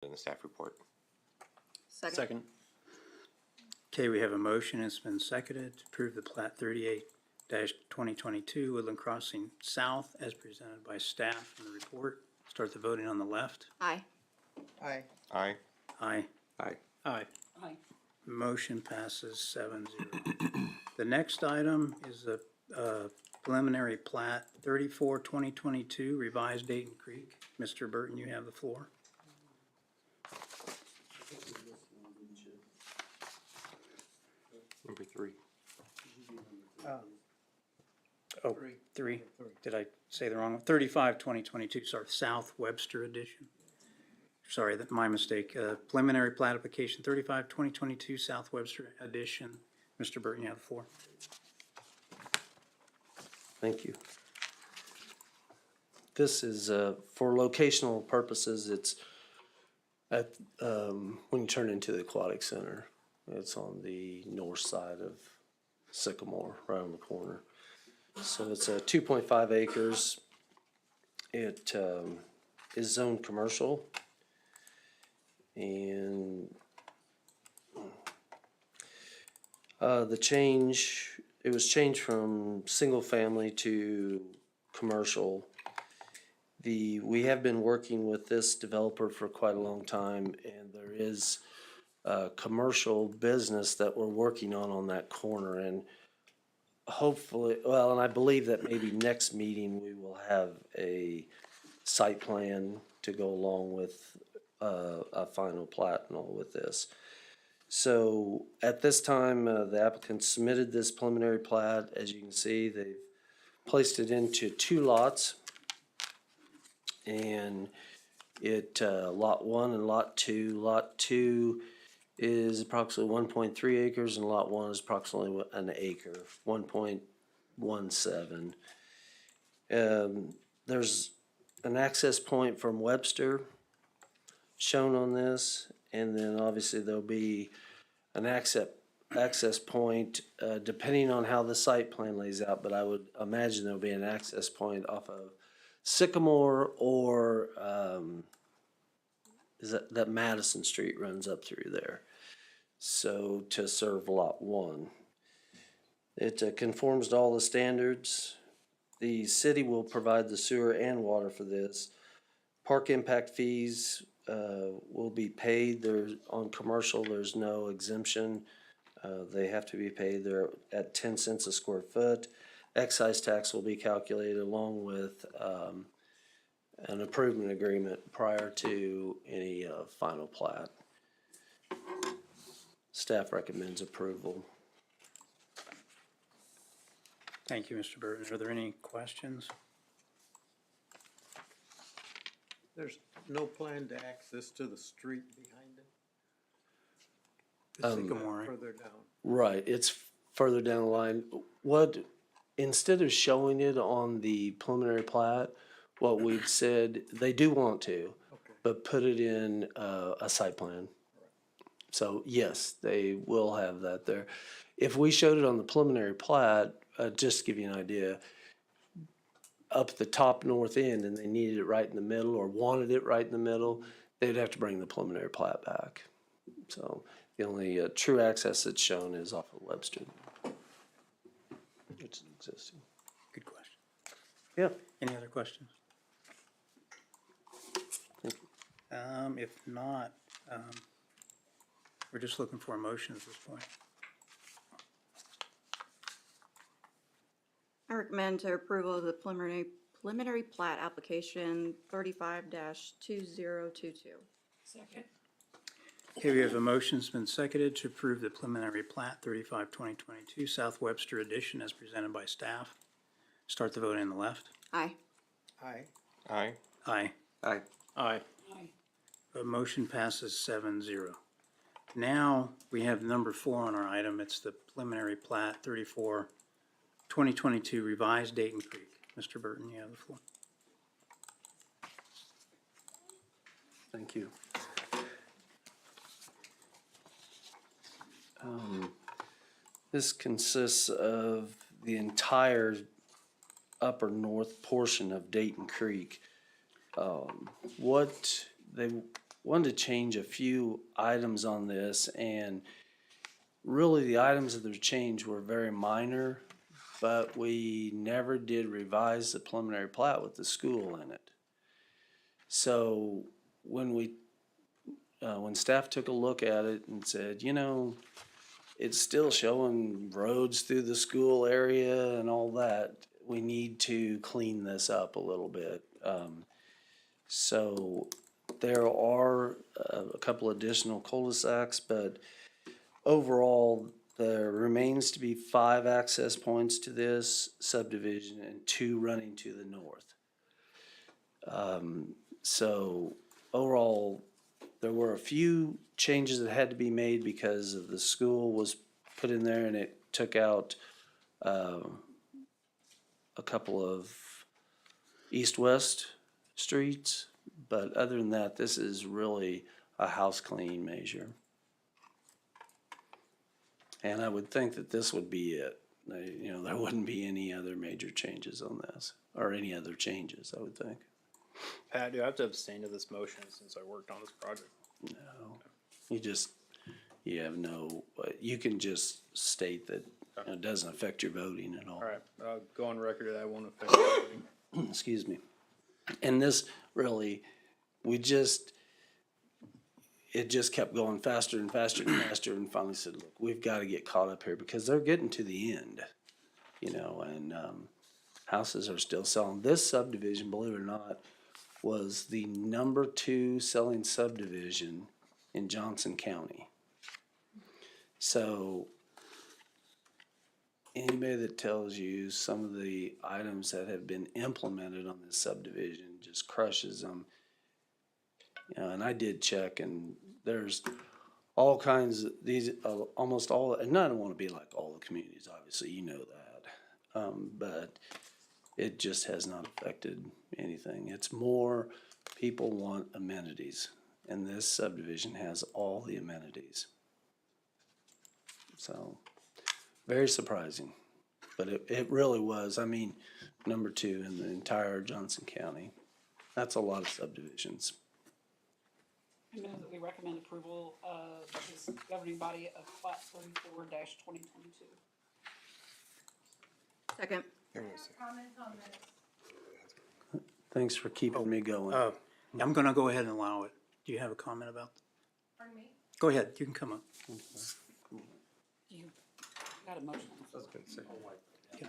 in the staff report. Second. Okay, we have a motion. It's been seconded to approve the plat 38-2022 Woodland Crossing South as presented by staff in the report. Start the voting on the left. Aye. Aye. Aye. Aye. Aye. Aye. Aye. Motion passes 7-0. The next item is the preliminary plat 34-2022 revised Dayton Creek. Mr. Burton, you have the floor. Number 3. Oh, three. Did I say the wrong one? 35-2022, sorry, South Webster Edition. Sorry, that my mistake. Preliminary plat application 35-2022 South Webster Edition. Mr. Burton, you have the floor. Thank you. This is, for locational purposes, it's at, when you turn into the aquatic center. It's on the north side of Sycamore, right on the corner. So it's 2.5 acres. It is zoned commercial. And the change, it was changed from single family to commercial. We have been working with this developer for quite a long time, and there is a commercial business that we're working on that corner, and hopefully, well, and I believe that maybe next meeting we will have a site plan to go along with a final plat and all with this. So at this time, the applicant submitted this preliminary plat. As you can see, they've placed it into 2 lots. And it, lot 1 and lot 2. Lot 2 is approximately 1.3 acres and lot 1 is approximately an acre, 1.17. There's an access point from Webster shown on this, and then obviously there'll be an access point depending on how the site plan lays out, but I would imagine there'll be an access point off of Sycamore or is that Madison Street runs up through there. So to serve lot 1. It conforms to all the standards. The city will provide the sewer and water for this. Park impact fees will be paid. On commercial, there's no exemption. They have to be paid. They're at 10 cents a square foot. Excise tax will be calculated along with an improvement agreement prior to any final plat. Staff recommends approval. Thank you, Mr. Burton. Are there any questions? There's no plan to access to the street behind it? Sycamore, right? Further down. Right, it's further down the line. Instead of showing it on the preliminary plat, what we've said, they do want to, Okay. but put it in a site plan. So yes, they will have that there. If we showed it on the preliminary plat, just to give you an idea, up the top north end and they needed it right in the middle or wanted it right in the middle, they'd have to bring the preliminary plat back. So the only true access that's shown is off of Webster, which is existing. Good question. Yeah. Any other questions? If not, we're just looking for a motion at this point. I recommend to approval of the preliminary plat application 35-2022. Second. Okay, we have a motion that's been seconded to approve the preliminary plat 35-2022 South Webster Edition as presented by staff. Start the vote on the left. Aye. Aye. Aye. Aye. Aye. Aye. The motion passes 7-0. Now, we have number 4 on our item. It's the preliminary plat 34-2022 revised Dayton Creek. Mr. Burton, you have the floor. Thank you. This consists of the entire upper north portion of Dayton Creek. What they wanted to change a few items on this, and really the items that were changed were very minor, but we never did revise the preliminary plat with the school in it. So when staff took a look at it and said, you know, it's still showing roads through the school area and all that, we need to clean this up a little bit. So there are a couple additional cul-de-sacs, but overall, there remains to be 5 access points to this subdivision and 2 running to the north. So overall, there were a few changes that had to be made because of the school was put in there and it took out a couple of east-west streets. But other than that, this is really a house cleaning measure. And I would think that this would be it. You know, there wouldn't be any other major changes on this, or any other changes, I would think. Pat, do I have to abstain to this motion since I worked on this project? No, you have no, you can just state that it doesn't affect your voting at all. All right, I'll go on record that I won't affect the voting. Excuse me. And this really, it just kept going faster and faster and faster, and finally said, look, we've got to get caught up here because they're getting to the end, you know, and houses are still selling. This subdivision, believe it or not, was the number 2 selling subdivision in Johnson County. So anybody that tells you some of the items that have been implemented on this subdivision just crushes them. You know, and I did check, and there's all kinds of these, almost all, and I don't want to be like all the communities, obviously, you know that. But it just has not affected anything. It's more people want amenities, and this subdivision has all the amenities. So, very surprising, but it really was. I mean, number 2 in the entire Johnson County. That's a lot of subdivisions. I move that we recommend approval of this governing body of plat 34-2022. Second. Thanks for keeping me going. I'm gonna go ahead and allow it. Do you have a comment about? Pardon me? Go ahead, you can come up. You got a motion. Can I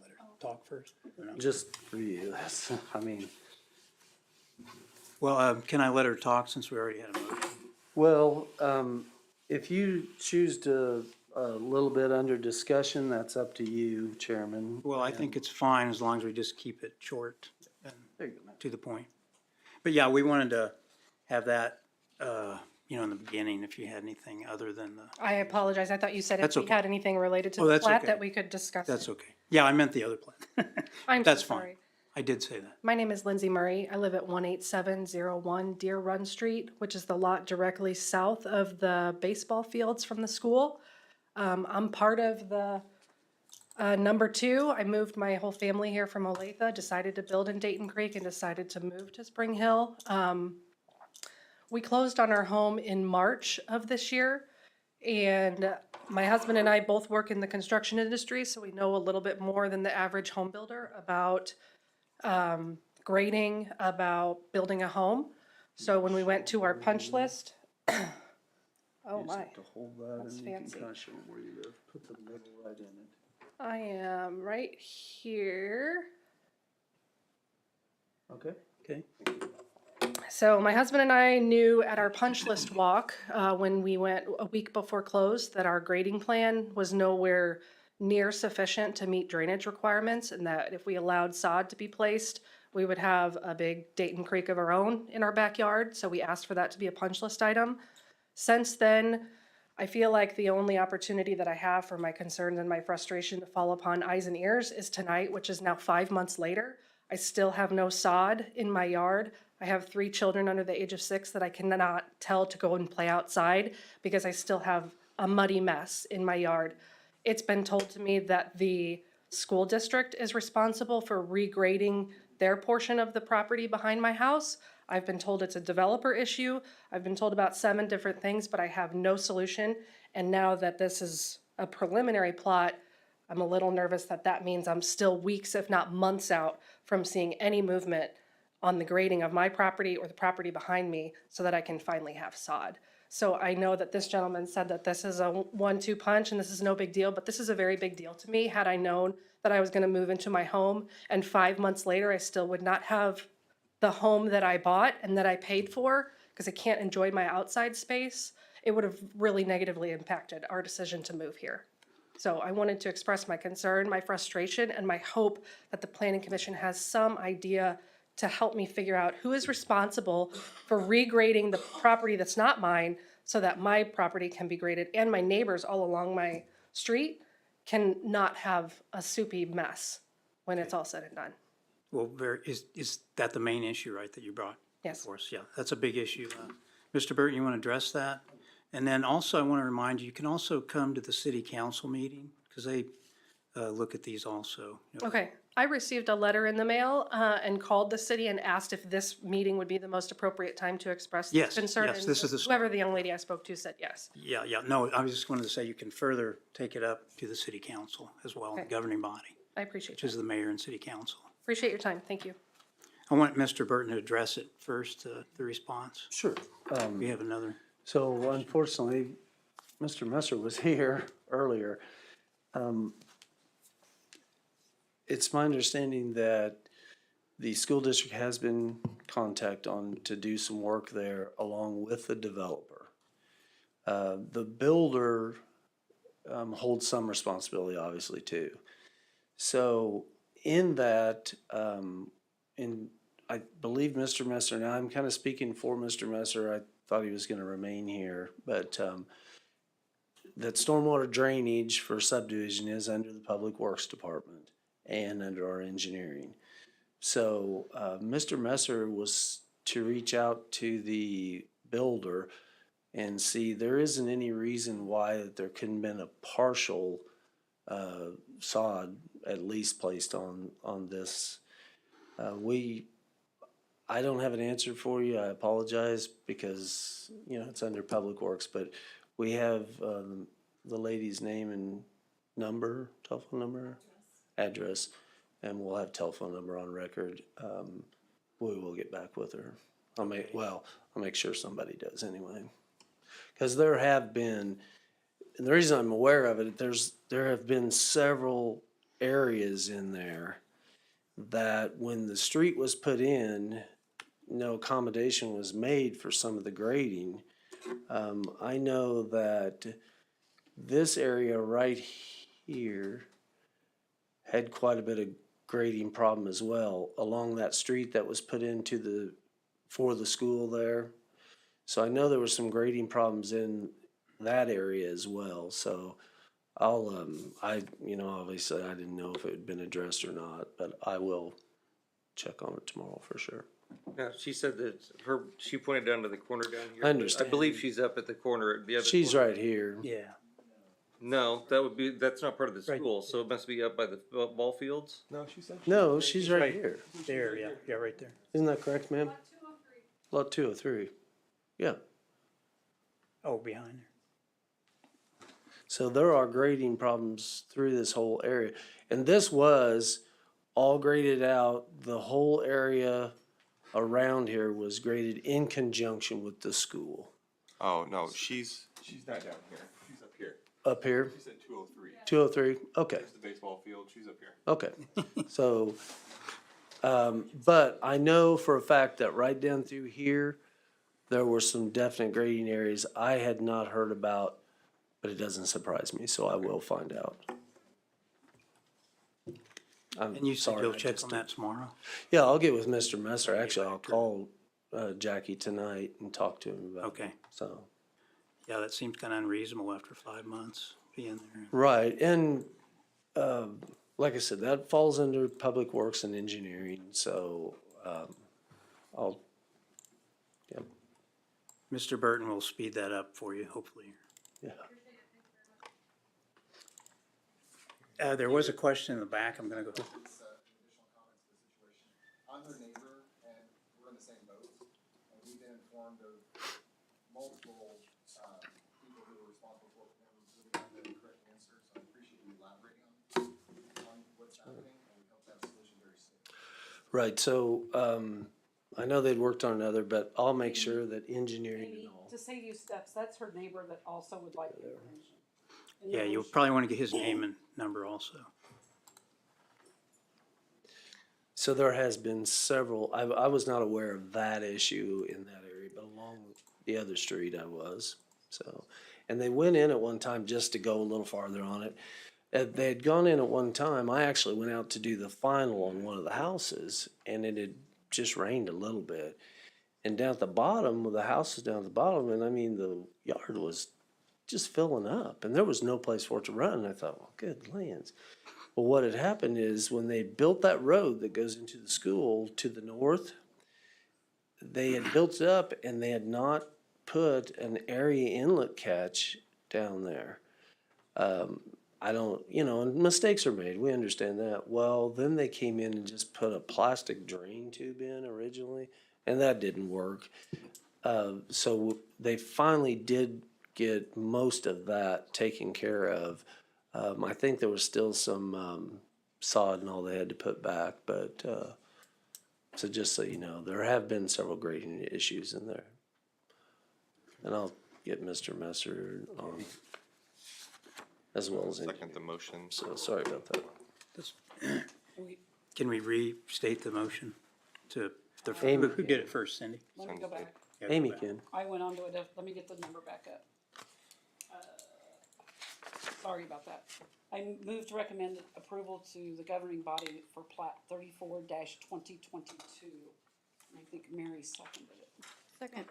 let her talk first? or no? Just for you, that's, I mean, Well, can I let her talk since we already had a motion? well, if you choose to, a little bit under discussion, that's up to you, Chairman. Well, I think it's fine as long as we just keep it short and There you go. to the point. But yeah, we wanted to have that, you know, in the beginning, if you had anything other than the, I apologize. I thought you said if That's we okay. had anything related to Oh, the that's plat okay. that we could discuss. that's okay. Yeah, I meant the other plan. I'm so That's fine. sorry. I did say that. My name is Lindsay Murray. I live at 18701 Deer Run Street, which is the lot directly south of the baseball fields from the school. I'm part of the number 2. I moved my whole family here from Olathe, decided to build in Dayton Creek, and decided to move to Spring Hill. We closed on our home in March of this year, and my husband and I both work in the construction industry, so we know a little bit more than the average home builder about grading, about building a home. So when we went to our punch list, oh my, To hold that That's and you can fancy. kind of show where you live. Put the middle right in it. I am right here. Okay. Okay. So my husband and I knew at our punch list walk, when we went a week before close, that our grading plan was nowhere near sufficient to meet drainage requirements, and that if we allowed sod to be placed, we would have a big Dayton Creek of our own in our backyard. So we asked for that to be a punch list item. Since then, I feel like the only opportunity that I have for my concerns and my frustration to fall upon eyes and ears is tonight, which is now 5 months later. I still have no sod in my yard. I have 3 children under the age of 6 that I cannot tell to go and play outside because I still have a muddy mess in my yard. It's been told to me that the school district is responsible for regrading their portion of the property behind my house. I've been told it's a developer issue. I've been told about 7 different things, but I have no solution. And now that this is a preliminary plot, I'm a little nervous that that means I'm still weeks, if not months out from seeing any movement on the grading of my property or the property behind me so that I can finally have sod. So I know that this gentleman said that this is a 1-2 punch and this is no big deal, but this is a very big deal to me. Had I known that I was gonna move into my home and 5 months later, I still would not have the home that I bought and that I paid for, because I can't enjoy my outside space, it would have really negatively impacted our decision to move here. So I wanted to express my concern, my frustration, and my hope that the Planning Commission has some idea to help me figure out who is responsible for regrading the property that's not mine so that my property can be graded and my neighbors all along my street can not have a soupy mess when it's all said and done. Well, is that the main issue, right, that you brought? Yes. For us? Yeah, that's a big issue. Mr. Burton, you want to address that? And then also, I want to remind you, you can also come to the city council meeting, because they look at these also. Okay, I received a letter in the mail and called the city and asked if this meeting would be the most appropriate time to express this Yes, concern. yes, and this is the. Whoever the young lady I spoke to said yes. Yeah, no, I was just going to say you can further take it up to the city council as well, the Okay. governing body, I appreciate which it. is the mayor and city council. Appreciate your time, thank you. I want Mr. Burton to address it first, the response. Sure. We have another. So unfortunately, Mr. Messer was here earlier. It's my understanding that the school district has been contacted on to do some work there along with the developer. The builder holds some responsibility, obviously, too. So in that, I believe Mr. Messer, now I'm kind of speaking for Mr. Messer, I thought he was going to remain here, but that stormwater drainage for subdivision is under the Public Works Department and under our engineering. So Mr. Messer was to reach out to the builder and see there isn't any reason why that there couldn't have been a partial sod at least placed on this. I don't have an answer for you. I apologize because, you know, it's under Public Works, but we have the lady's name and number, telephone number, address, and we'll have telephone number on record. We will get back with her. I'll make sure somebody does anyway. Because there have been, and the reason I'm aware of it, there have been several areas in there that when the street was put in, no accommodation was made for some of the grading. I know that this area right here had quite a bit of grading problem as well along that street that was put into for the school there. So I know there were some grading problems in that area as well. So obviously I didn't know if it had been addressed or not, but I will check on it tomorrow for sure. No, she said that she pointed down to the corner down here. I understand. I believe she's up at the corner, the other She's corner. right here. Yeah. No, that's not part of the school, so it must be up by the ball fields. No, she said. No, she's right right. here. There, yeah, right there. Isn't that correct, ma'am? Lot 203. Yeah. Oh, behind there. So there are grading problems through this whole area. And this was all graded out. The whole area around here was graded in conjunction with the school. Oh, no, she's not down here. She's up here. Up here, She's at 203. 203, okay, There's the baseball field. She's up here. okay. So, but I know for a fact that right down through here, there were some definite grading areas I had not heard about, but it doesn't surprise me, so I will find out. I'm And you said sorry, you'll I check just on didn't- that tomorrow? Yeah, I'll get with Mr. Messer. Actually, I'll call Jackie tonight and talk to him about it. Okay. So, Yeah, that seems kind of unreasonable after 5 months being there. right, and like I said, that falls under Public Works and Engineering, so I'll, yep, Mr. Burton will speed that up for you, hopefully. yeah. There was a question in the back, I'm gonna go. Additional comments to the situation. I'm her neighbor, and we're in the same boat. multiple, people who were responsible for it, and got the correct answer, so I appreciate you elaborating on what's happening, and we hope to have a solution very soon. Right, so, I know they'd worked on another, but I'll make sure that engineering Amy, and all. to save you steps, that's her neighbor that also would like the information. And Yeah, then you'll she- probably want to get his name and number also. So there has been several, I was not aware of that issue in that area, but along the other street I was, so. And they went in at one time just to go a little farther on it. They had gone in at one time, I actually went out to do the final on one of the houses, and it had just rained a little bit. And down at the bottom, the house is down at the bottom, and I mean, the yard was just filling up, and there was no place for it to run, and I thought, well, good lands. Well, what had happened is when they built that road that goes into the school to the north, they had built it up and they had not put an area inlet catch down there. I don't, and mistakes are made, we understand that. Well, then they came in and just put a plastic drain tube in originally, and that didn't work. So they finally did get most of that taken care of. I think there was still some sod and all they had to put back, but so just so you know, there have been several grading issues in there. And I'll get Mr. Messer on as well as Second the motion. so sorry about that. we- Can we restate the motion to, Amy. who did it first, Cindy? Let me go back. Yeah, go Amy back. can. I went on to it, let me get the number back up. Sorry about that. I move to recommend approval to the governing body for plat 34-2022. I think Mary seconded it. Second.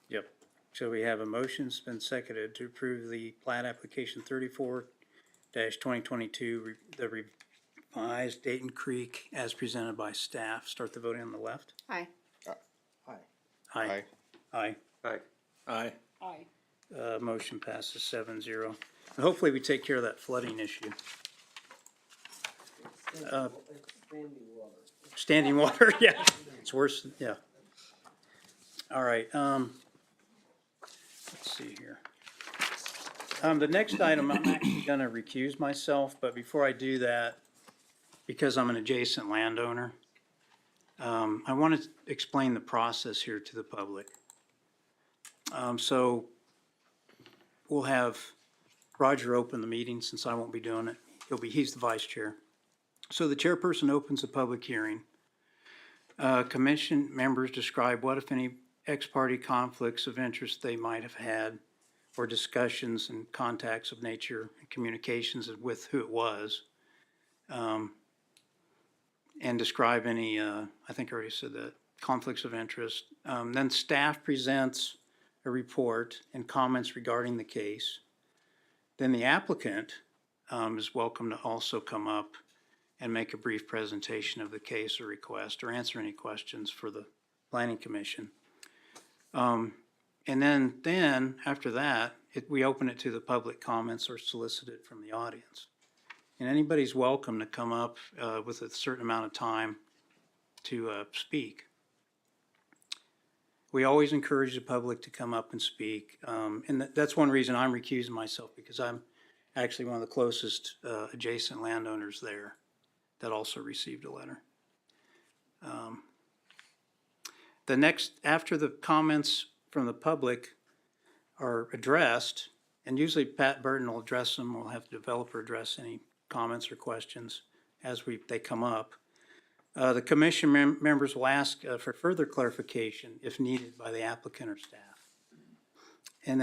Yep. So we have a motion, it's been seconded to approve the plat application 34-2022, the revised Dayton Creek as presented by staff. Start the voting on the left. Aye. Aye. Aye. Aye. Aye. Aye. Motion passes 7-0. Hopefully we take care of that flooding issue. Standing water, yeah, it's worse, yeah. All right, let's see here. The next item, I'm actually gonna recuse myself, but before I do that, because I'm an adjacent landowner, I want to explain the process here to the public. So we'll have Roger open the meeting since I won't be doing it. He's the vice chair. So the chairperson opens a public hearing. Commission members describe what, if any, ex-parte conflicts of interest they might have had, or discussions and contacts of nature and communications with who it was. And describe any, I think I already said that, conflicts of interest. Then staff presents a report and comments regarding the case. Then the applicant is welcome to also come up and make a brief presentation of the case or request or answer any questions for the planning commission. And then after that, we open it to the public comments or solicit it from the audience. And anybody's welcome to come up with a certain amount of time to speak. We always encourage the public to come up and speak. And that's one reason I'm recusing myself, because I'm actually one of the closest adjacent landowners there that also received a letter. After the comments from the public are addressed, and usually Pat Burton will address them, we'll have the developer address any comments or questions as they come up. The commission members will ask for further clarification if needed by the applicant or staff. And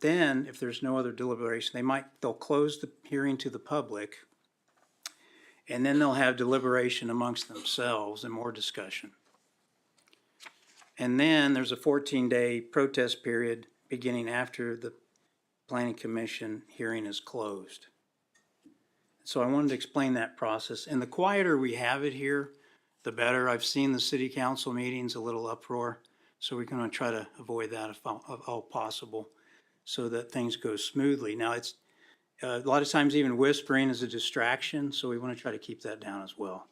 then if there's no other deliberation, they'll close the hearing to the public, and then they'll have deliberation amongst themselves and more discussion. And then there's a 14-day protest period beginning after the planning commission hearing is closed. So I wanted to explain that process. And the quieter we have it here, the better. I've seen the city council meetings, a little uproar. So we're going to try to avoid that if all possible, so that things go smoothly. Now, it's a lot of times even whispering is a distraction, so we want to try to keep that down as well.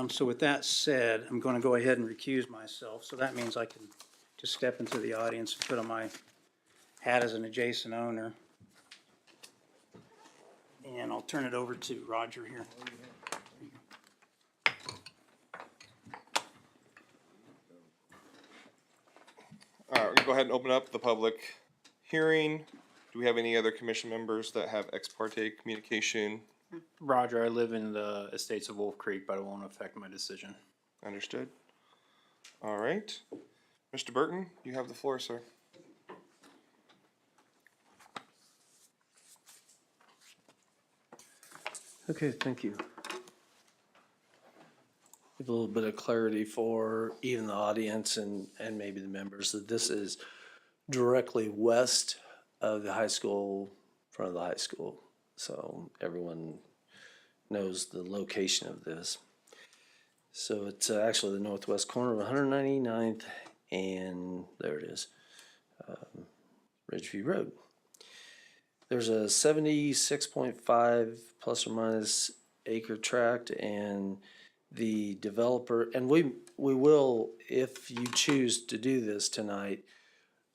So with that said, I'm going to go ahead and recuse myself. So that means I can to step into the audience and put on my hat as an adjacent owner. And I'll turn it over to Roger here. All right, we're gonna go ahead and open up the public hearing. Do we have any other commission members that have ex parte communication? Roger, I live in the estates of Wolf Creek, but it won't affect my decision. Understood. All right. Mr. Burton, you have the floor, sir. Okay, thank you. Give a little bit of clarity for even the audience and maybe the members that this is directly west of the high school, front of the high school. So everyone knows the location of this. So it's actually the northwest corner of 199th and there it is, Ridgeview Road. There's a 76.5 plus or minus acre tract, and the developer, and we will, if you choose to do this tonight,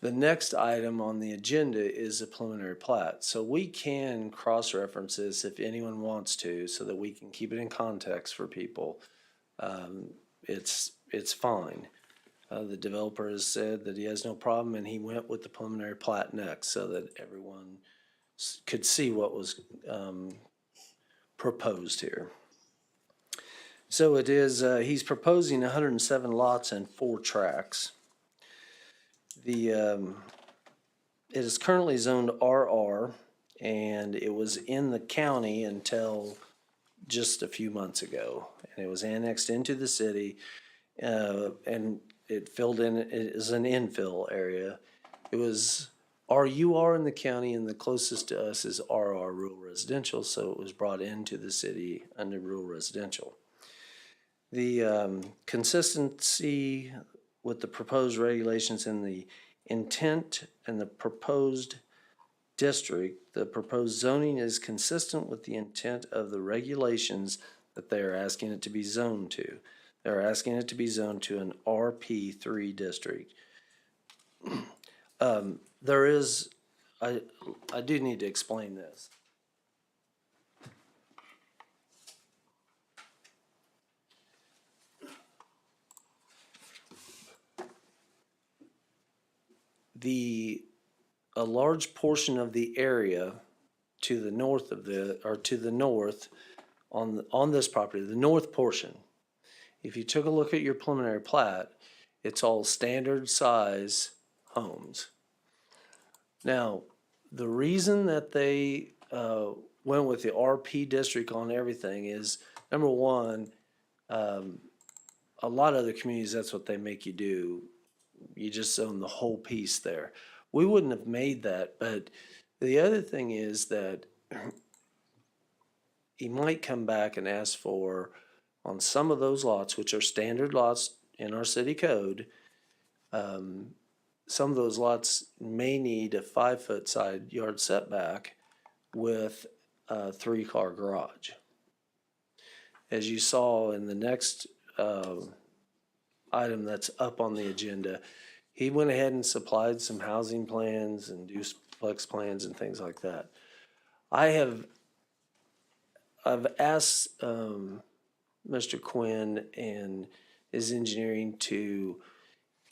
the next item on the agenda is a preliminary plat. So we can cross-reference this if anyone wants to, so that we can keep it in context for people. It's fine. The developer has said that he has no problem, and he went with the preliminary plat next so that everyone could see what was proposed here. So it is, he's proposing 107 lots and 4 tracts. It is currently zoned RR, and it was in the county until just a few months ago. And it was annexed into the city, and it filled in, it is an infill area. It was RUR in the county, and the closest to us is RR rural residential, so it was brought into the city under rural residential. The consistency with the proposed regulations and the intent and the proposed district, the proposed zoning is consistent with the intent of the regulations that they are asking it to be zoned to. They're asking it to be zoned to an RP3 district. There is, I do need to explain this. A large portion of the area to the north of on this property, the north portion, if you took a look at your preliminary plat, it's all standard size homes. Now, the reason that they went with the RP district on everything is, number one, a lot of other communities, that's what they make you do. You just own the whole piece there. We wouldn't have made that, but the other thing is that he might come back and ask for, on some of those lots, which are standard lots in our city code, some of those lots may need a 5-foot side yard setback with a 3-car garage. As you saw in the next item that's up on the agenda, he went ahead and supplied some housing plans and duplex plans and things like that. I've asked Mr. Quinn and his engineering to,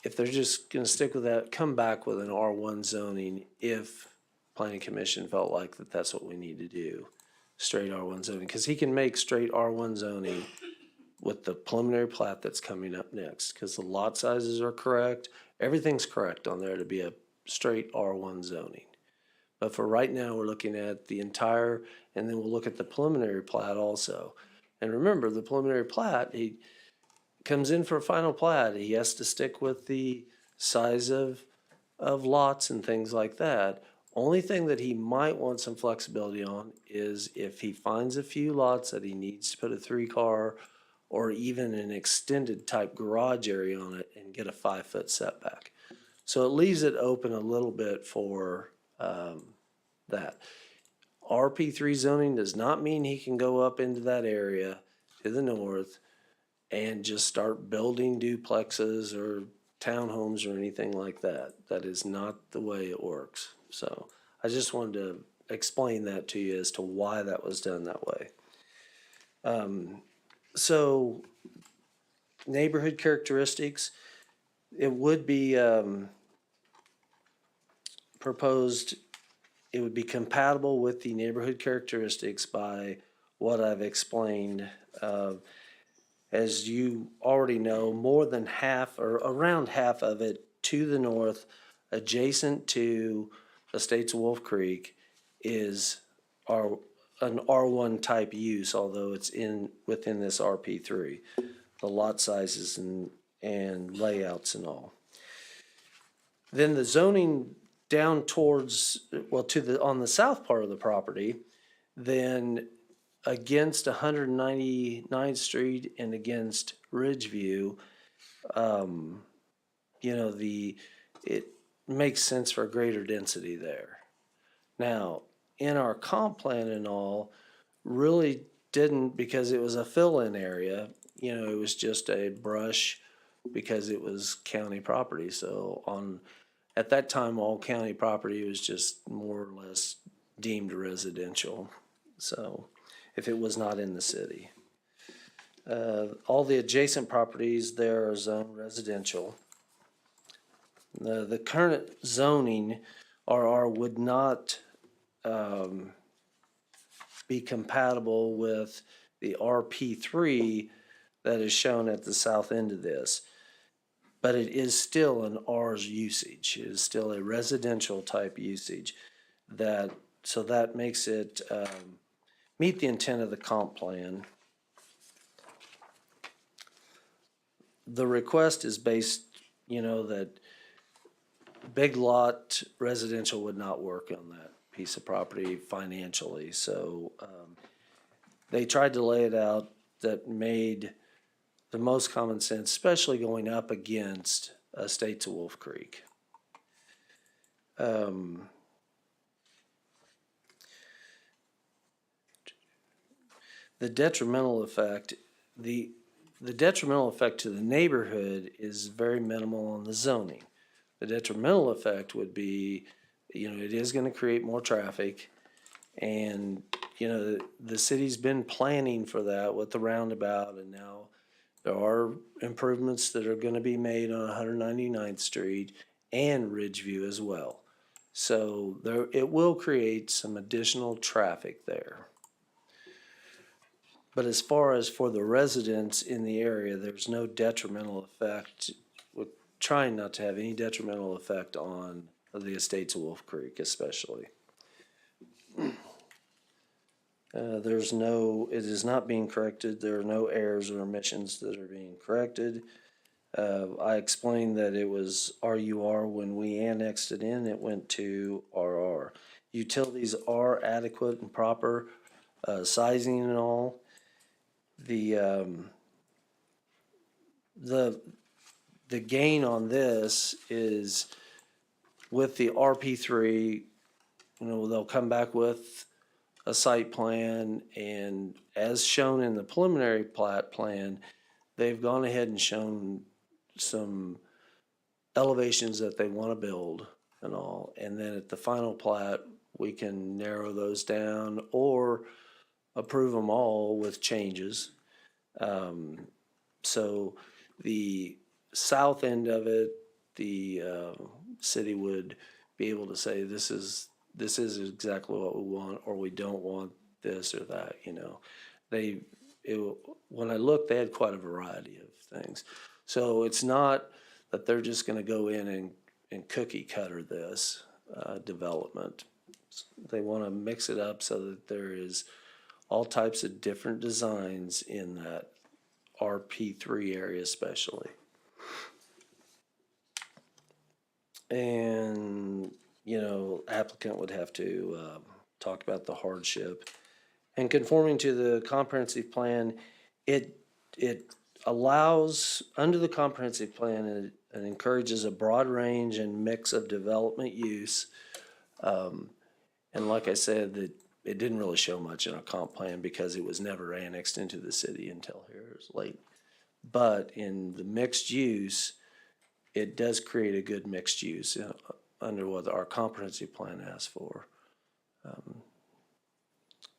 if they're just gonna stick with that, come back with an R1 zoning if Planning Commission felt like that's what we need to do, straight R1 zoning, because he can make straight R1 zoning with the preliminary plat that's coming up next, because the lot sizes are correct, everything's correct on there to be a straight R1 zoning. But for right now, we're looking at the entire, and then we'll look at the preliminary plat also. And remember, the preliminary plat, he comes in for a final plat, he has to stick with the size of lots and things like that. Only thing that he might want some flexibility on is if he finds a few lots that he needs to put a 3-car or even an extended type garage area on it and get a 5-foot setback. So it leaves it open a little bit for that. RP3 zoning does not mean he can go up into that area to the north and just start building duplexes or townhomes or anything like that. That is not the way it works. So I just wanted to explain that to you as to why that was done that way. So neighborhood characteristics, it would be proposed, it would be compatible with the neighborhood characteristics by what I've explained. As you already know, more than half or around half of it to the north, adjacent to Estates of Wolf Creek, is an R1 type use, although it's within this RP3, the lot sizes and layouts and all. Then the zoning down towards, well, on the south part of the property, then against 199th Street and against Ridgeview, it makes sense for greater density there. Now, in our comp plan and all, really didn't, because it was a fill-in area, it was just a brush because it was county property. So at that time, all county property was just more or less deemed residential. So if it was not in the city. All the adjacent properties there are zoned residential. The current zoning, RR, would not be compatible with the RP3 that is shown at the south end of this. But it is still an R's usage. It is still a residential type usage. So that makes it meet the intent of the comp plan. The request is based, that big lot residential would not work on that piece of property financially. So they tried to lay it out that made the most common sense, especially going up against Estates of Wolf Creek. The detrimental effect, the detrimental effect to the neighborhood is very minimal on the zoning. The detrimental effect would be, it is going to create more traffic, and the city's been planning for that with the roundabout, and now there are improvements that are going to be made on 199th Street and Ridgeview as well. So it will create some additional traffic there. But as far as for the residents in the area, there's no detrimental effect. We're trying not to have any detrimental effect on the Estates of Wolf Creek, especially. It is not being corrected. There are no errors or omissions that are being corrected. I explained that it was RUR when we annexed it in, it went to RR. Utilities are adequate and proper, sizing and all. The gain on this is with the RP3, they'll come back with a site plan, and as shown in the preliminary plat plan, they've gone ahead and shown some elevations that they want to build and all, and then at the final plat we can narrow those down or approve them all with changes. So the south end of it, the city would be able to say this is exactly what we want, or we don't want this or that. When I looked, they had quite a variety of things. So it's not that they're just going to go in and cookie cutter this development. They want to mix it up so that there is all types of different designs in that RP3 area especially. And, applicant would have to talk about the hardship. And conforming to the comprehensive plan, it allows, under the comprehensive plan, it encourages a broad range and mix of development use. And like I said, that it didn't really show much in our comp plan because it was never annexed into the city until here late. But in the mixed use, it does create a good mixed use under what our comprehensive plan asks for.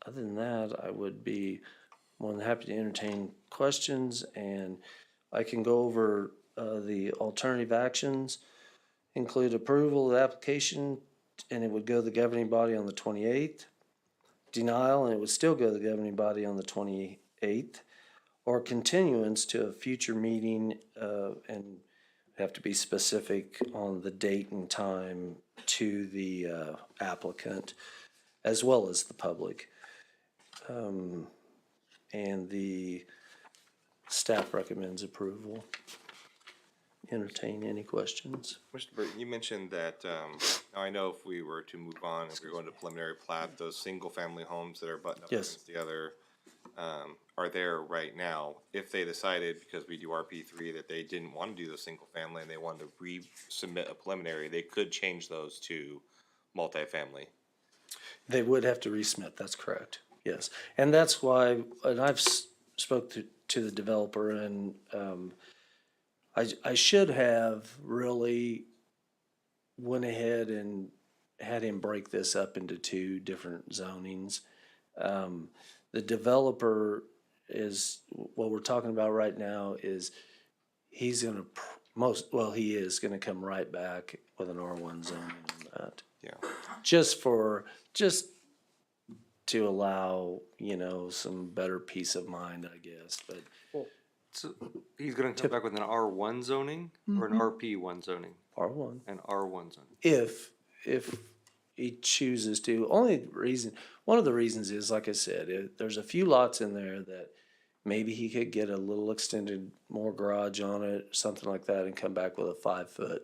Other than that, I would be more than happy to entertain questions, and I can go over the alternative actions, include approval of the application, and it would go to the governing body on the 28th. Denial, and it would still go to the governing body on the 28th, or continuance to a future meeting, and have to be specific on the date and time to the applicant as well as the public. And the staff recommends approval. Entertain any questions. Mr. Burton, you mentioned that, now I know if we were to move on, if we're going to preliminary plat, those single-family homes that are buttoned up Yes. against the other, are there right now. If they decided, because we do RP3, that they didn't want to do the single-family and they wanted to resubmit a preliminary, they could change those to multifamily. They would have to resubmit, that's correct, yes. And that's why, and I've spoke to the developer, and I should have really went ahead and had him break this up into two different zonings. The developer is, what we're talking about right now is he's gonna he is gonna come right back with an R1 zoning on that. Yeah. Just to allow, some better peace of mind, I guess, but So he's gonna come back with an R1 zoning or an RP1 zoning? R1. An R1 zoning. If he chooses to. One of the reasons is, like I said, there's a few lots in there that maybe he could get a little extended, more garage on it, something like that, and come back with a 5-foot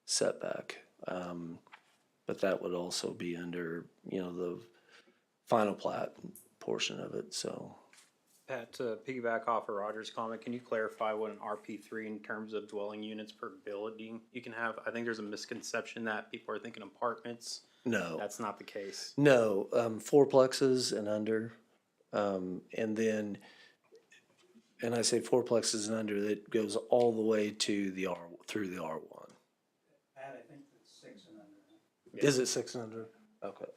setback. But that would also be under, the final plat portion of it, so. Pat, to piggyback off of Roger's comment, can you clarify what an RP3 in terms of dwelling units per building you can have? I think there's a misconception that people are thinking apartments. No. That's not the case. No, fourplexes and under, and I say fourplexes and under, that goes all the way to the through the R1. Pat, I think it's 6 and under. Is it 6 and under? Okay.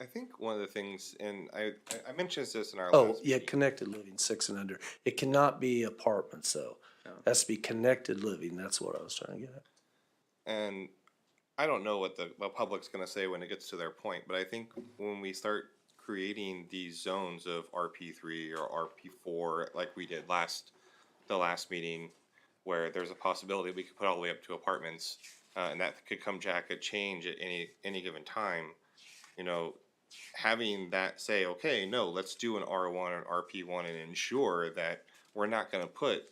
I think one of the things, and I mentioned this in our Oh, last yeah, meeting. connected living, 6 and under. It cannot be apartments, though. It has to be connected living, that's what I was trying to get at. And I don't know what the public's gonna say when it gets to their point, but I think when we start creating these zones of RP3 or RP4, like we did the last meeting, where there's a possibility we could put all the way up to apartments, and that could come back a change at any given time, having that say, okay, no, let's do an R1 and RP1 and ensure that we're not gonna put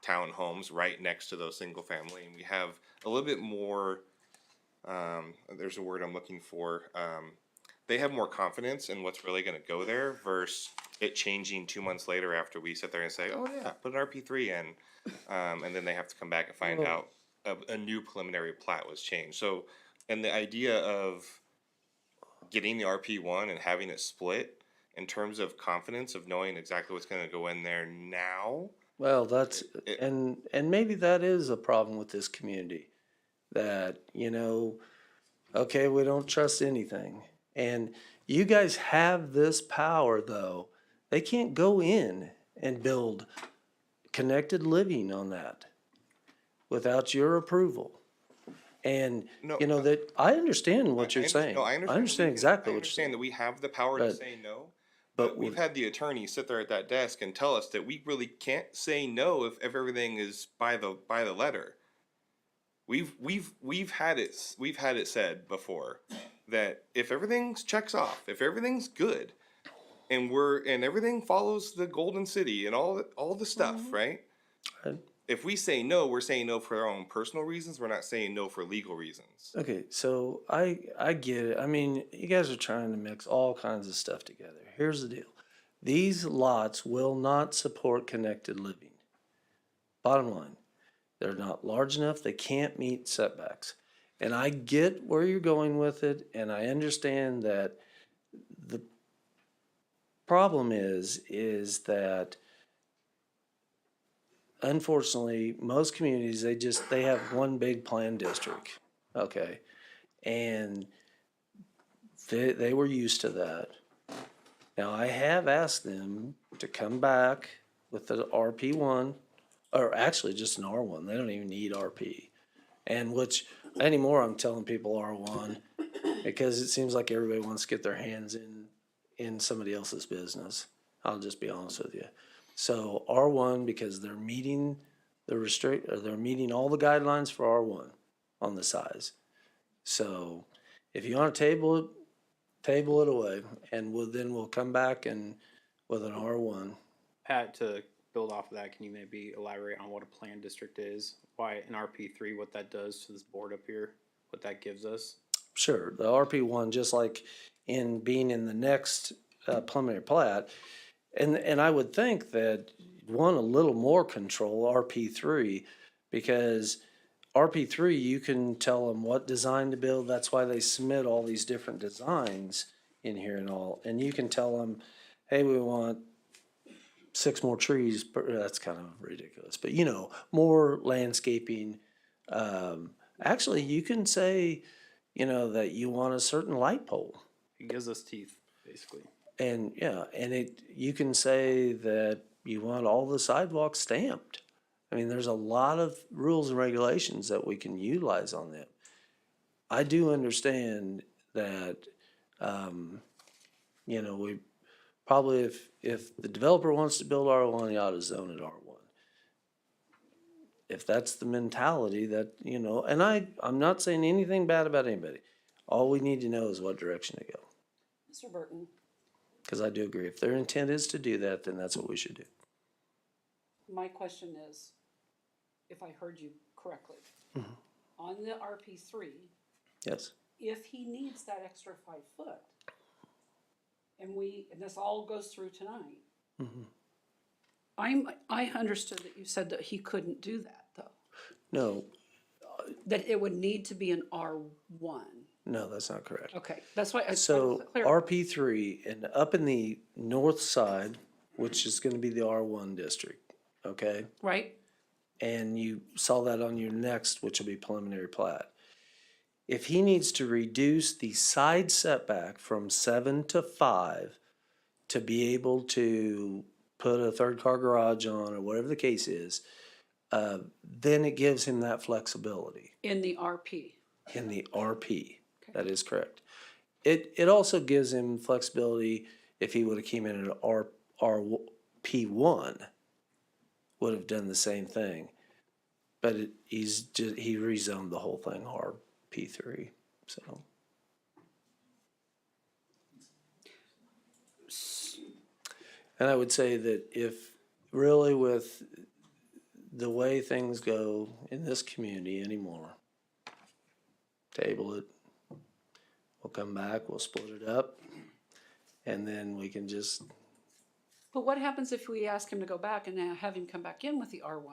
townhomes right next to those single family, and we have a little bit more, there's a word I'm looking for, they have more confidence in what's really gonna go there versus it changing 2 months later after we sit there and say, oh yeah, put an RP3 in, and then they have to come back and find out a new preliminary plat was changed. So, and the idea of getting the RP1 and having it split in terms of confidence of knowing exactly what's gonna go in there now. Well, that's, and maybe that is a problem with this community, that, okay, we don't trust anything. And you guys have this power, though. They can't go in and build connected living on that without your approval. And, No, that, I understand what you're saying. No, I understand exactly I what you're saying. understand that we have the power to But- say no, but but we've had the attorney sit there at that desk and tell us that we really can't say no if everything is by the letter. We've had it said before that if everything checks off, if everything's good, and everything follows the Golden City and all the stuff, right? Right. If we say no, we're saying no for our own personal reasons. We're not saying no for legal reasons. Okay, so I get it. I mean, you guys are trying to mix all kinds of stuff together. Here's the deal. These lots will not support connected living. Bottom line, they're not large enough. They can't meet setbacks. And I get where you're going with it, and I understand that the problem is that unfortunately, most communities, they have one big plan district, okay? And they were used to that. Now, I have asked them to come back with the RP1, or actually just an R1. They don't even need RP. And which, anymore, I'm telling people R1 because it seems like everybody wants to get their hands in somebody else's business. I'll just be honest with you. So R1, because they're meeting they're meeting all the guidelines for R1 on the size. So if you want to table it away, and then we'll come back and with an R1. Pat, to build off of that, can you maybe elaborate on what a plan district is? Why an RP3, what that does to this board up here, what that gives us? Sure, the RP1, just like in being in the next preliminary plat, and I would think that you'd want a little more control, RP3, because RP3, you can tell them what design to build. That's why they submit all these different designs in here and all. And you can tell them, hey, we want 6 more trees. That's kind of ridiculous. But, you know, more landscaping. Actually, you can say, you know, that you want a certain light pole. It gives us teeth, basically. And, yeah, and you can say that you want all the sidewalks stamped. I mean, there's a lot of rules and regulations that we can utilize on them. I do understand that, you know, we probably, if the developer wants to build R1, he ought to zone it R1. If that's the mentality that, you know, and I'm not saying anything bad about anybody. All we need to know is what direction to go. Mr. Burton, Because I do agree. If their intent is to do that, then that's what we should do. my question is, if I heard you correctly, on the RP3, Yes. if he needs that extra 5 foot, and this all goes through tonight, I understood that you said that he couldn't do that, though. No, That it would need to be an R1. no, that's not correct. Okay, that's why I So wasn't clear. RP3 and up in the north side, which is going to be the R1 district, okay? Right? And you saw that on your next, which will be preliminary plat. If he needs to reduce the side setback from 7 to 5 to be able to put a 3rd-car garage on or whatever the case is, then it gives him that flexibility In the RP. in the RP. That is correct. It also gives him flexibility if he would have came in at RP1, would have done the same thing. But he rezoned the whole thing RP3, so. And I would say that if really with the way things go in this community anymore, table it. We'll come back, we'll split it up, and then we can just, But what happens if we ask him to go back and now have him come back in with the R1?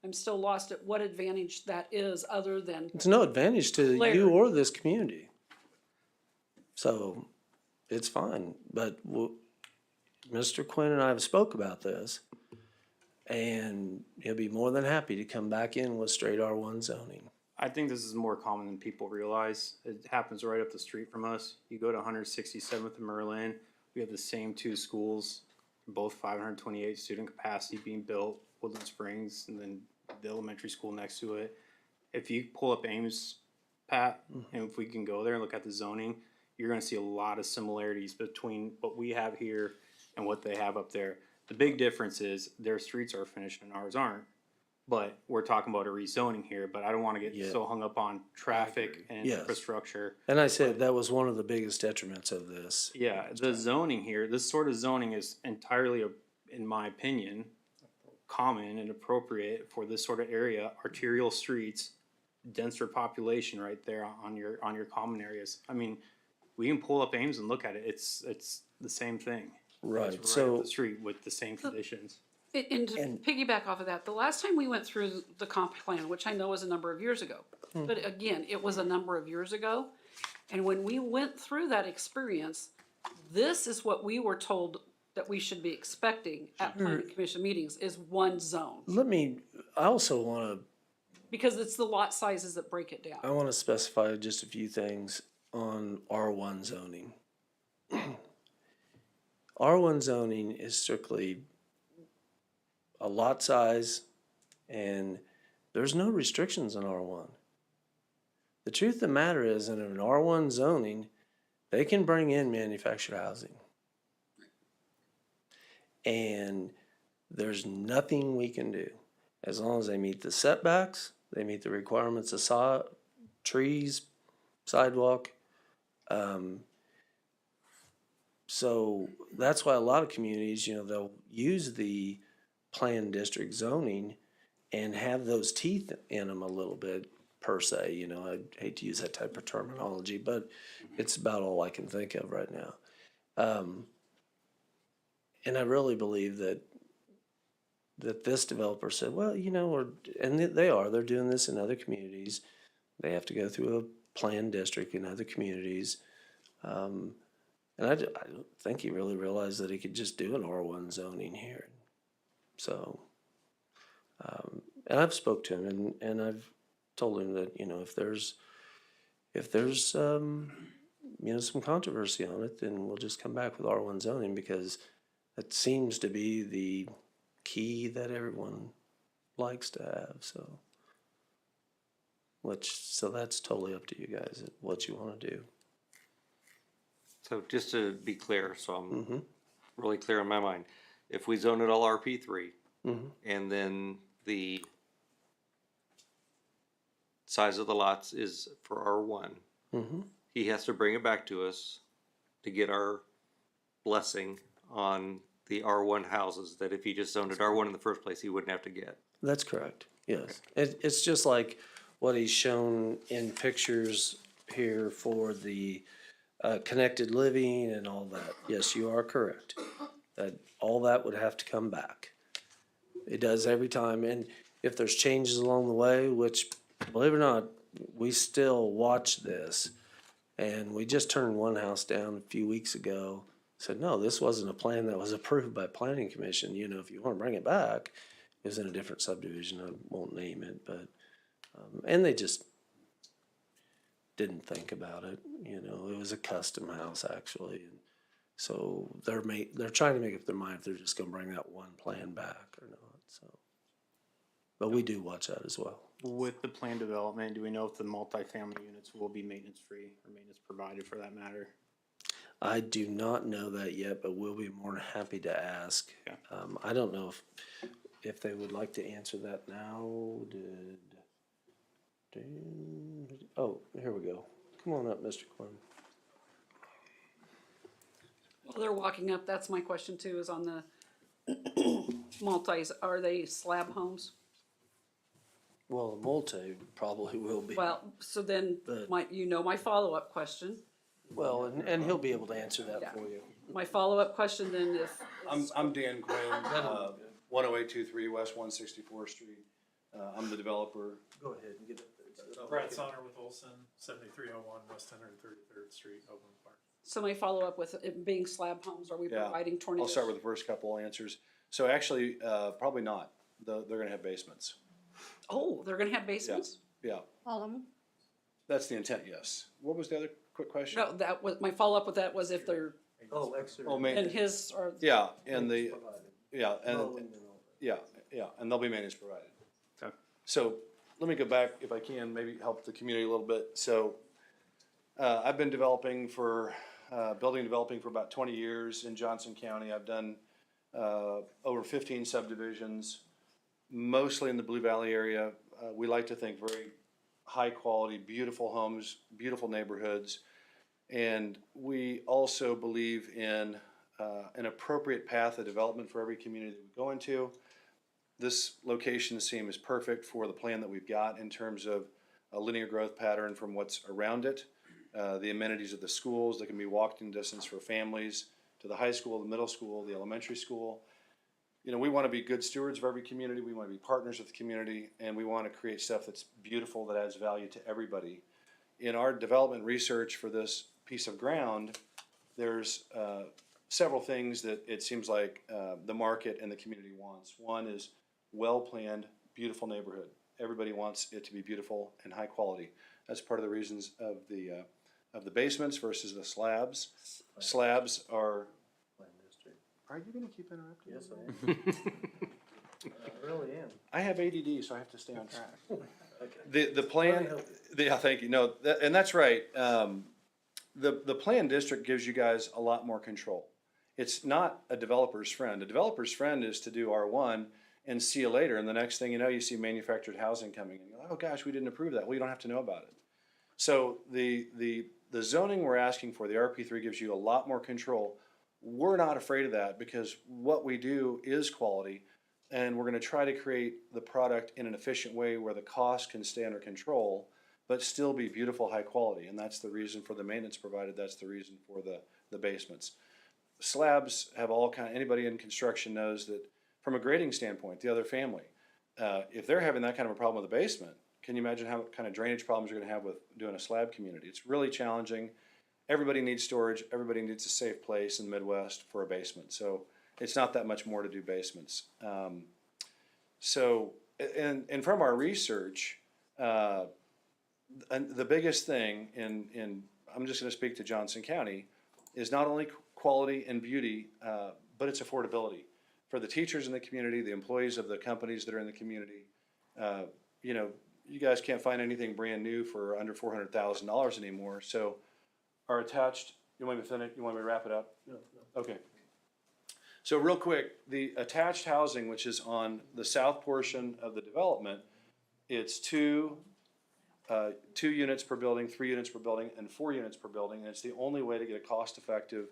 I'm still lost at what advantage that is other than, it's no advantage to Larry. you or this community. So, it's fine, but Mr. Quinn and I have spoke about this, and he'll be more than happy to come back in with straight R1 zoning. I think this is more common than people realize. It happens right up the street from us. You go to 167th and Merlin, we have the same 2 schools, both 528 student capacity being built, Woodland Springs, and then the elementary school next to it. If you pull up Ames, Pat, and if we can go there and look at the zoning, you're gonna see a lot of similarities between what we have here and what they have up there. The big difference is their streets are finished and ours aren't. But we're talking about a rezoning here, but I don't wanna get Yeah. so hung up on traffic and Yes. infrastructure. And I said that was one of the biggest detriments of this. Yeah, the zoning here, this sort of zoning is entirely, in my opinion, common and appropriate for this sort of area, arterial streets, denser population right there on your common areas. I mean, we can pull up Ames and look at it, it's the same thing. Right, It's so. up the street with the same conditions. and to piggyback off of that, the last time we went through the comp plan, which I know was a number of years ago, but again, it was a number of years ago. And when we went through that experience, this is what we were told that we should be expecting at planning commission meetings is one zone. I also wanna, Because it's the lot sizes that break it down. I wanna specify just a few things on R1 zoning. R1 zoning is strictly a lot size, and there's no restrictions on R1. The truth of the matter is, in an R1 zoning, they can bring in manufactured housing. And there's nothing we can do. As long as they meet the setbacks, they meet the requirements of trees, sidewalk. So that's why a lot of communities, they'll use the planned district zoning and have those teeth in them a little bit, per se. I hate to use that type of terminology, but it's about all I can think of right now. And I really believe that this developer said, well, they're doing this in other communities. They have to go through a planned district in other communities. And I don't think he really realized that he could just do an R1 zoning here. So, and I've spoke to him and I've told him that, if there's some controversy on it, then we'll just come back with R1 zoning, because that seems to be the key that everyone likes to have. So that's totally up to you guys, what you want to do. So just to be clear, so I'm really clear in my mind, if we zone it all RP3, and then the size of the lots is for R1, he has to bring it back to us to get our blessing on the R1 houses, that if he just zoned it R1 in the first place, he wouldn't have to get. That's correct, yes. It's just like what he's shown in pictures here for the connected living and all that. Yes, you are correct. That all that would have to come back. It does every time, and if there's changes along the way, which, believe it or not, we still watch this, and we just turned one house down a few weeks ago. Said, no, this wasn't a plan that was approved by planning commission. If you want to bring it back, it was in a different subdivision. I won't name it, but and they just didn't think about it. It was a custom house actually, and so they're trying to make up their mind if they're just going to bring that one plan back or not. So, but we do watch that as well. With the planned development, do we know if the multifamily units will be maintenance free or maintenance provided for that matter? I do not know that yet, but we'll be more than happy to ask. Okay. I don't know if they would like to answer that now. Oh, here we go. Come on up, Mr. Quinn. Well, they're walking up, that's my question too, is on the multis, are they slab homes? Well, the multi probably will be. Well, so then, But- my follow-up question. Well, and he'll be able to answer that Yeah. for you. My follow-up question then, if, I'm Dan Quinn, 10823 West 164th Street. I'm the developer. Go ahead and get up there. Brad Sonner with Olson, 7301 West 133rd Street, Overland Park. so my follow-up with it being slab homes, are we Yeah. providing tornado? I'll start with the first couple answers. So actually, probably not. They're gonna have basements. Oh, they're gonna have basements? Yeah, All of them? that's the intent, yes. What was the other quick question? No, that was, my follow-up with that was if they're Oh, extra. Oh, in maintenance. his, or, Yeah, and the, Provided. yeah, and, Mowing and all that. yeah, and they'll be maintenance provided. Okay. So let me go back, if I can, maybe help the community a little bit. So I've been developing for about 20 years in Johnson County. I've done over 15 subdivisions, mostly in the Blue Valley area. We like to think very high quality, beautiful homes, beautiful neighborhoods. And we also believe in an appropriate path of development for every community that we go into. This location seems perfect for the plan that we've got in terms of a linear growth pattern from what's around it. The amenities of the schools that can be walked in distance for families, to the high school, the middle school, the elementary school. We want to be good stewards of every community. We want to be partners with the community, and we want to create stuff that's beautiful, that adds value to everybody. In our development research for this piece of ground, there's several things that it seems like the market and the community wants. One is well-planned, beautiful neighborhood. Everybody wants it to be beautiful and high quality. That's part of the reasons of the basements versus the slabs. Slabs are. Are you going to keep interrupting? Yes, I am. I really am. I have ADD, so I have to stay on track. The plan, yeah, thank you. No, and that's right. The plan district gives you guys a lot more control. It's not a developer's friend. A developer's friend is to do R1 and see you later. And the next thing you know, you see manufactured housing coming in. Oh gosh, we didn't approve that. Well, you don't have to know about it. So the zoning we're asking for, the RP3 gives you a lot more control. We're not afraid of that because what we do is quality. And we're going to try to create the product in an efficient way where the cost can stay under control, but still be beautiful, high quality. And that's the reason for the maintenance provided. That's the reason for the basements. Slabs have all anybody in construction knows that from a grading standpoint, the other family, if they're having that kind of a problem with the basement, can you imagine how kind of drainage problems you're going to have with doing a slab community? It's really challenging. Everybody needs storage. Everybody needs a safe place in the Midwest for a basement. So it's not that much more to do basements. And from our research, and the biggest thing I'm just going to speak to Johnson County, is not only quality and beauty, but it's affordability. For the teachers in the community, the employees of the companies that are in the community, you guys can't find anything brand new for under $400,000 anymore. So our attached, you want me to finish? You want me to wrap it up? No. Okay. So real quick, the attached housing, which is on the south portion of the development, it's two units per building, 3 units per building, and 4 units per building. And it's the only way to get a cost-effective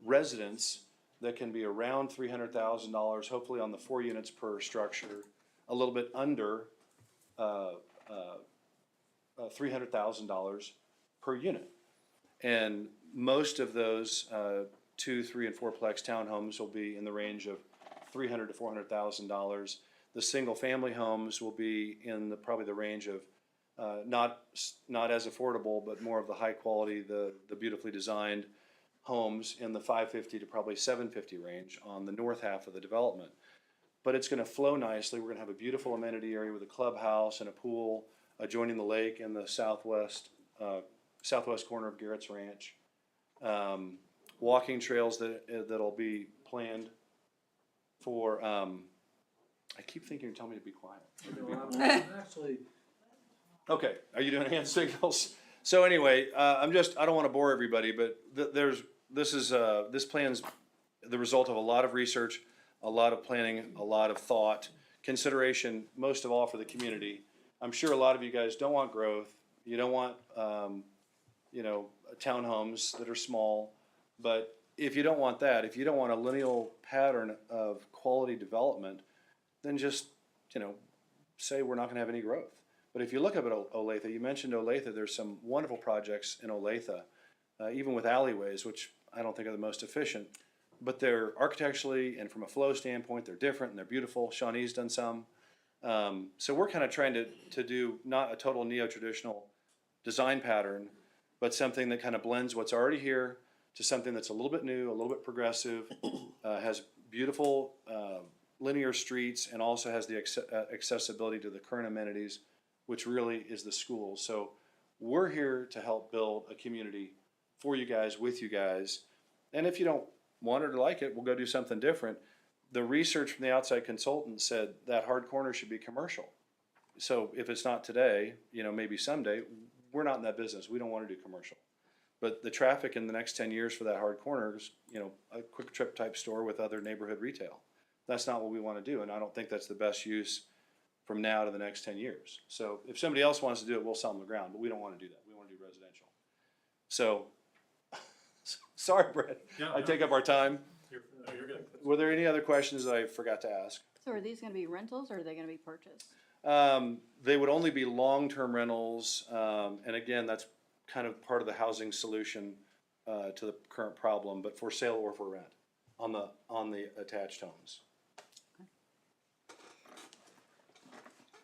residence that can be around $300,000, hopefully on the 4 units per structure, a little bit under $300,000 per unit. And most of those 2, 3, and 4-plex townhomes will be in the range of $300,000 to $400,000. The single-family homes will be in probably the range of not as affordable, but more of the high quality, the beautifully designed homes in the $550,000 to probably $750,000 range on the north half of the development. But it's going to flow nicely. We're going to have a beautiful amenity area with a clubhouse and a pool adjoining the lake in the southwest corner of Garrett's Ranch. Walking trails that'll be planned for. I keep thinking you're telling me to be quiet. Actually. Okay, are you doing hand signals? So anyway, I don't want to bore everybody, but this plan's the result of a lot of research, a lot of planning, a lot of thought, consideration, most of all for the community. I'm sure a lot of you guys don't want growth. You don't want, townhomes that are small. But if you don't want that, if you don't want a linear pattern of quality development, then just, say we're not going to have any growth. But if you look up at Olathe, you mentioned Olathe, there's some wonderful projects in Olathe, even with alleyways, which I don't think are the most efficient, but they're architecturally and from a flow standpoint, they're different and they're beautiful. Shawnee's done some. So we're kind of trying to do not a total neo-traditional design pattern, but something that kind of blends what's already here to something that's a little bit new, a little bit progressive, has beautiful linear streets, and also has the accessibility to the current amenities, which really is the school. So we're here to help build a community for you guys, with you guys. And if you don't want it or like it, we'll go do something different. The research from the outside consultant said that hard corner should be commercial. So if it's not today, maybe someday, we're not in that business. We don't want to do commercial. But the traffic in the next 10 years for that hard corner is, a quick trip type store with other neighborhood retail. That's not what we want to do. And I don't think that's the best use from now to the next 10 years. So if somebody else wants to do it, we'll sell them the ground, but we don't want to do that. We want to do residential. So, sorry, Brett, I take up our time. You're good. Were there any other questions that I forgot to ask? So are these gonna be rentals or are they gonna be purchased? They would only be long-term rentals, and again, that's kind of part of the housing solution to the current problem, but for sale or for rent on the attached homes.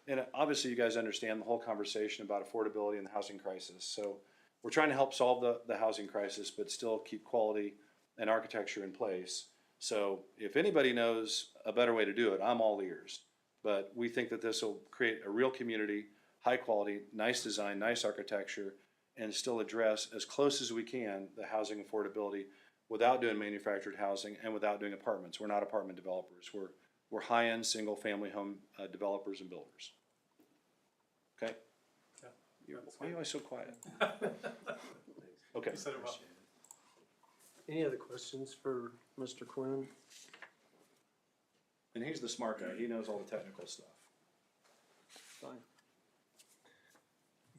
And obviously, you guys understand the whole conversation about affordability and the housing crisis. So we're trying to help solve the housing crisis, but still keep quality and architecture in place. So if anybody knows a better way to do it, I'm all ears. But we think that this will create a real community, high quality, nice design, nice architecture, and still address as close as we can the housing affordability without doing manufactured housing and without doing apartments. We're not apartment developers. We're high-end, single-family home developers and builders. Okay? Why are you always so quiet? Okay. You said it well. Any other questions for Mr. Quinn? And he's the smart guy. He knows all the technical stuff. Fine.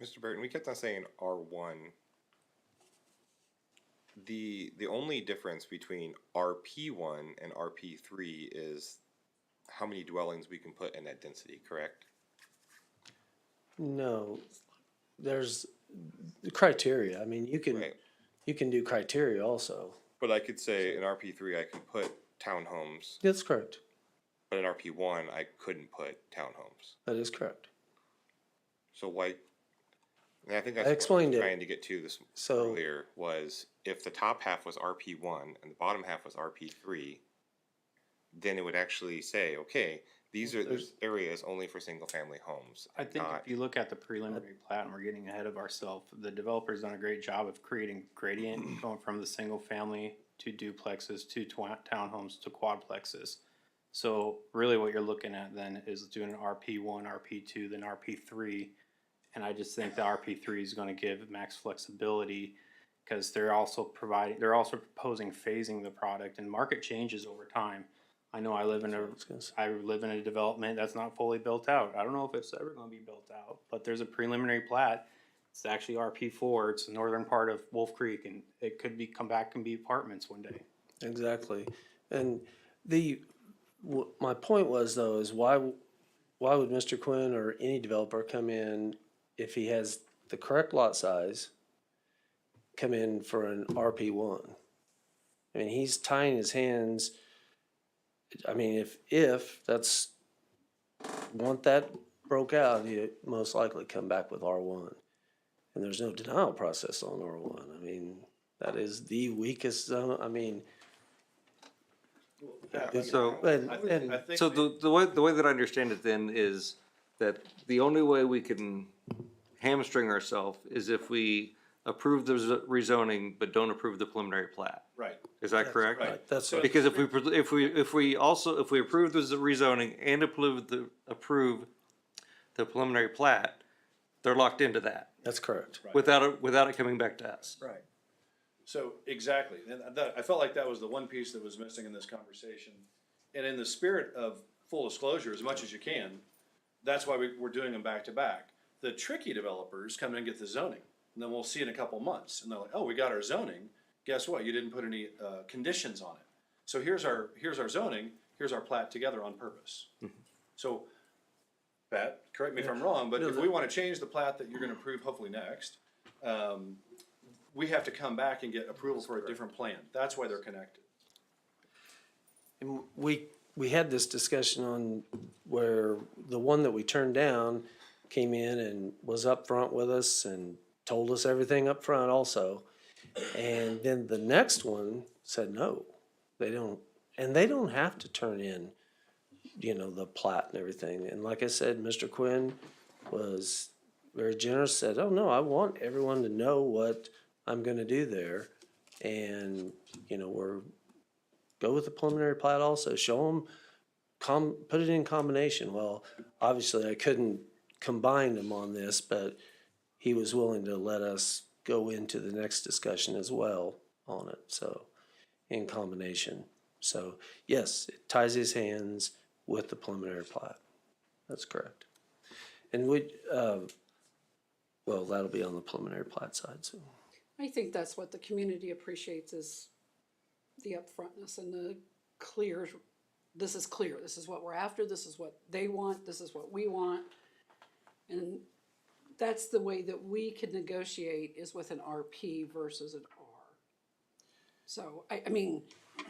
Mr. Burton, we kept on saying R1. The only difference between RP1 and RP3 is how many dwellings we can put in that density, correct? No, there's the criteria. I mean, Right. you can do criteria also. But I could say in RP3 I can put townhomes, That's correct. but in RP1 I couldn't put townhomes. That is correct. So why? And I think I that's what I explained was it. trying to get to this So- earlier was if the top half was RP1 and the bottom half was RP3, then it would actually say, okay, these are there's areas only for single family homes. I think not- if you look at the preliminary plat, and we're getting ahead of ourselves, the developer's done a great job of creating gradient, going from the single family to duplexes, to townhomes, to quadplexes. So really what you're looking at then is doing an RP1, RP2, then RP3. And I just think the RP3 is gonna give max flexibility, because they're also proposing phasing the product, and market changes over time. I know I live in a development that's not fully built out. I don't know if it's ever gonna be built out, but there's a preliminary plat. It's actually RP4, it's the northern part of Wolf Creek, and it could be, come back and be apartments one day. Exactly. And my point was though, is why would Mr. Quinn or any developer come in if he has the correct lot size, come in for an RP1? I mean, he's tying his hands. I mean, if that's, want that broke out, he'd most likely come back with R1. And there's no denial process on R1. I mean, that is the weakest zone. I mean, So, I think so the way that I understand it then is that the only way we can hamstring ourselves is if we approve the rezoning but don't approve the preliminary plat. right. Is that correct? Right. that's Because if we approve the rezoning and approve the preliminary plat, they're locked into that that's correct. without it coming back to us. Right. So, exactly, and I felt like that was the one piece that was missing in this conversation. And in the spirit of full disclosure, as much as you can, that's why we're doing them back to back. The tricky developers come in and get the zoning, and then we'll see in a couple months, and they're like, oh, we got our zoning, guess what, you didn't put any, conditions on it. So here's our zoning, here's our plat together on purpose. So, Pat, correct me if I'm wrong, but if we wanna change the plat that you're gonna approve hopefully next, we have to come back and get approval for a different plan. That's why they're connected. And we had this discussion on where the one that we turned down came in and was upfront with us and told us everything up front also. And then the next one said no, they don't, and they don't have to turn in, the plat and everything. And like I said, Mr. Quinn was very generous, said, oh no, I want everyone to know what I'm gonna do there. And, go with the preliminary plat also, show them, put it in combination. Well, obviously I couldn't combine them on this, but he was willing to let us go into the next discussion as well on it, so, in combination. So, yes, it ties his hands with the preliminary plat. That's correct. And well, that'll be on the preliminary plat side, so. I think that's what the community appreciates is the upfrontness and the clear, this is clear, this is what we're after, this is what they want, this is what we want. And that's the way that we can negotiate is with an RP versus an R. So, I mean,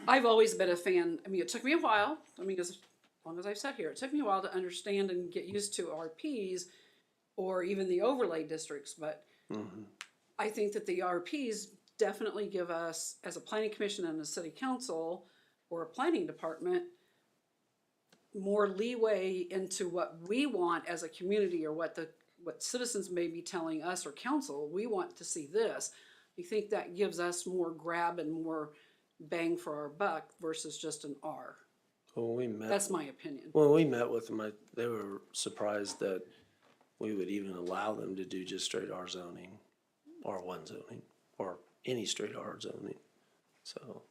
I've always been a fan, it took me a while, as long as I've sat here, it took me a while to understand and get used to RPs or even the overlay districts, but I think that the RPs definitely give us, as a planning commission and a city council or a planning department, more leeway into what we want as a community or what citizens may be telling us or council, we want to see this. I think that gives us more grab and more bang for our buck versus just an R. When we met, That's my opinion. when we met with them, they were surprised that we would even allow them to do just straight R zoning, R1 zoning, or any straight R zoning, so.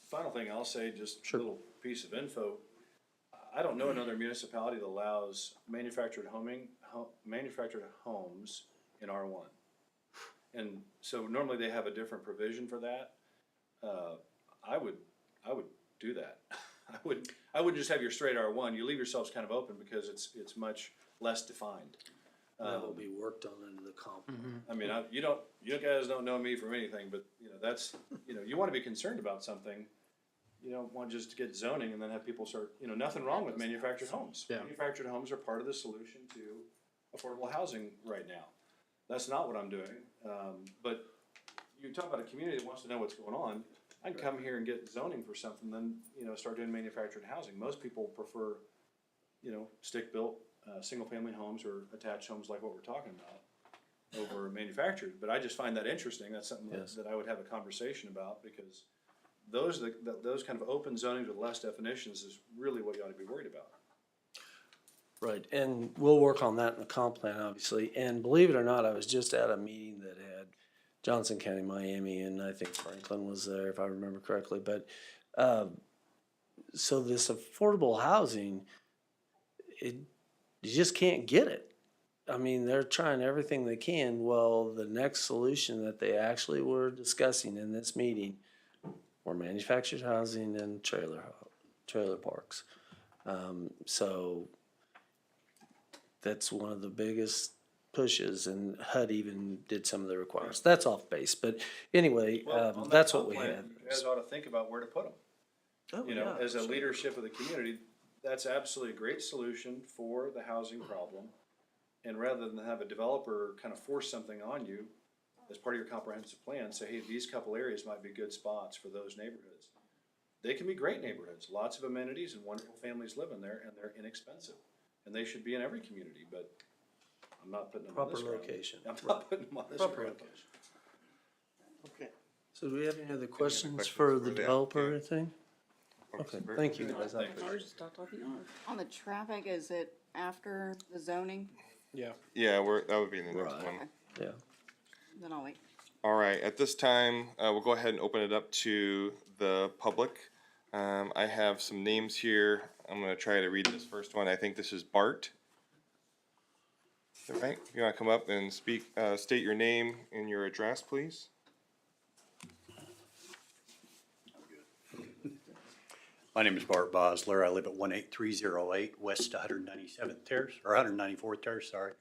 Final thing I'll say, just a little piece of info. I don't know another municipality that allows manufactured homes in R1. And so normally they have a different provision for that. I would do that. I would just have your straight R1. You leave yourselves kind of open because it's much less defined. That will be worked on into the comp. I mean, you guys don't know me from anything, but that's, you want to be concerned about something. You don't want just to get zoning and then have people start, nothing wrong with manufactured homes. Yeah. Manufactured homes are part of the solution to affordable housing right now. That's not what I'm doing. But you talk about a community that wants to know what's going on. I can come here and get zoning for something, then, start doing manufactured housing. Most people prefer, stick-built, single-family homes or attached homes like what we're talking about over manufactured. But I just find that interesting. That's something that I would have a conversation about because those kind of open zonings with less definitions is really what you ought to be worried about. Right, and we'll work on that in the comp plan, obviously. And believe it or not, I was just at a meeting that had Johnson County, Miami, and I think Franklin was there, if I remember correctly. But, so this affordable housing, you just can't get it. I mean, they're trying everything they can. Well, the next solution that they actually were discussing in this meeting were manufactured housing and trailer parks. So that's one of the biggest pushes, and HUD even did some of the requirements. That's off base, but anyway, Well, on that's that what we comp plan, had. You guys ought to think about where to put them. Oh, As a leadership of the community, that's absolutely a great solution for the housing problem. And rather than have a developer kind of force something on you as part of your comprehensive plan, say, hey, these couple areas might be good spots for those neighborhoods. They can be great neighborhoods, lots of amenities and wonderful families live in there, and they're inexpensive. And they should be in every community, but I'm not putting them on this Proper ground. location. I'm not putting them on this Proper ground. location. Okay. So do we have any other questions questions for for the the developer or applicant? anything? Okay, thank you guys. I appreciate it. Ours stopped off the R. On the traffic, is it after the zoning? Yeah. Yeah, that would be the next Right. one. Okay, Yeah. then I'll wait. All right, at this time, we'll go ahead and open it up to the public. I have some names here. I'm gonna try to read this first one. I think this is Bart. All right, if you wanna come up and speak, state your name and your address, please. My name is Bart Bosler. I live at 18308 West 197th Terrace, or 194th Terrace, sorry.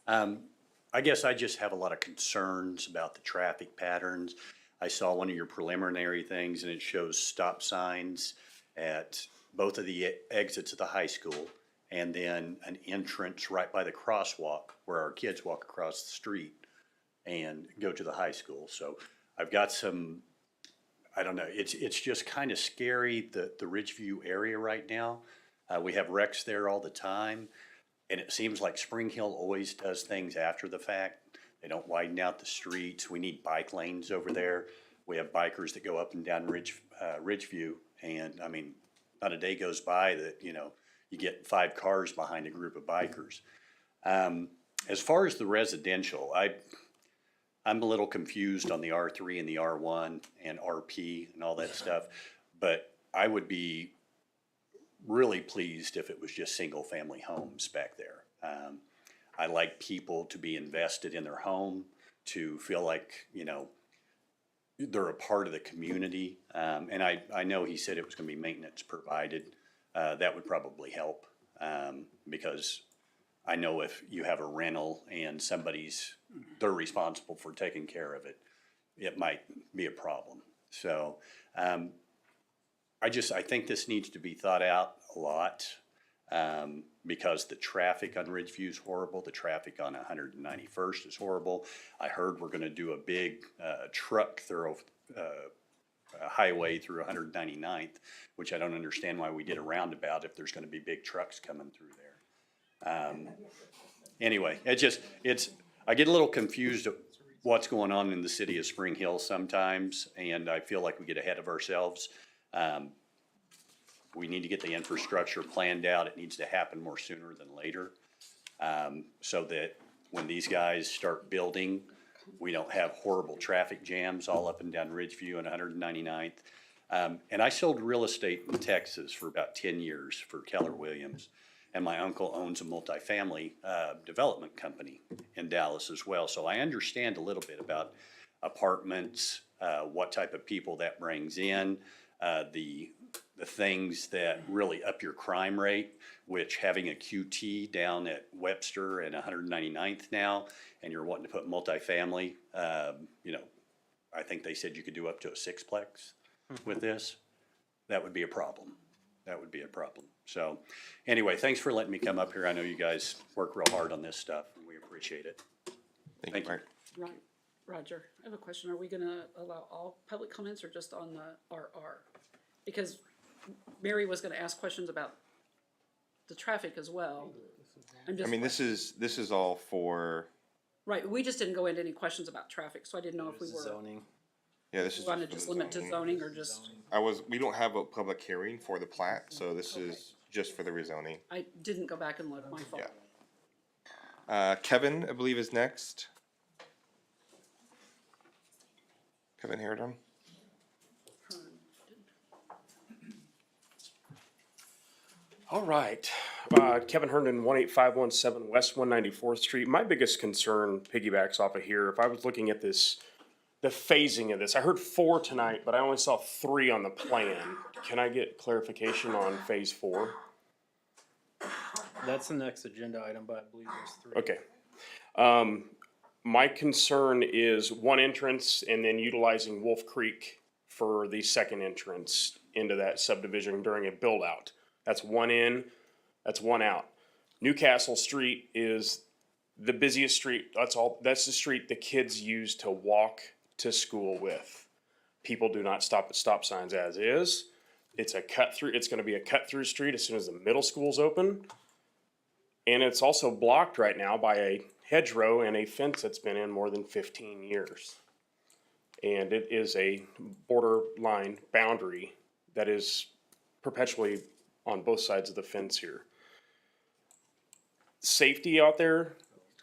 I guess I just have a lot of concerns about the traffic patterns. I saw one of your preliminary things and it shows stop signs at both of the exits of the high school and then an entrance right by the crosswalk where our kids walk across the street and go to the high school. So I've got some, I don't know, it's just kind of scary, the Ridgeview area right now. We have wrecks there all the time, and it seems like Spring Hill always does things after the fact. They don't widen out the streets. We need bike lanes over there. We have bikers that go up and down Ridgeview, and I mean, not a day goes by that, you get 5 cars behind a group of bikers. As far as the residential, I'm a little confused on the R3 and the R1 and RP and all that stuff, but I would be really pleased if it was just single-family homes back there. I like people to be invested in their home, to feel like, they're a part of the community. And I know he said it was gonna be maintenance provided. That would probably help, because I know if you have a rental and they're responsible for taking care of it, it might be a problem. So, I think this needs to be thought out a lot. because the traffic on Ridgeview is horrible, the traffic on 191st is horrible. I heard we're gonna do a big, truck highway through 199th, which I don't understand why we did a roundabout if there's gonna be big trucks coming through there. Anyway, I get a little confused at what's going on in the city of Spring Hill sometimes, and I feel like we get ahead of ourselves. We need to get the infrastructure planned out. It needs to happen more sooner than later, so that when these guys start building, we don't have horrible traffic jams all up and down Ridgeview and 199th. And I sold real estate in Texas for about 10 years for Keller Williams. And my uncle owns a multifamily development company in Dallas as well. So I understand a little bit about apartments, what type of people that brings in, the things that really up your crime rate, which having a QT down at Webster and 199th now, and you're wanting to put multifamily, I think they said you could do up to a sixplex with this. That would be a problem. That would be a problem. So anyway, thanks for letting me come up here. I know you guys work real hard on this stuff, and we appreciate it. Thank you, Mark. Roger, I have a question. Are we gonna allow all public comments or just on the RR? Because Mary was gonna ask questions about the traffic as well. I'm I just, mean, this is all for, right, we just didn't go into any questions about traffic, so I didn't know if we were, Zoning. yeah, this is. wanna for just the limit to zoning. zoning or just, We don't have a public hearing for the plat, so this is just for the rezoning. I didn't go back and look, my fault. Yeah. Kevin, I believe, is next. Kevin Harridan. All right, Kevin Herndon, 18517 West 194th Street. My biggest concern piggybacks off of here. If I was looking at this, the phasing of this, I heard 4 tonight, but I only saw 3 on the plan. Can I get clarification on phase 4? That's the next agenda item, but I believe there's 3. Okay. My concern is one entrance and then utilizing Wolf Creek for the second entrance into that subdivision during a build out. That's one in, that's one out. Newcastle Street is the busiest street. That's the street the kids use to walk to school with. People do not stop at stop signs as is. It's a cut through, it's gonna be a cut through street as soon as the middle school's open. And it's also blocked right now by a hedgerow and a fence that's been in more than 15 years. And it is a borderline boundary that is perpetually on both sides of the fence here. Safety out there,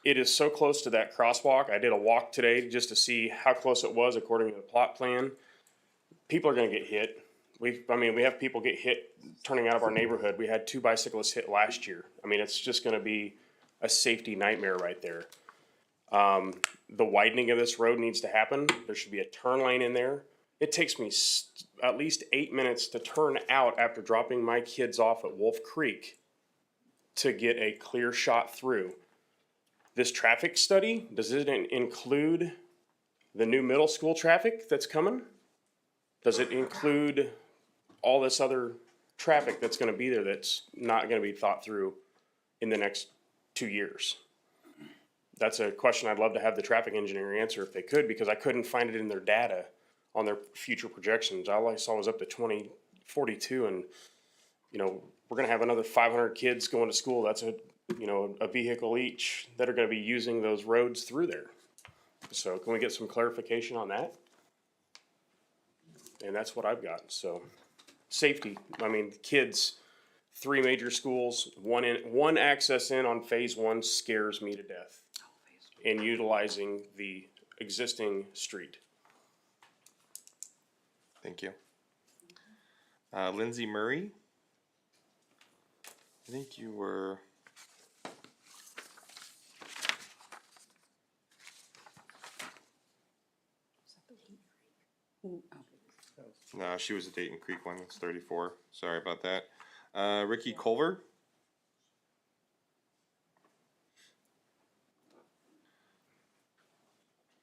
it is so close to that crosswalk. I did a walk today just to see how close it was according to the plot plan. People are gonna get hit. We have people get hit turning out of our neighborhood. We had 2 bicyclists hit last year. I mean, it's just gonna be a safety nightmare right there. The widening of this road needs to happen. There should be a turn lane in there. It takes me at least 8 minutes to turn out after dropping my kids off at Wolf Creek to get a clear shot through. This traffic study, does it include the new middle school traffic that's coming? Does it include all this other traffic that's gonna be there that's not gonna be thought through in the next 2 years? That's a question I'd love to have the traffic engineer answer if they could, because I couldn't find it in their data on their future projections. All I saw was up to 2042, and, we're gonna have another 500 kids going to school. That's a vehicle each that are gonna be using those roads through there. So can we get some clarification on that? And that's what I've got, so. Safety, kids, 3 major schools, one access in on phase 1 scares me to death. In utilizing the existing street. Thank you. Lindsay Murray. I think you were. No, she was a Dayton Creek one. It's 34. Sorry about that. Ricky Culver.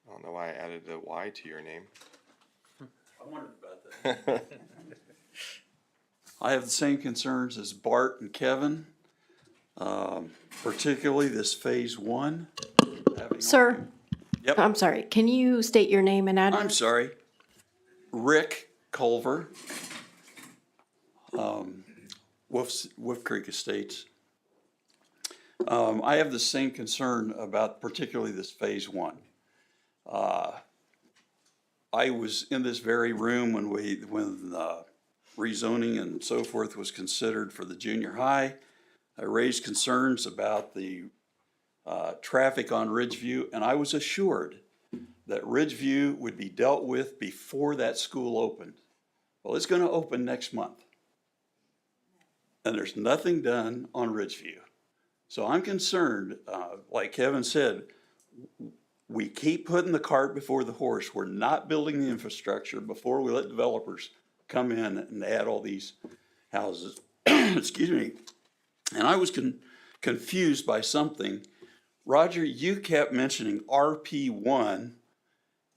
I don't know why I added a Y to your name. I wondered about that. I have the same concerns as Bart and Kevin. particularly this phase one. Sir? Yep. I'm sorry, can you state your name and address? I'm sorry. Rick Culver, Wolf Creek Estates. I have the same concern about particularly this phase one. I was in this very room when rezoning and so forth was considered for the junior high. I raised concerns about the traffic on Ridgeview, and I was assured that Ridgeview would be dealt with before that school opened. Well, it's going to open next month, and there's nothing done on Ridgeview. So I'm concerned, like Kevin said, we keep putting the cart before the horse. We're not building the infrastructure before we let developers come in and add all these houses. Excuse me. And I was confused by something. Roger, you kept mentioning RP1,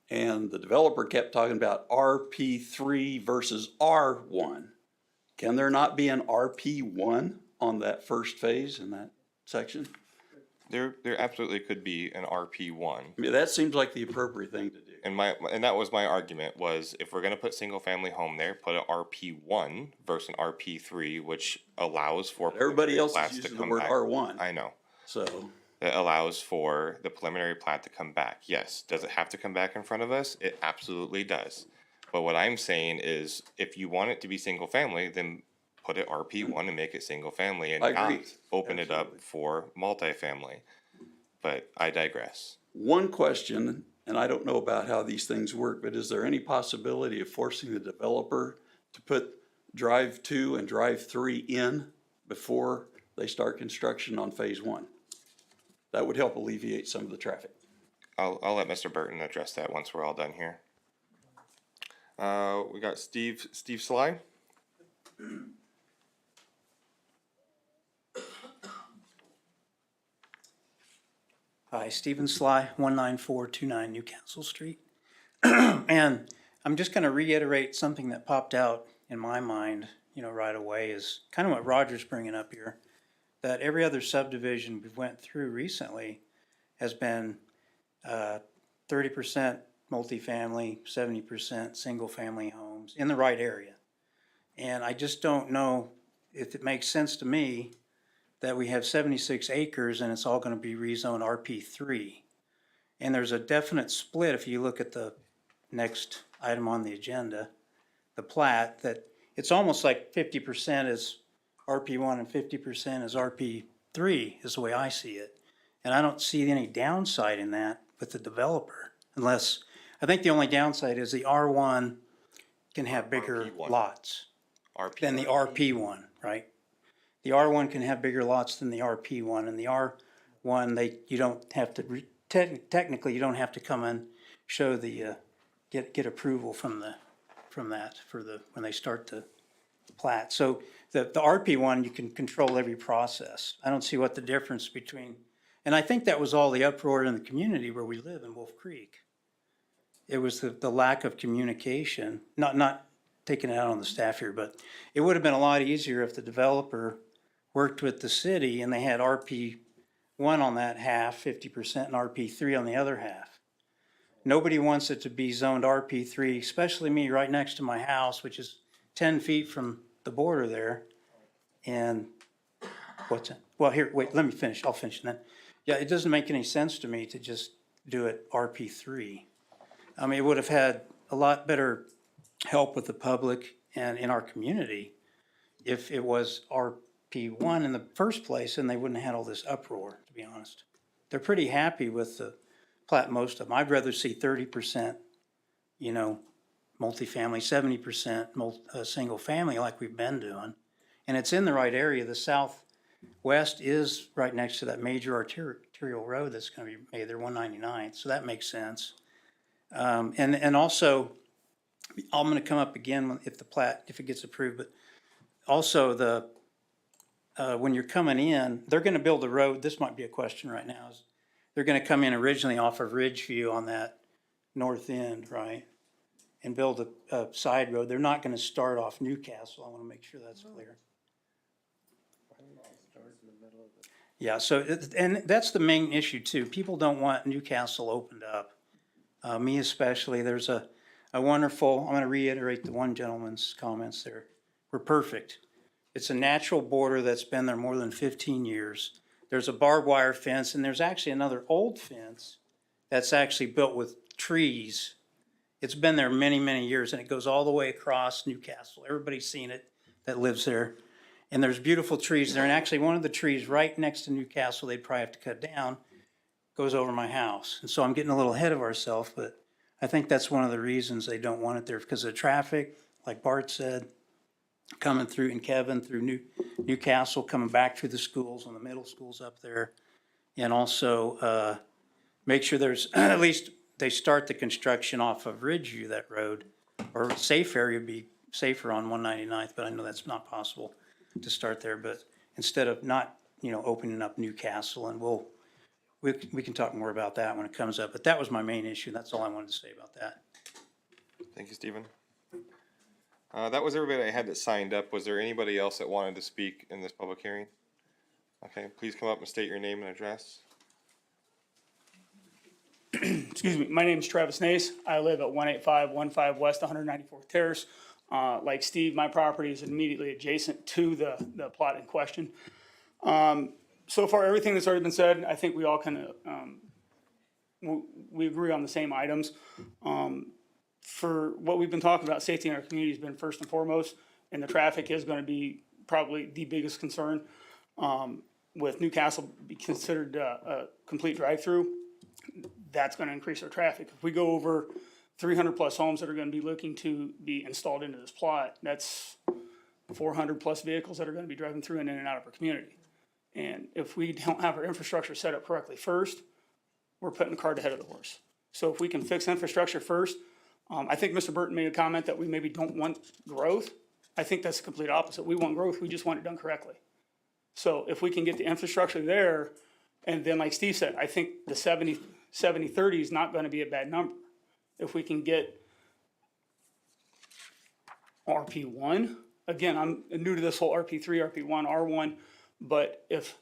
and the developer kept talking about RP3 versus R1. Can there not be an RP1 on that first phase in that section? There absolutely could be an RP1. I mean, that seems like the appropriate thing to do. And that was my argument, was if we're gonna put single family home there, put an RP1 versus an RP3, which allows for. Everybody else plats is to using the come word back. R1. I know. So, It allows for the preliminary plat to come back. Yes. Does it have to come back in front of us? It absolutely does. But what I'm saying is, if you want it to be single family, then put it RP1 and make it single family and I not agree. open it up for multifamily. But I digress. one question, and I don't know about how these things work, but is there any possibility of forcing the developer to put drive 2 and drive 3 in before they start construction on phase 1? That would help alleviate some of the traffic. I'll let Mr. Burton address that once we're all done here. We got Steve Sly. Hi, Stephen Sly, 19429 Newcastle Street. And I'm just going to reiterate something that popped out in my mind, right away, is kind of what Roger's bringing up here, that every other subdivision we went through recently has been 30% multifamily, 70% single-family homes in the right area. And I just don't know if it makes sense to me that we have 76 acres and it's all going to be rezoned RP3. And there's a definite split if you look at the next item on the agenda, the plat, that it's almost like 50% is RP1 and 50% is RP3 is the way I see it. And I don't see any downside in that with the developer, unless, I think the only downside is the R1 can have bigger RP1. lots than the RP1, right? The R1 can have bigger lots than the RP1, and the R1, you don't have to, technically, you don't have to come and show the, get approval from that when they start the plat. So the RP1, you can control every process. I don't see what the difference between, and I think that was all the uproar in the community where we live in Wolf Creek. It was the lack of communication, not taking it out on the staff here, but it would have been a lot easier if the developer worked with the city and they had RP1 on that half, 50%, and RP3 on the other half. Nobody wants it to be zoned RP3, especially me right next to my house, which is 10 feet from the border there. And what's it? Well, here, wait, let me finish. I'll finish that. Yeah, it doesn't make any sense to me to just do it RP3. I mean, it would have had a lot better help with the public and in our community if it was RP1 in the first place, and they wouldn't have had all this uproar, to be honest. They're pretty happy with the plat, most of them. I'd rather see 30%, multifamily, 70% single family like we've been doing. And it's in the right area. The southwest is right next to that major arterial road that's going to be made there, 199th, so that makes sense. And also, I'm going to come up again if the plat, if it gets approved, but also when you're coming in, they're going to build a road. This might be a question right now. They're going to come in originally off of Ridgeview on that north end, right? And build a side road. They're not going to start off Newcastle. I want to make sure that's clear. Yeah, so, and that's the main issue too. People don't want Newcastle opened up. Me especially, there's a wonderful, I'm gonna reiterate the one gentleman's comments there. We're perfect. It's a natural border that's been there more than 15 years. There's a barbed wire fence, and there's actually another old fence that's actually built with trees. It's been there many, many years, and it goes all the way across Newcastle. Everybody's seen it that lives there. And there's beautiful trees there, and actually one of the trees right next to Newcastle, they'd probably have to cut down, goes over my house. And so I'm getting a little ahead of ourselves, but I think that's one of the reasons they don't want it there, because of the traffic, like Bart said, coming through, and Kevin, through Newcastle, coming back through the schools, and the middle schools up there. And also, make sure there's, at least they start the construction off of Ridgeview, that road, or safe area would be safer on 199th, but I know that's not possible to start there. But instead of not, opening up Newcastle, and we can talk more about that when it comes up. But that was my main issue. That's all I wanted to say about that. Thank you, Stephen. That was everybody I had that signed up. Was there anybody else that wanted to speak in this public hearing? Okay, please come up and state your name and address. Excuse me, my name is Travis Nace. I live at 18515 West 194th Terrace. Like Steve, my property is immediately adjacent to the plot in question. So far, everything that's already been said, I think we all kind of, we agree on the same items. For what we've been talking about, safety in our community has been first and foremost, and the traffic is going to be probably the biggest concern. With Newcastle be considered a complete drive-through, that's going to increase our traffic. If we go over 300 plus homes that are going to be looking to be installed into this plot, that's 400 plus vehicles that are going to be driving through and in and out of our community. And if we don't have our infrastructure set up correctly first, we're putting the cart ahead of the horse. So if we can fix infrastructure first, I think Mr. Burton made a comment that we maybe don't want growth. I think that's the complete opposite. We want growth, we just want it done correctly. So if we can get the infrastructure there, and then like Steve said, I think the 70-30 is not going to be a bad number. If we can get RP1, again, I'm new to this whole RP3, RP1, R1, but if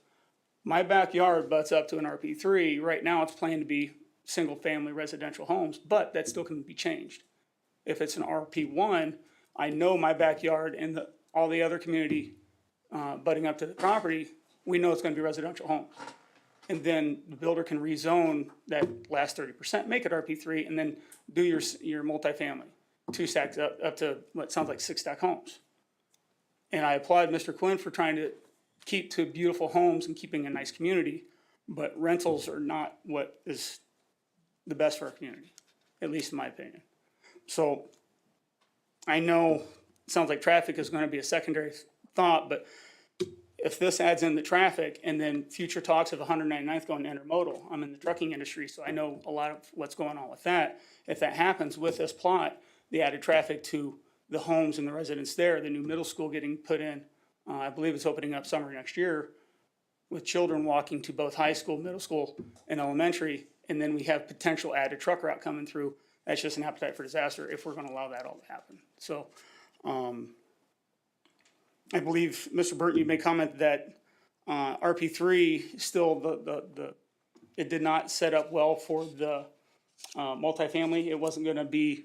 my backyard butts up to an RP3, right now it's planned to be single-family residential homes, but that still can be changed. If it's an RP1, I know my backyard and all the other community butting up to the property, we know it's going to be residential homes. And then the builder can rezone that last 30%, make it RP3, and then do your multifamily, 2 stacks up to what sounds like 6 stack homes. And I applaud Mr. Quinn for trying to keep to beautiful homes and keeping a nice community, but rentals are not what is the best for our community, at least in my opinion. So I know it sounds like traffic is going to be a secondary thought, but if this adds in the traffic and then future talks of 199th going intermodal, I'm in the trucking industry, so I know a lot of what's going on with that. If that happens with this plot, the added traffic to the homes and the residents there, the new middle school getting put in, I believe it's opening up summer next year, with children walking to both high school, middle school, and elementary, and then we have potential added truck route coming through. That's just an appetite for disaster if we're going to allow that all to happen. So I believe, Mr. Burton, you made comment that RP3 still it did not set up well for the multifamily. It wasn't going to be,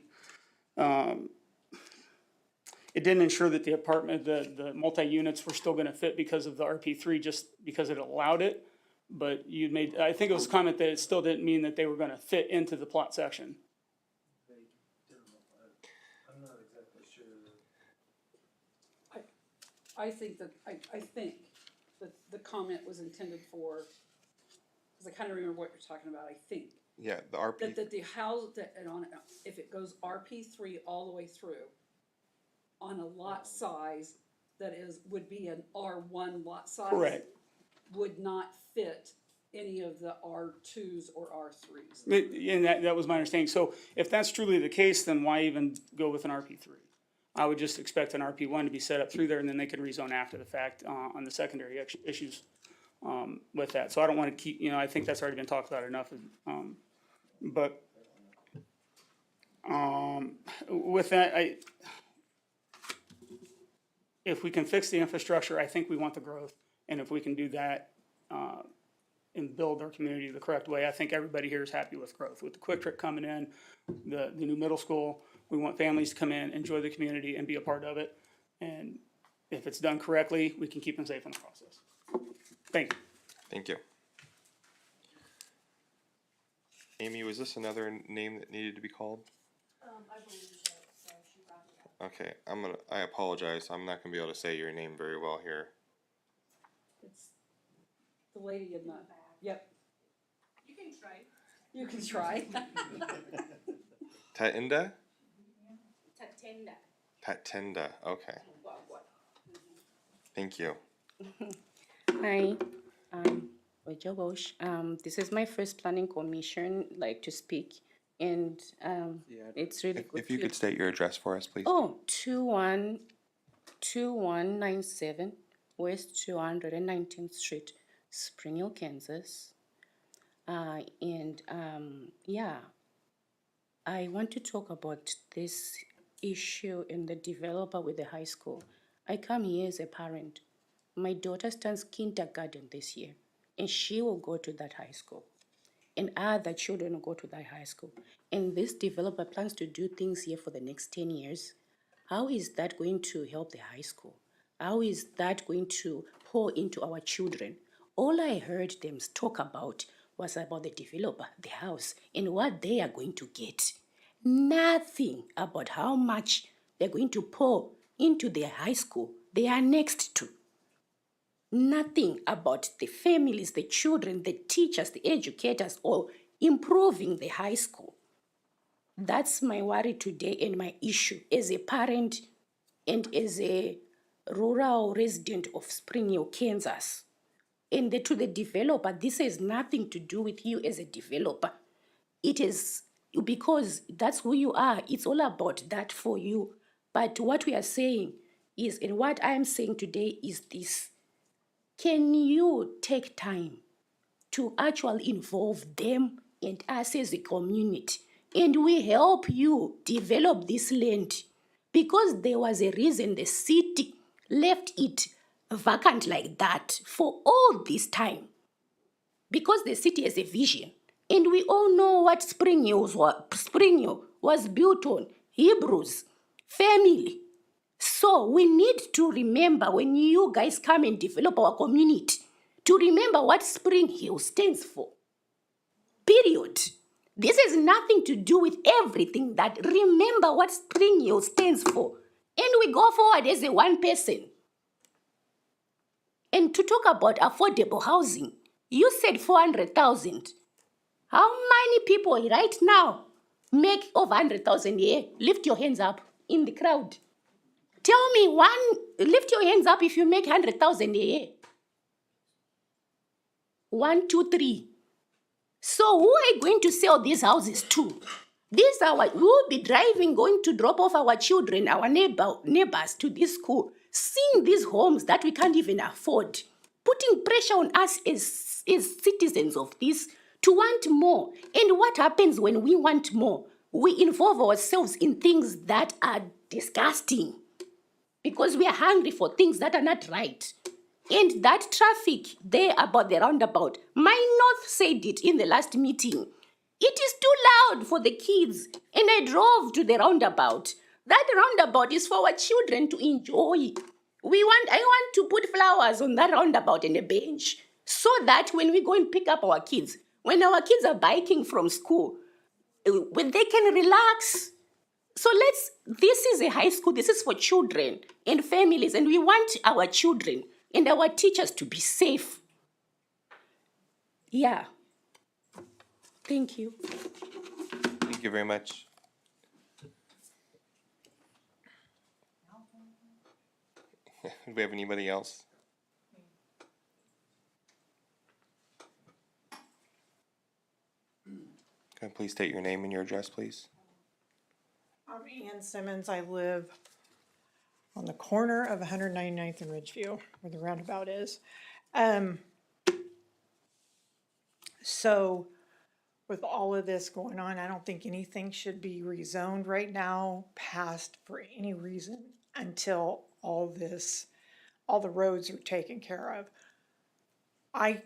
it didn't ensure that the apartment, the multi-units were still going to fit because of the RP3, just because it allowed it. But you made, I think it was a comment that it still didn't mean that they were going to fit into the plot section. I'm not exactly sure. I think that the comment was intended for, because I kind of remember what you're talking about, I think. Yeah, the RP. That the house, if it goes RP3 all the way through, on a lot size that would be an R1 lot size. Correct. Would not fit any of the R2s or R3s. And that was my understanding. So if that's truly the case, then why even go with an RP3? I would just expect an RP1 to be set up through there, and then they could rezone after the fact on the secondary issues with that. So I don't want to keep, I think that's already been talked about enough. But with that, if we can fix the infrastructure, I think we want the growth. And if we can do that, and build our community the correct way. I think everybody here is happy with growth. With the Quick Trip coming in, the new middle school, we want families to come in, enjoy the community, and be a part of it. And if it's done correctly, we can keep them safe in the process. Thank you. Thank you. Amy, was this another name that needed to be called? I believe so, so she brought it up. Okay, I apologize. I'm not gonna be able to say your name very well here. It's the lady in the, yep. You can try. You can try. Tatinda? Tatenda. Tatenda, okay. Thank you. Hi, Wejobosh. This is my first planning commission, like to speak, and it's really good. If you could state your address for us, please. Oh, 2197 West 219th Street, Spring Hill, Kansas. Yeah, I want to talk about this issue in the developer with the high school. I come here as a parent. My daughter starts kindergarten this year, and she will go to that high school. And other children will go to that high school. And this developer plans to do things here for the next 10 years. How is that going to help the high school? How is that going to pour into our children? All I heard them talk about was about the developer, the house, and what they are going to get. Nothing about how much they're going to pour into their high school they are next to. Nothing about the families, the children, the teachers, the educators, or improving the high school. That's my worry today and my issue as a parent and as a rural resident of Spring Hill, Kansas. And to the developer, this has nothing to do with you as a developer. It is because that's who you are. It's all about that for you. But what we are saying is, and what I'm saying today is this. Can you take time to actually involve them and us as a community? And we help you develop this land, because there was a reason the city left it vacant like that for all this time. Because the city has a vision. And we all know what Spring Hill was built on: Hebrews, family. So we need to remember, when you guys come and develop our community, to remember what Spring Hill stands for. Period. This has nothing to do with everything that. Remember what Spring Hill stands for. And we go forward as a one person. And to talk about affordable housing, you said 400,000. How many people right now make over 100,000 a year? Lift your hands up in the crowd. Tell me lift your hands up if you make 100,000 a year. 1, 2, 3. So who are you going to sell these houses to? These are what we will be driving, going to drop off our children, our neighbors to this school, seeing these homes that we can't even afford, putting pressure on us as citizens of this to want more. And what happens when we want more? We involve ourselves in things that are disgusting, because we are hungry for things that are not right. And that traffic there about the roundabout, my North said it in the last meeting. It is too loud for the kids. And I drove to the roundabout. That roundabout is for our children to enjoy. I want to put flowers on that roundabout and a bench, so that when we go and pick up our kids, when our kids are biking from school, when they can relax. So this is a high school, this is for children and families, and we want our children and our teachers to be safe. Yeah. Thank you. Thank you very much. Do we have anybody else? Can I please state your name and your address, please? I'm Ann Simmons. I live on the corner of 199th and Ridgeview, where the roundabout is. So with all of this going on, I don't think anything should be rezoned right now, passed for any reason, until all the roads are taken care of. I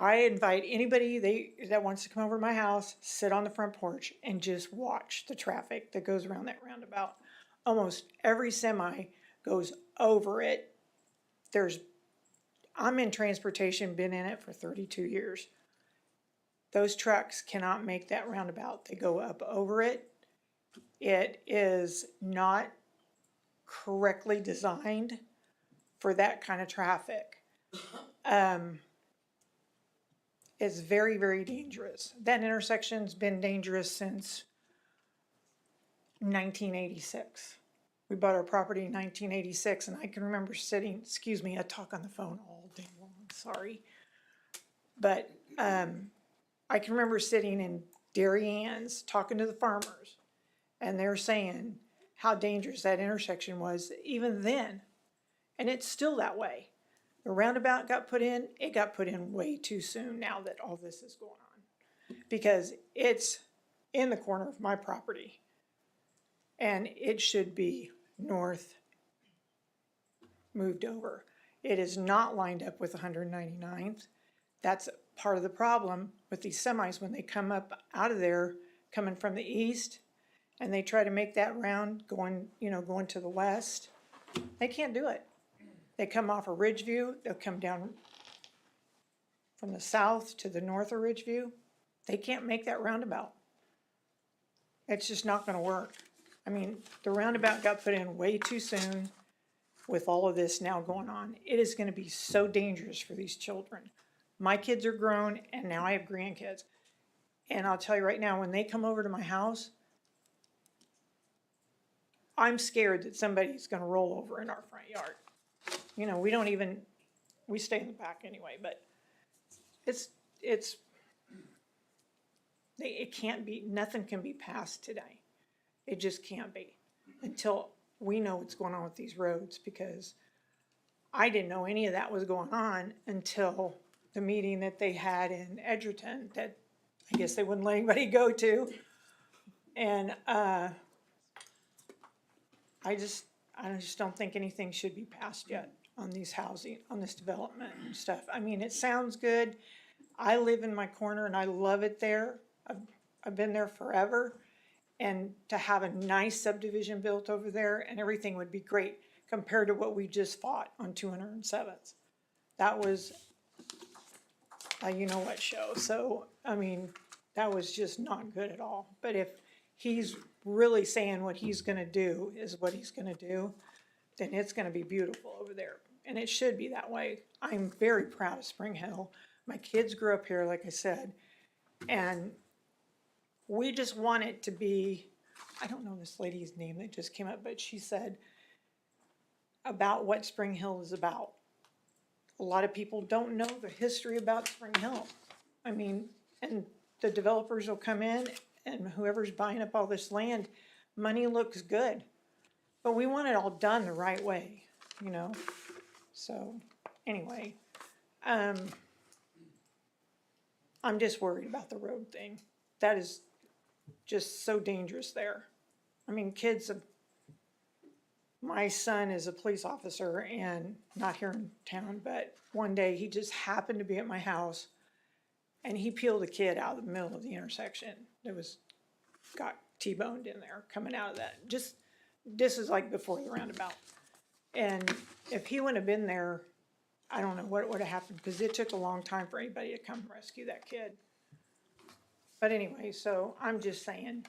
I invite anybody that wants to come over to my house, sit on the front porch and just watch the traffic that goes around that roundabout. Almost every semi goes over it. I'm in transportation, been in it for 32 years. Those trucks cannot make that roundabout. They go up over it. It is not correctly designed for that kind of traffic. It's very, very dangerous. That intersection's been dangerous since 1986. We bought our property in 1986, and I can remember sitting, excuse me, I talk on the phone all day long, sorry. But I can remember sitting in Dairy Ann's talking to the farmers, and they're saying how dangerous that intersection was even then. And it's still that way. The roundabout got put in, it got put in way too soon now that all this is going on. Because it's in the corner of my property. And it should be north moved over. It is not lined up with 199th. That's part of the problem with these semis when they come up out of there, coming from the east, and they try to make that round going to the west. They can't do it. They come off of Ridgeview, they'll come down from the south to the north of Ridgeview. They can't make that roundabout. It's just not gonna work. I mean, the roundabout got put in way too soon with all of this now going on. It is gonna be so dangerous for these children. My kids are grown and now I have grandkids. And I'll tell you right now, when they come over to my house, I'm scared that somebody's gonna roll over in our front yard. You know, we stay in the back anyway, but it can't be, nothing can be passed today. It just can't be until we know what's going on with these roads, because I didn't know any of that was going on until the meeting that they had in Edgerton that I guess they wouldn't let anybody go to. And I just don't think anything should be passed yet on these housing, on this development and stuff. I mean, it sounds good. I live in my corner and I love it there. I've been there forever. And to have a nice subdivision built over there and everything would be great compared to what we just fought on 207th. That was a you know what show. So, I mean, that was just not good at all. But if he's really saying what he's gonna do is what he's gonna do, then it's gonna be beautiful over there. And it should be that way. I'm very proud of Spring Hill. My kids grew up here, like I said, and we just want it to be, I don't know this lady's name that just came up, but she said about what Spring Hill is about. A lot of people don't know the history about Spring Hill. I mean, and the developers will come in and whoever's buying up all this land, money looks good. But we want it all done the right way, you know? So, anyway, I'm just worried about the road thing. That is just so dangerous there. I mean, my son is a police officer and not here in town, but one day he just happened to be at my house and he peeled a kid out of the middle of the intersection that got T-boned in there coming out of that. This is like before the roundabout. And if he wouldn't have been there, I don't know what would have happened, because it took a long time for anybody to come rescue that kid. But anyway, so I'm just saying,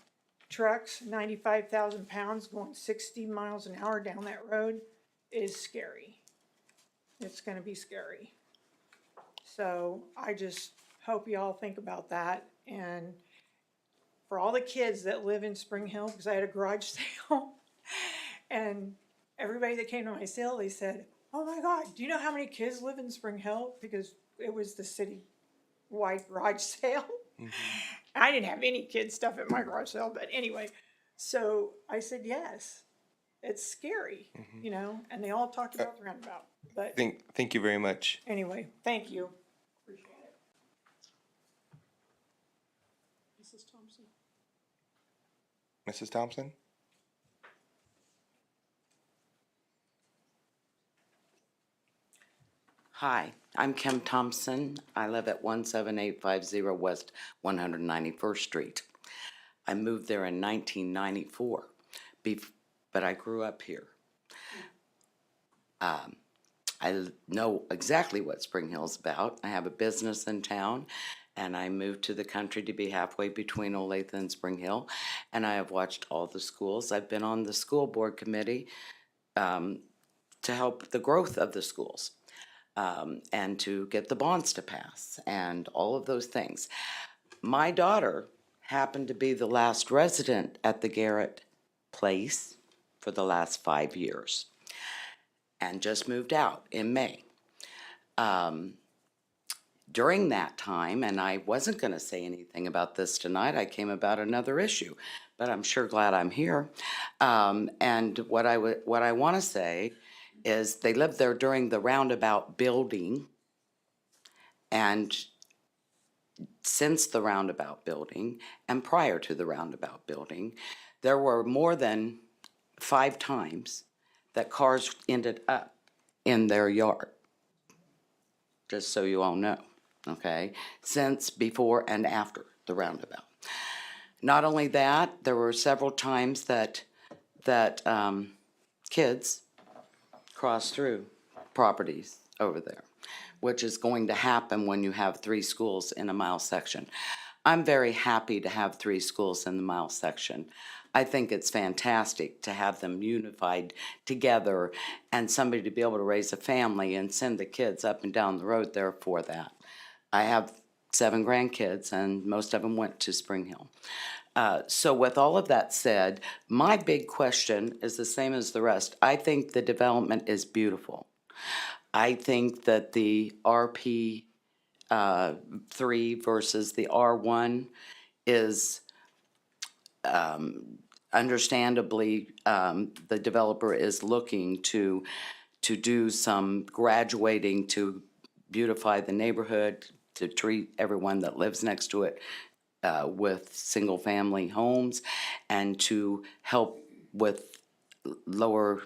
trucks, 95,000 pounds going 60 miles an hour down that road is scary. It's gonna be scary. So I just hope y'all think about that. And for all the kids that live in Spring Hill, because I had a garage sale, and everybody that came to my sale, they said, oh my God, do you know how many kids live in Spring Hill? Because it was the city-wide garage sale. Mm-hmm. I didn't have any kid stuff at my garage sale, but anyway. So I said, yes, it's scary, you know, and they all talked about the roundabout. But Thank you very much. anyway, thank you. Appreciate it. Mrs. Thompson? Mrs. Thompson? Hi, I'm Kim Thompson. I live at 17850 West 191st Street. I moved there in 1994, but I grew up here. I know exactly what Spring Hill's about. I have a business in town, and I moved to the country to be halfway between Olathe and Spring Hill, and I have watched all the schools. I've been on the school board committee to help the growth of the schools. And to get the bonds to pass and all of those things. My daughter happened to be the last resident at the Garrett place for the last 5 years and just moved out in May. During that time, and I wasn't going to say anything about this tonight, I came about another issue, but I'm sure glad I'm here. And what I want to say is they lived there during the roundabout building, and since the roundabout building and prior to the roundabout building, there were more than 5 times that cars ended up in their yard. Just so you all know, okay? Since, before, and after the roundabout. Not only that, there were several times that kids crossed through properties over there, which is going to happen when you have 3 schools in a mile section. I'm very happy to have 3 schools in the mile section. I think it's fantastic to have them unified together and somebody to be able to raise a family and send the kids up and down the road there for that. I have 7 grandkids and most of them went to Spring Hill. So with all of that said, my big question is the same as the rest. I think the development is beautiful. I think that the RP 3 versus the R1 is understandably, the developer is looking to do some graduating to beautify the neighborhood, to treat everyone that lives next to it with single-family homes, and to help with lower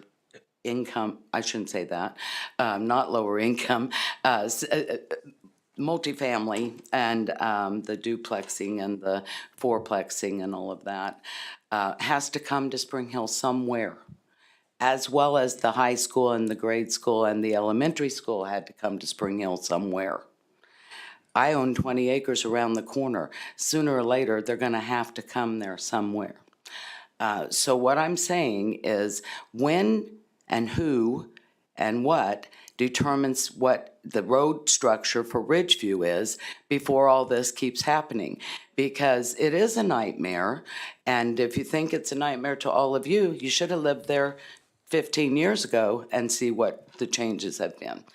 income, I shouldn't say that, not lower income, multifamily and the duplexing and the fourplexing and all of that has to come to Spring Hill somewhere, as well as the high school and the grade school and the elementary school had to come to Spring Hill somewhere. I own 20 acres around the corner. Sooner or later, they're going to have to come there somewhere. So what I'm saying is when and who and what determines what the road structure for Ridgeview is before all this keeps happening. Because it is a nightmare, and if you think it's a nightmare to all of you, you should have lived there 15 years ago and see what the changes have been.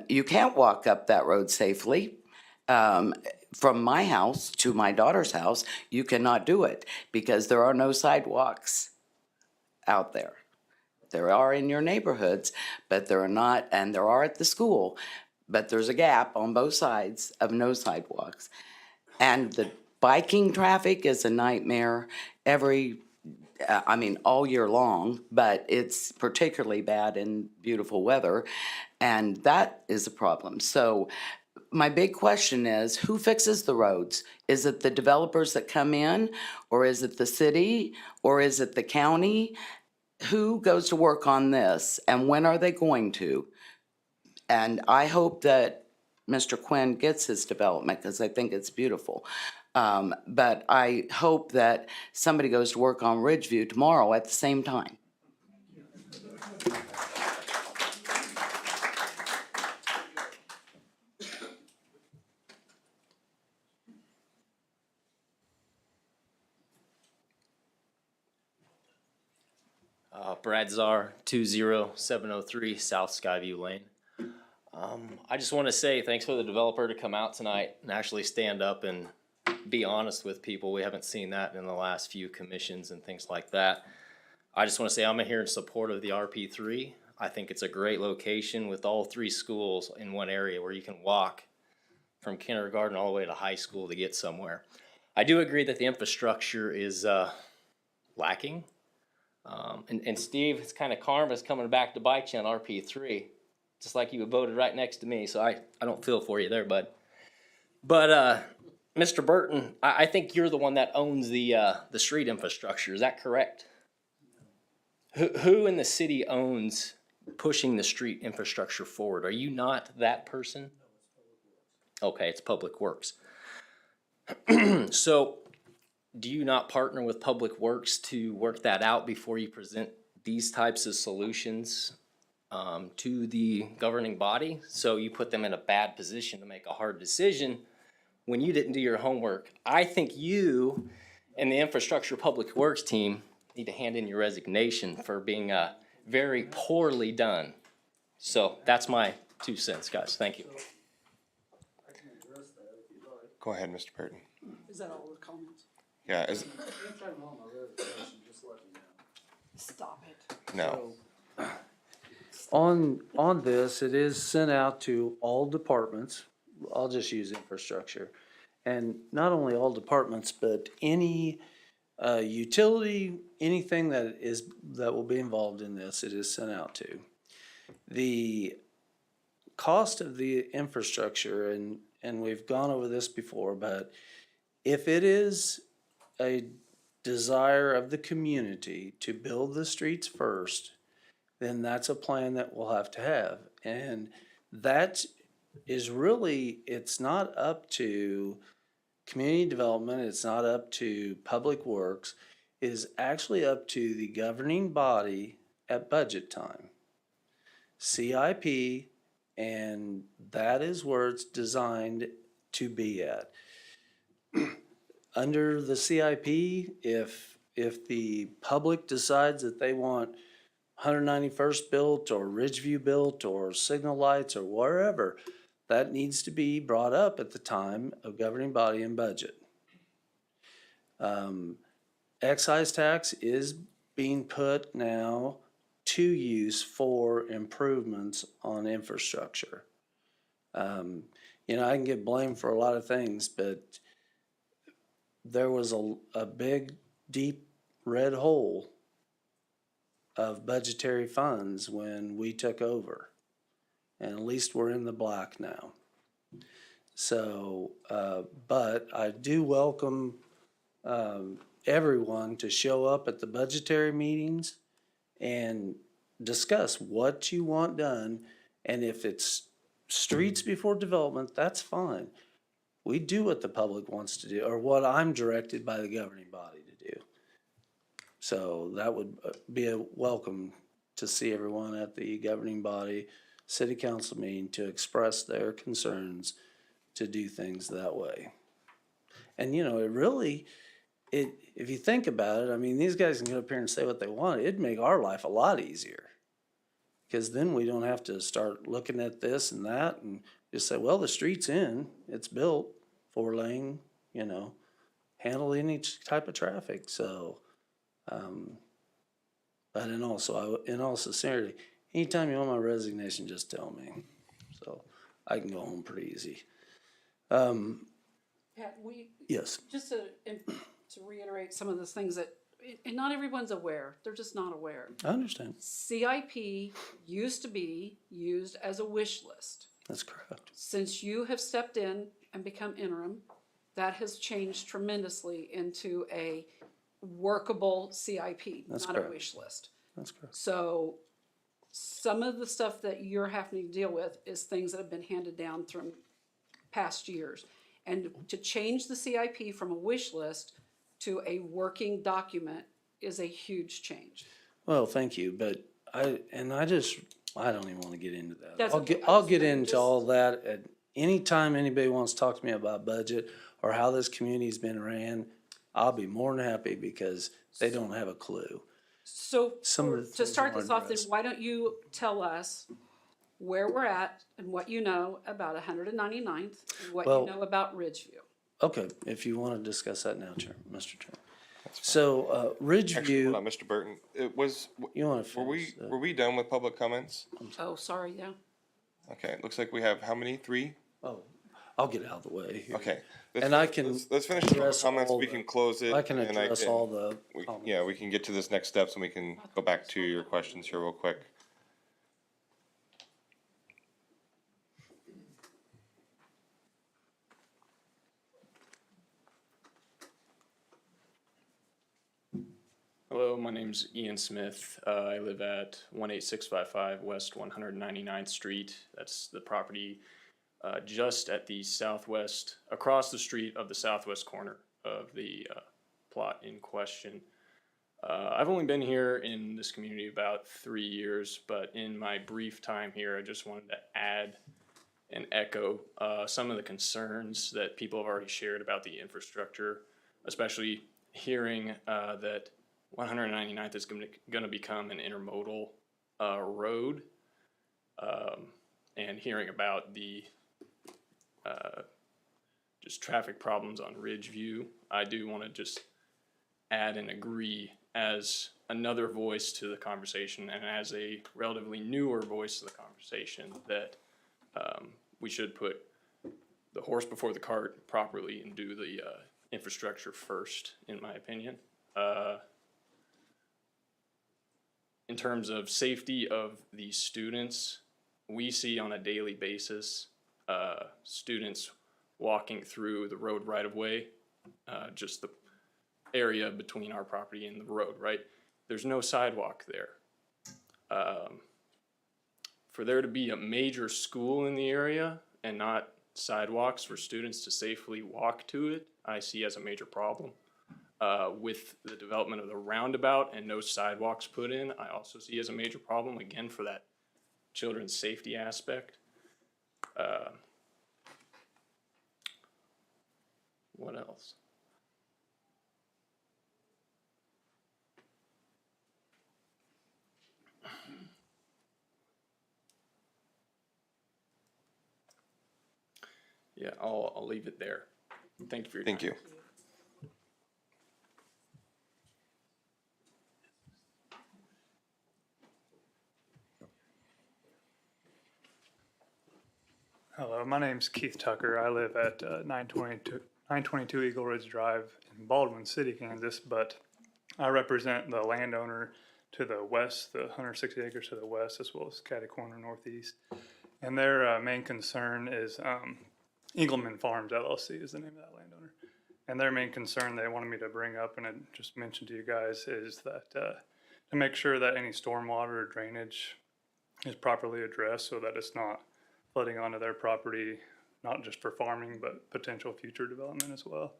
You can't walk up that road safely. From my house to my daughter's house, you cannot do it because there are no sidewalks out there. There are in your neighborhoods, but there are not, and there are at the school, but there's a gap on both sides of no sidewalks. And the biking traffic is a nightmare all year long, but it's particularly bad in beautiful weather, and that is a problem. So my big question is, who fixes the roads? Is it the developers that come in, or is it the city, or is it the county? Who goes to work on this, and when are they going to? And I hope that Mr. Quinn gets his development, because I think it's beautiful. But I hope that somebody goes to work on Ridgeview tomorrow at the same time. Brad Czar, 20703 South Skyview Lane. I just want to say thanks for the developer to come out tonight and actually stand up and be honest with people. We haven't seen that in the last few commissions and things like that. I just want to say I'm here in support of the RP3. I think it's a great location with all 3 schools in one area where you can walk from kindergarten all the way to high school to get somewhere. I do agree that the infrastructure is lacking. And Steve, it's kind of karma's coming back to bite you on RP3. just like you voted right next to me, so I don't feel for you there, bud. But, Mr. Burton, I think you're the one that owns the street infrastructure, is that correct? Who in the city owns pushing the street infrastructure forward? Are you not that person? Okay, it's Public Works. So, do you not partner with Public Works to work that out before you present these types of solutions to the governing body? So you put them in a bad position to make a hard decision when you didn't do your homework. I think you and the Infrastructure Public Works team need to hand in your resignation for being very poorly done. So that's my 2 cents, guys. Thank you. Go ahead, Mr. Burton. Is that all the comments? Yeah, Stop it. no. On this, it is sent out to all departments. I'll just use infrastructure. And not only all departments, but any utility, anything that will be involved in this, it is sent out to. The cost of the infrastructure, and we've gone over this before, but if it is a desire of the community to build the streets first, then that's a plan that we'll have to have. And that is really, it's not up to community development, it's not up to Public Works, it is actually up to the governing body at budget time. CIP, and that is where it's designed to be at. Under the CIP, if the public decides that they want 191st built or Ridgeview built or signal lights or wherever, that needs to be brought up at the time of governing body and budget. Excise tax is being put now to use for improvements on infrastructure. I can get blamed for a lot of things, but there was a big, deep red hole of budgetary funds when we took over. And at least we're in the black now. So, but I do welcome everyone to show up at the budgetary meetings and discuss what you want done. And if it's streets before development, that's fine. We do what the public wants to do, or what I'm directed by the governing body to do. So that would be a welcome to see everyone at the governing body, city council meeting to express their concerns to do things that way. And if you think about it, these guys can get up here and say what they want. It'd make our life a lot easier. Because then we don't have to start looking at this and that and just say, well, the street's in, it's built, 4-lane, handle any type of traffic. So, but in all sincerity, anytime you want my resignation, just tell me. So I can go home pretty easy. Pat, Yes. just to reiterate some of those things that, and not everyone's aware, they're just not aware. I understand. CIP used to be used as a wish list. That's correct. Since you have stepped in and become interim, that has changed tremendously into a workable CIP, That's not correct. a wish list. That's correct. So some of the stuff that you're having to deal with is things that have been handed down from past years. And to change the CIP from a wish list to a working document is a huge change. Well, thank you, but I don't even want to get into that. That's okay. I'll get into all that at any time anybody wants to talk to me about budget or how this community's been ran. I'll be more than happy because they don't have a clue. So Some of the to things start are this off, then addressed. why don't you tell us where we're at and what you know about 199th and what Well- you know about Ridgeview? Okay, if you want to discuss that now, Mr. Chairman. So, Ridgeview. Actually, hold on, Mr. Burton. You want to Were we done with public comments? Oh, sorry, yeah. Okay, it looks like we have how many? 3? Oh, I'll get out of the way here. Okay. And I can Let's finish the public address comments, all we the- can close it. I can and address all the comments. Yeah, we can get to this next steps and we can go back to your questions here real quick. Hello, my name's Ian Smith. I live at 18655 West 199th Street. That's the property just at the southwest, across the street of the southwest corner of the plot in question. I've only been here in this community about 3 years, but in my brief time here, I just wanted to add and echo some of the concerns that people have already shared about the infrastructure, especially hearing that 199th is going to become an intermodal road, and hearing about the just traffic problems on Ridgeview. I do want to just add and agree as another voice to the conversation and as a relatively newer voice to the conversation that we should put the horse before the cart properly and do the infrastructure first, in my opinion. In terms of safety of the students, we see on a daily basis students walking through the road right of way, just the area between our property and the road, right? There's no sidewalk there. For there to be a major school in the area and not sidewalks for students to safely walk to it, I see as a major problem. With the development of the roundabout and no sidewalks put in, I also see as a major problem, again, for that children's safety aspect. What else? Yeah, I'll leave it there. Thank you for your time. Thank you. Hello, my name's Keith Tucker. I live at 922 Eagle Ridge Drive in Baldwin City, Kansas, but I represent the landowner to the west, the 160 acres to the west, as well as Catty Corner Northeast. And their main concern is Engelman Farms LLC is the name of that landowner. And their main concern they wanted me to bring up and I just mentioned to you guys is that to make sure that any stormwater or drainage is properly addressed so that it's not flooding onto their property, not just for farming, but potential future development as well.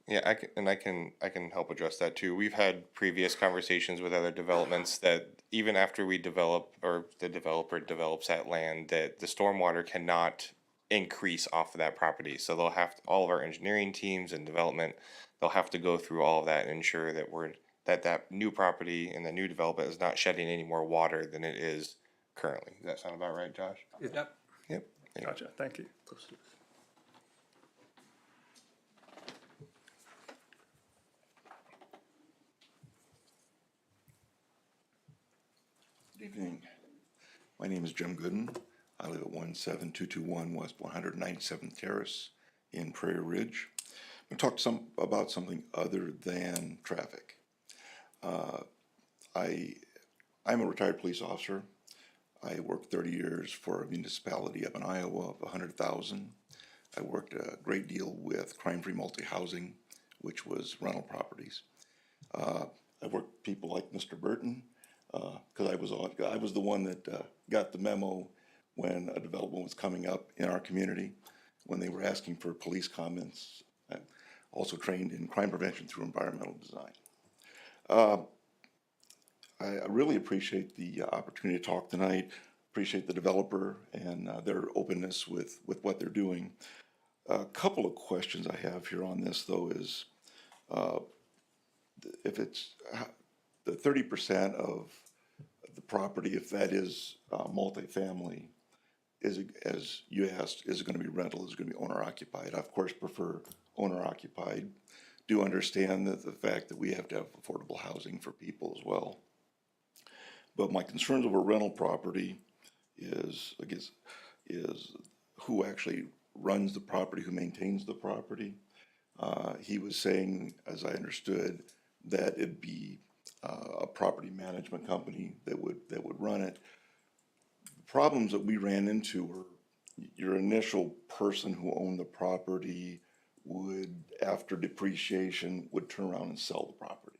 Yeah, I can help address that too. We've had previous conversations with other developments that even after we develop or the developer develops that land, that the stormwater cannot increase off of that property. So they'll have to, all of our engineering teams and development, they'll have to go through all of that and ensure that that new property and the new development is not shedding any more water than it is currently. Does that sound about right, Josh? Yep. Yep. Gotcha. Thank you. Good evening. My name is Jim Gooden. I live at 17221 West 197th Terrace in Prairie Ridge. I'm going to talk about something other than traffic. I'm a retired police officer. I worked 30 years for a municipality up in Iowa of 100,000. I worked a great deal with crime-free multi-housing, which was rental properties. I worked with people like Mr. Burton, because I was the one that got the memo when a development was coming up in our community, when they were asking for police comments. I also trained in crime prevention through environmental design. I really appreciate the opportunity to talk tonight. Appreciate the developer and their openness with what they're doing. A couple of questions I have here on this, though, is if it's the 30% of the property, if that is multifamily, is it, as you asked, is it going to be rental? Is it going to be owner occupied? I, of course, prefer owner occupied. Do understand that the fact that we have to have affordable housing for people as well. But my concerns over rental property is, I guess, is who actually runs the property, who maintains the property. He was saying, as I understood, that it'd be a property management company that would run it. The problems that we ran into were your initial person who owned the property would, after depreciation, would turn around and sell the property.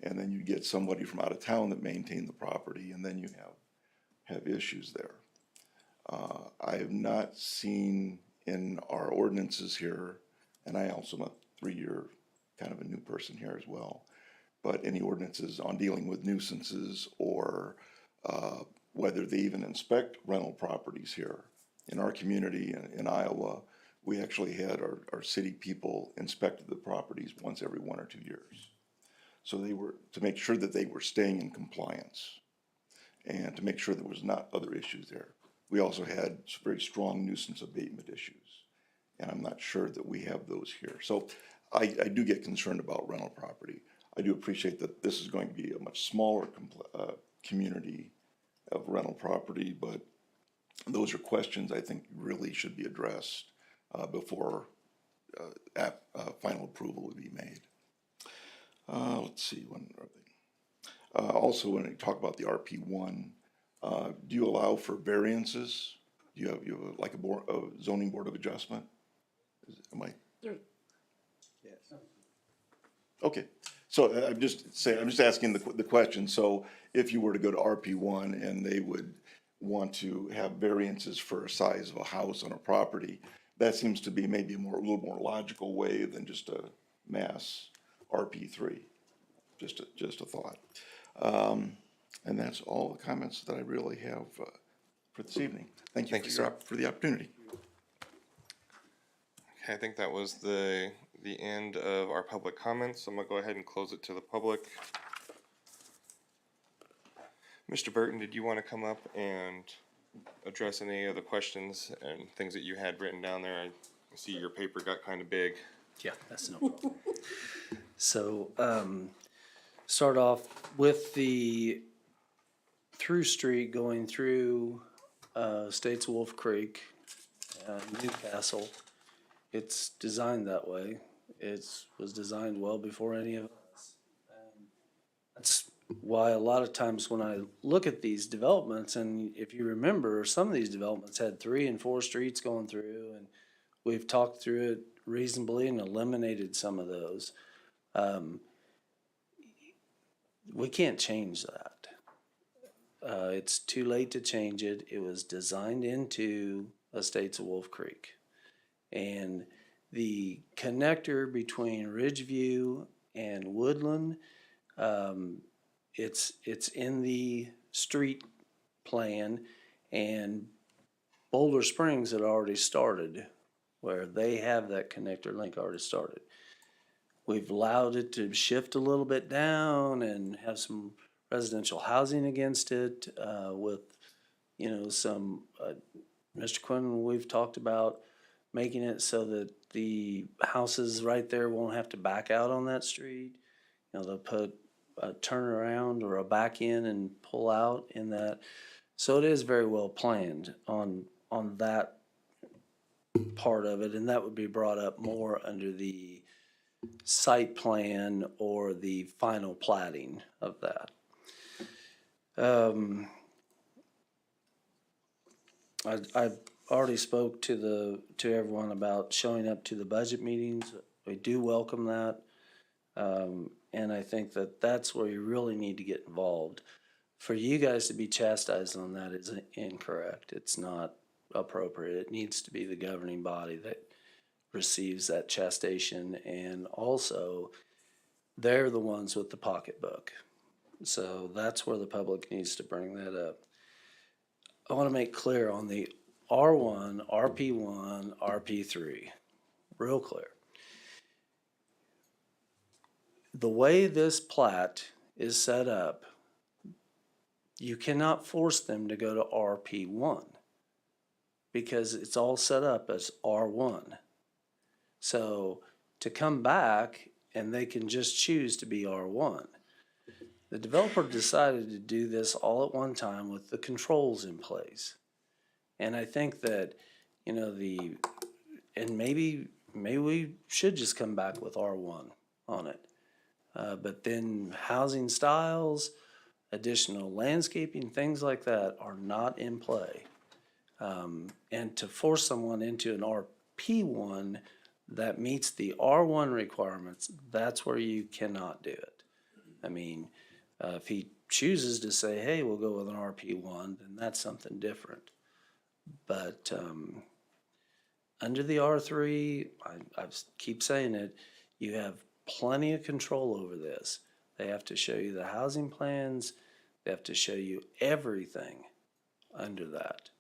And then you get somebody from out of town that maintained the property, and then you have issues there. I have not seen in our ordinances here, and I also am a 3-year kind of a new person here as well, but any ordinances on dealing with nuisances or whether they even inspect rental properties here. In our community in Iowa, we actually had our city people inspected the properties once every 1 or 2 years. So they were, to make sure that they were staying in compliance and to make sure there was not other issues there. We also had very strong nuisance abatement issues, and I'm not sure that we have those here. So I do get concerned about rental property. I do appreciate that this is going to be a much smaller community of rental property, but those are questions I think really should be addressed before final approval would be made. Let's see, when are they? Also, when you talk about the RP1, do you allow for variances? Do you have like a zoning board of adjustment? Am I? Yes. Okay, so I'm just asking the question. So if you were to go to RP1 and they would want to have variances for a size of a house on a property, that seems to be maybe a little more logical way than just a mass RP3. Just a thought. And that's all the comments that I really have for this evening. Thank you, sir, for the opportunity. Okay, I think that was the end of our public comments. I'm gonna go ahead and close it to the public. Mr. Burton, did you want to come up and address any of the questions and things that you had written down there? I see your paper got kind of big. Yeah, that's no problem. So, start off with the through street going through States of Wolf Creek, Newcastle. It's designed that way. It was designed well before any of us. That's why a lot of times when I look at these developments, and if you remember, some of these developments had 3 and 4 streets going through, and we've talked through it reasonably and eliminated some of those. We can't change that. It's too late to change it. It was designed into Estates of Wolf Creek. And the connector between Ridgeview and Woodland, it's in the street plan, and Boulder Springs had already started, where they have that connector link already started. We've allowed it to shift a little bit down and have some residential housing against it with, some, Mr. Quinn, we've talked about making it so that the houses right there won't have to back out on that street. They'll put a turnaround or a back in and pull out in that. So it is very well planned on that part of it, and that would be brought up more under the site plan or the final plating of that. I've already spoke to everyone about showing up to the budget meetings. We do welcome that. And I think that that's where you really need to get involved. For you guys to be chastised on that is incorrect. It's not appropriate. It needs to be the governing body that receives that chastisement, and also they're the ones with the pocketbook. So that's where the public needs to bring that up. I want to make clear on the R1, RP1, RP3, real clear. The way this plat is set up, you cannot force them to go to RP1 because it's all set up as R1. So to come back and they can just choose to be R1. The developer decided to do this all at one time with the controls in place. And I think that, maybe we should just come back with R1 on it. But then housing styles, additional landscaping, things like that are not in play. And to force someone into an RP1 that meets the R1 requirements, that's where you cannot do it. I mean, if he chooses to say, hey, we'll go with an RP1, then that's something different. But under the R3, I keep saying it, you have plenty of control over this. They have to show you the housing plans. They have to show you everything under that.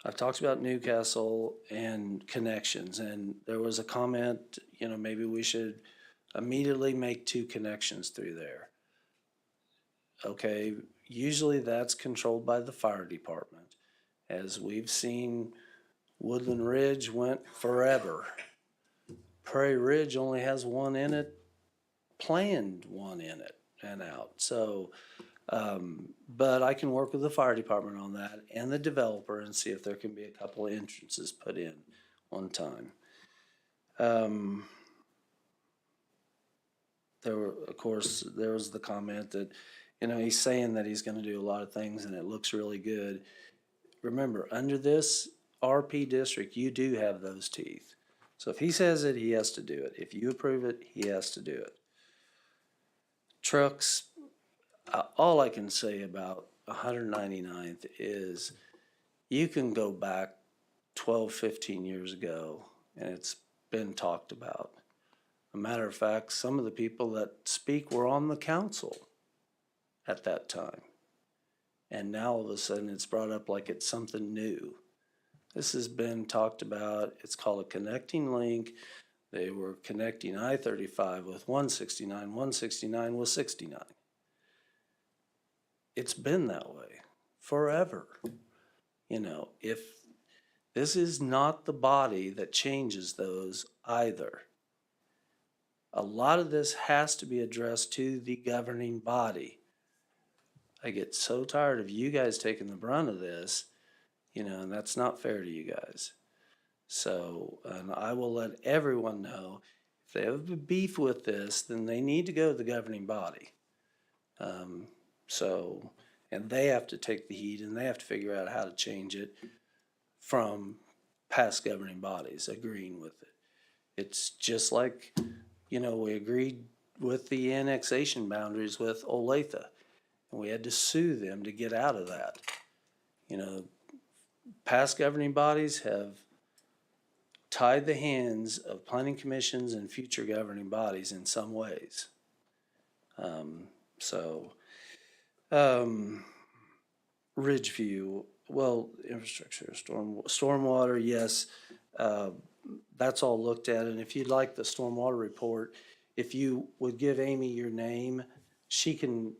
I've talked about Newcastle and connections, and there was a comment, you know, maybe we should immediately make 2 connections through there. Okay, usually that's controlled by the fire department. As we've seen, Woodland Ridge went forever. Prairie Ridge only has 1 in it, planned 1 in it and out. So, but I can work with the fire department on that and the developer and see if there can be a couple of entrances put in one time. Of course, there was the comment that, you know, he's saying that he's going to do a lot of things and it looks really good. Remember, under this RP district, you do have those teeth. So if he says it, he has to do it. If you approve it, he has to do it. Trucks, all I can say about 199th is you can go back 12, 15 years ago and it's been talked about. A matter of fact, some of the people that speak were on the council at that time. And now all of a sudden it's brought up like it's something new. This has been talked about. It's called a connecting link. They were connecting I-35 with 169, 169 with 69. It's been that way forever. You know, if this is not the body that changes those either. A lot of this has to be addressed to the governing body. I get so tired of you guys taking the brunt of this, you know, and that's not fair to you guys. So, and I will let everyone know if they have a beef with this, then they need to go to the governing body. And they have to take the heat and they have to figure out how to change it from past governing bodies agreeing with it. It's just like, you know, we agreed with the annexation boundaries with Olathe, and we had to sue them to get out of that. You know, past governing bodies have tied the hands of planning commissions and future governing bodies in some ways. Ridgeview, well, infrastructure, stormwater, yes, that's all looked at. And if you'd like the stormwater report, if you would give Amy your name, she can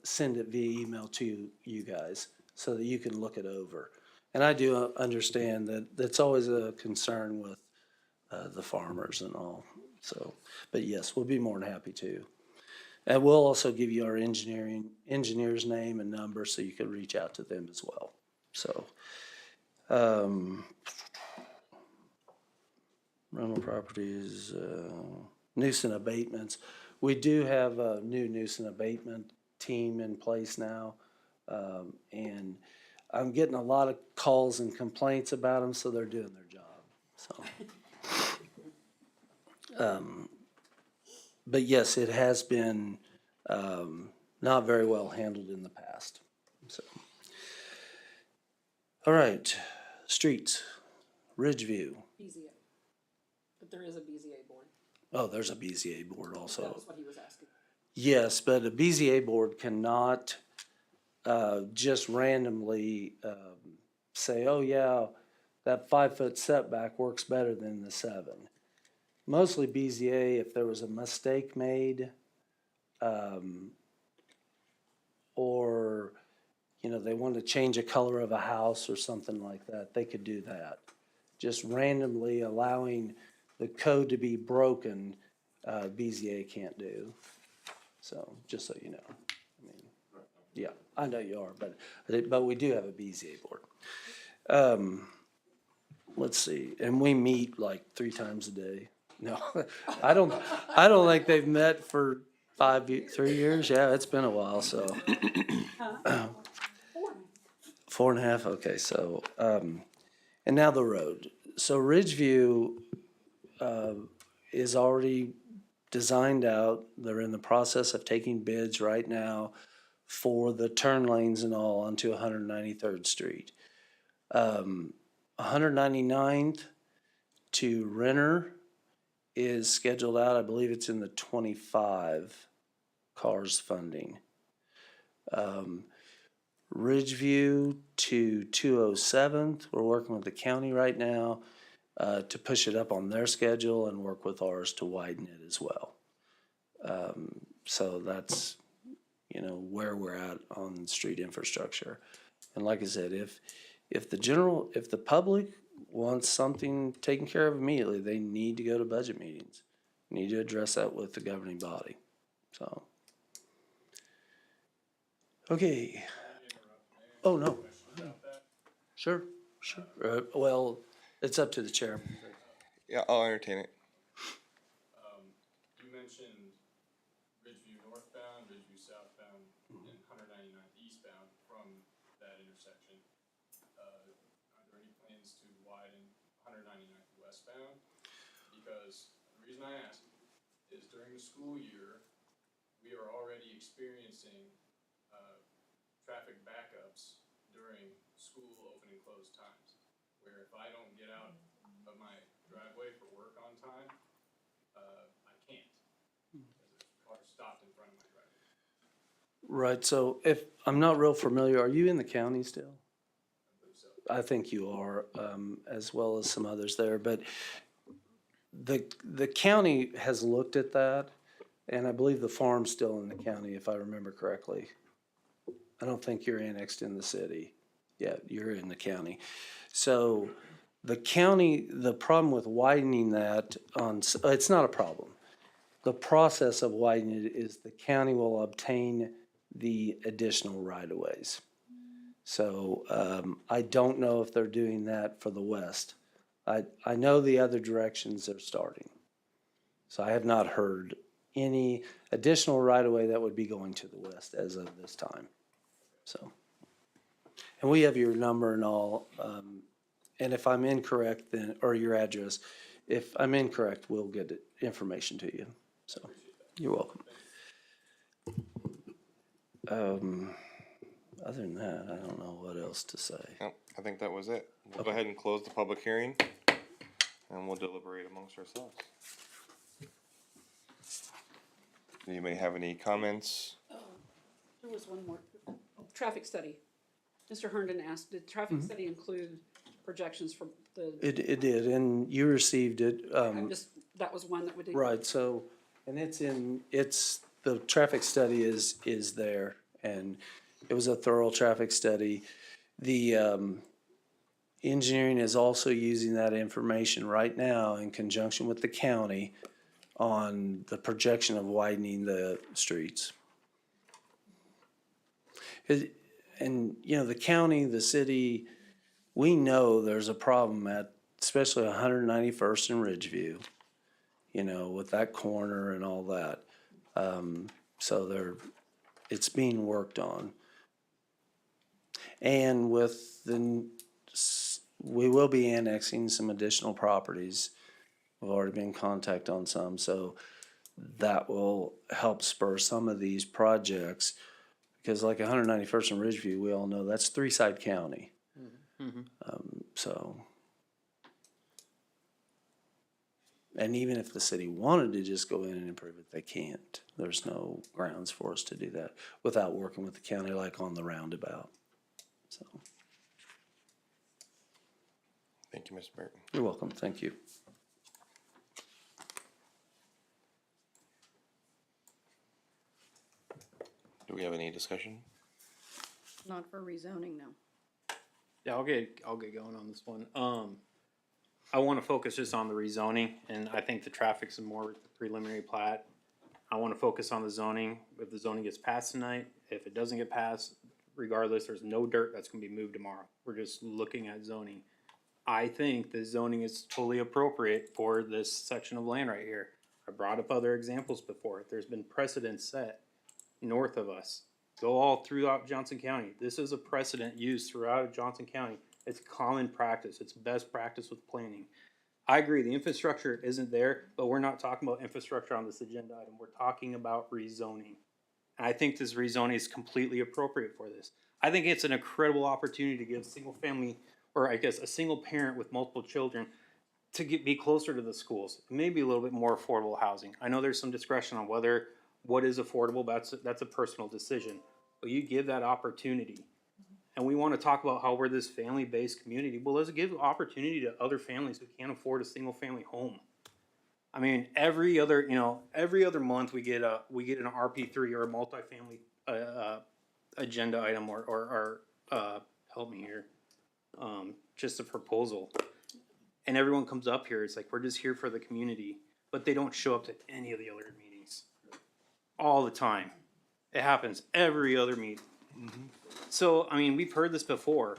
send it via email to you guys so that you can look it over. And I do understand that that's always a concern with the farmers and all. So, but yes, we'll be more than happy to. And we'll also give you our engineer's name and number so you can reach out to them as well. So, rental properties, nuisance abatements. We do have a new nuisance abatement team in place now. And I'm getting a lot of calls and complaints about them, so they're doing their job. So, but yes, it has been not very well handled in the past. So, all right, streets, Ridgeview. BZA. But there is a BZA board. Oh, there's a BZA board also. That was what he was asking. Yes, but a BZA board cannot just randomly say, oh yeah, that 5-foot setback works better than the 7. Mostly BZA, if there was a mistake made, or, you know, they wanted to change a color of a house or something like that, they could do that. Just randomly allowing the code to be broken, BZA can't do. So, just so you know. I mean, yeah, I know you are, but we do have a BZA board. Let's see, and we meet like 3 times a day. No, I don't think they've met for 3 years. Yeah, it's been a while, so. 4.5, okay, so, and now the road. So Ridgeview is already designed out. They're in the process of taking bids right now for the turn lanes and all onto 193rd Street. 199th to Renner is scheduled out. I believe it's in the 25 cars funding. Ridgeview to 207th, we're working with the county right now to push it up on their schedule and work with ours to widen it as well. So that's, where we're at on street infrastructure. And like I said, if the public wants something taken care of immediately, they need to go to budget meetings. Need to address that with the governing body. So. Okay. Oh, no. Sure. Well, it's up to the chairman. Yeah, I'll entertain it. You mentioned Ridgeview northbound, Ridgeview southbound, and 199th eastbound from that intersection. Are there any plans to widen 199th westbound? Because the reason I ask is during the school year, we are already experiencing traffic backups during school open and close times, where if I don't get out of my driveway for work on time, I can't, because there's cars stopped in front of my driveway. Right, so if, I'm not real familiar, are you in the county still? I think you are, as well as some others there, but the county has looked at that, and I believe the farm's still in the county, if I remember correctly. I don't think you're annexed in the city. Yeah, you're in the county. So the county, the problem with widening that it's not a problem. The process of widening it is the county will obtain the additional right-of-ways. So I don't know if they're doing that for the west. I know the other directions they're starting. So I have not heard any additional right-of-way that would be going to the west as of this time. So, and we have your number and all, and if I'm incorrect, then, or your address, if I'm incorrect, we'll get information to you. So, you're welcome. Other than that, I don't know what else to say. No, I think that was it. We'll go ahead and close the public hearing, and we'll deliberate amongst ourselves. Anybody have any comments? There was one more. Traffic study. Mr. Herndon asked, did traffic study include projections for the? It did, and you received it. That was one that would. Right, so, and the traffic study is there, and it was a thorough traffic study. The engineering is also using that information right now in conjunction with the county on the projection of widening the streets. And, the county, the city, we know there's a problem at, especially 191st and Ridgeview, with that corner and all that. So it's being worked on. And we will be annexing some additional properties. We've already been in contact on some, so that will help spur some of these projects. Because like 191st and Ridgeview, we all know that's three-side county. And even if the city wanted to just go in and improve it, they can't. There's no grounds for us to do that without working with the county, like on the roundabout. So. Thank you, Mr. Burton. You're welcome. Thank you. Do we have any discussion? Not for rezoning, no. Yeah, I'll get going on this one. I want to focus just on the rezoning, and I think the traffic's more preliminary plat. I want to focus on the zoning. If the zoning gets passed tonight, if it doesn't get passed, regardless, there's no dirt that's going to be moved tomorrow. We're just looking at zoning. I think the zoning is totally appropriate for this section of land right here. I brought up other examples before. There's been precedent set north of us. Go all throughout Johnson County. This is a precedent used throughout Johnson County. It's common practice. It's best practice with planning. I agree, the infrastructure isn't there, but we're not talking about infrastructure on this agenda item. We're talking about rezoning. And I think this rezoning is completely appropriate for this. I think it's an incredible opportunity to give single family, or I guess a single parent with multiple children, to be closer to the schools, maybe a little bit more affordable housing. I know there's some discretion on what is affordable, that's a personal decision. But you give that opportunity. And we want to talk about how we're this family-based community. Well, let's give opportunity to other families who can't afford a single-family home. I mean, every other month we get an RP3 or a multifamily agenda item or help me here, just a proposal. And everyone comes up here, it's like, we're just here for the community, but they don't show up to any of the other meetings. All the time. It happens every other meeting. So, I mean, we've heard this before,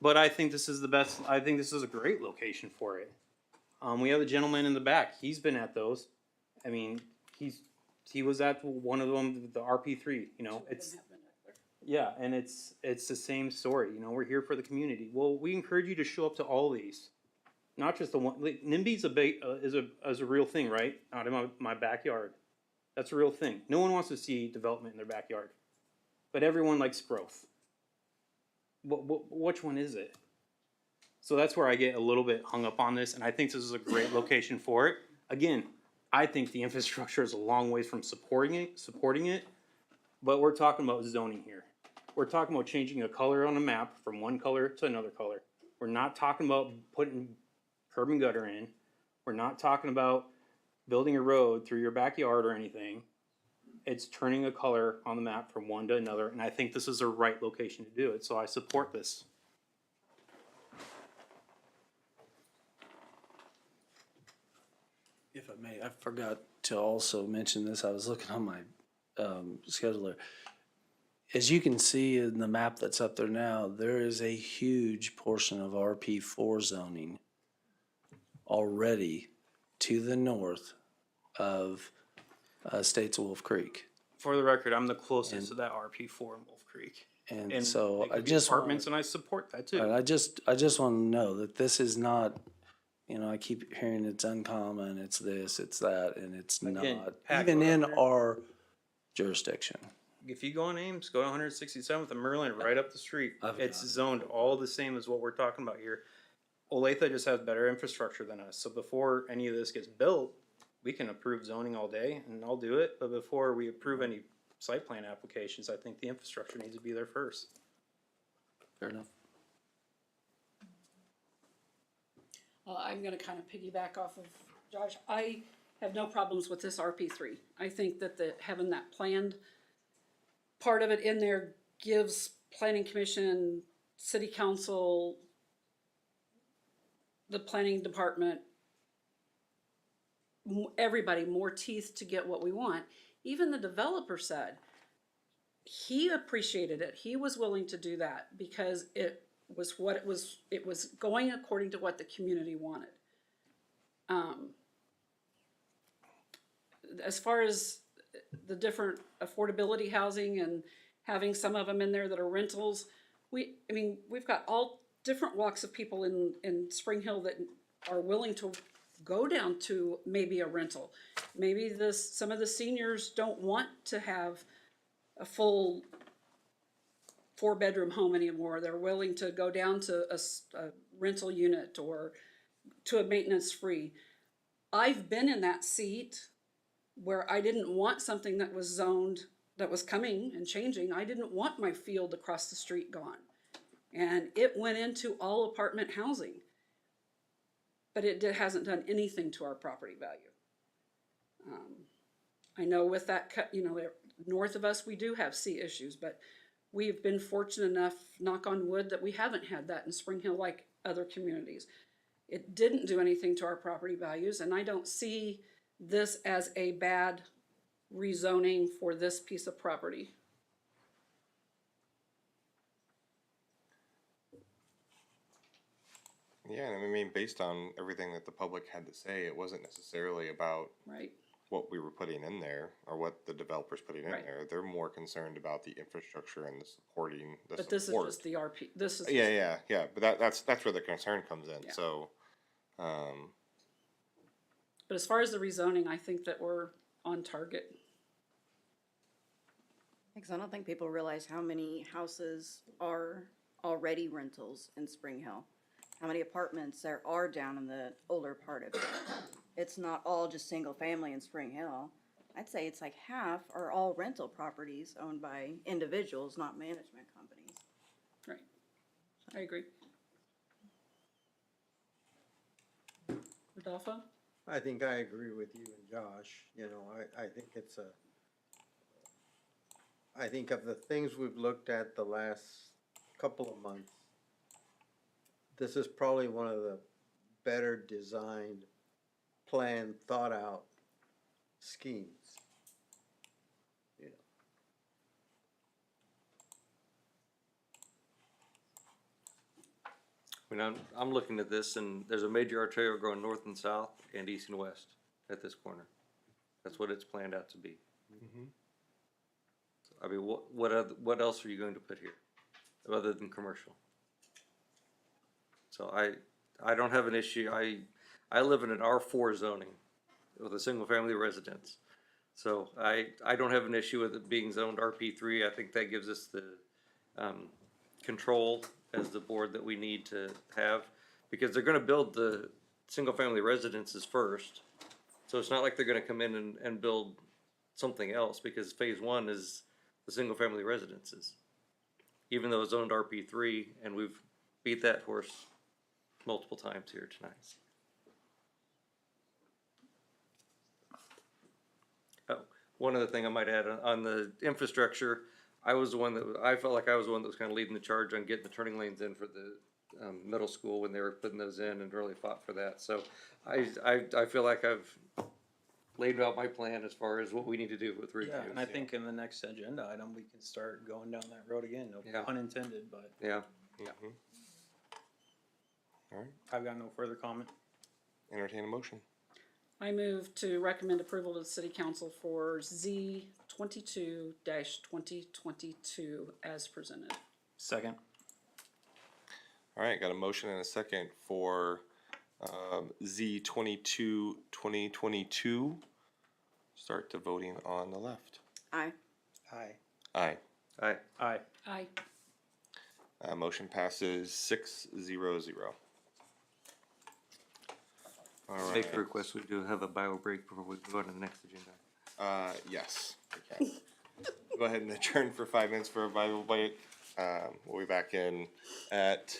but I think this is the best, I think this is a great location for it. We have a gentleman in the back, he's been at those. I mean, he was at one of them, the RP3, yeah, and it's the same story, we're here for the community. Well, we encourage you to show up to all these, not just the one. NIMBY's is a real thing, right? Out in my backyard, that's a real thing. No one wants to see development in their backyard, but everyone likes growth. Which one is it? So that's where I get a little bit hung up on this, and I think this is a great location for it. Again, I think the infrastructure is a long ways from supporting it, but we're talking about zoning here. We're talking about changing a color on a map from one color to another color. We're not talking about putting curb and gutter in. We're not talking about building a road through your backyard or anything. It's turning a color on the map from one to another, and I think this is the right location to do it, so I support this. If I may, I forgot to also mention this. I was looking on my scheduler. As you can see in the map that's up there now, there is a huge portion of RP4 zoning already to the north of States of Wolf Creek. For the record, I'm the closest to that RP4 in Wolf Creek. And so it could I be just apartments, and I support that too. I just want to know that this is not, I keep hearing it's uncommon, it's this, it's that, and it's Again, not, Pat, even go in down there. our jurisdiction. If you go on Ames, go to 167th and Merlin, right up the street. I've It's got it. zoned all the same as what we're talking about here. Olathe just has better infrastructure than us, so before any of this gets built, we can approve zoning all day, and I'll do it, but before we approve any site plan applications, I think the infrastructure needs to be there first. Fair enough. I'm gonna kind of piggyback off of Josh. I have no problems with this RP3. I think that having that planned part of it in there gives planning commission, city council, the planning department, everybody more teeth to get what we want. Even the developer said he appreciated it. He was willing to do that because it was what it was. It was going according to what the community wanted. As far as the different affordability housing and having some of them in there that are rentals, we've got all different walks of people in Spring Hill that are willing to go down to maybe a rental. Maybe some of the seniors don't want to have a full 4-bedroom home anymore. They're willing to go down to a rental unit or to a maintenance free. I've been in that seat where I didn't want something that was zoned, that was coming and changing. I didn't want my field across the street gone. And it went into all apartment housing. But it hasn't done anything to our property value. I know with that, north of us, we do have C issues, but we've been fortunate enough, knock on wood, that we haven't had that in Spring Hill like other communities. It didn't do anything to our property values, and I don't see this as a bad rezoning for this piece of property. Yeah, and I mean, based on everything that the public had to say, it wasn't necessarily about right what we were putting in there or what the developers putting in Right. there. They're more concerned about the infrastructure and the supporting the But this is support. just the RP. This is Yeah. But that's where the concern comes in. Yeah. So, But as far as the rezoning, I think that we're on target. Because I don't think people realize how many houses are already rentals in Spring Hill. How many apartments there are down in the older part of it. It's not all just single family in Spring Hill. I'd say it's like half are all rental properties owned by individuals, not management companies. Right. I agree. Rodolfo? I think I agree with you and Josh, I think I think of the things we've looked at the last couple of months, this is probably one of the better designed, planned, thought out schemes. I mean, I'm looking at this and there's a major arterial going north and south and east and west at this corner. That's what it's planned out to be. I mean, what else are you going to put here other than commercial? So I don't have an issue. I live in an R4 zoning with a single family residence. So I don't have an issue with it being zoned RP3. I think that gives us the control as the board that we need to have, because they're gonna build the single family residences first. So it's not like they're gonna come in and build something else, because phase one is the single family residences. Even though it's zoned RP3, and we've beat that horse multiple times here tonight. Oh, one other thing I might add on the infrastructure, I felt like I was the one that was kind of leading the charge on getting the turning lanes in for the middle school when they were putting those in, and really fought for that. So I feel like I've laid out my plan as far as what we need to do with review. Yeah, and I think in the next agenda item, we can start going down that road again, no pun intended, but. Yeah. All right. I've got no further comment. Entertain a motion. I move to recommend approval to the city council for Z 22-2022 as presented. Second. All right, got a motion and a second for Z 22-2022. Start the voting on the left. Aye. Aye. Aye. Aye. Aye. Aye. Motion passes 6-0-0. All right. Make the request, we do have a bio break before we go on to the next agenda. Yes. Okay. Go ahead and adjourn for 5 minutes for a bio break. We'll be back in at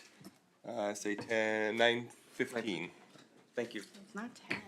say 9:15. Thank you. It's not 10.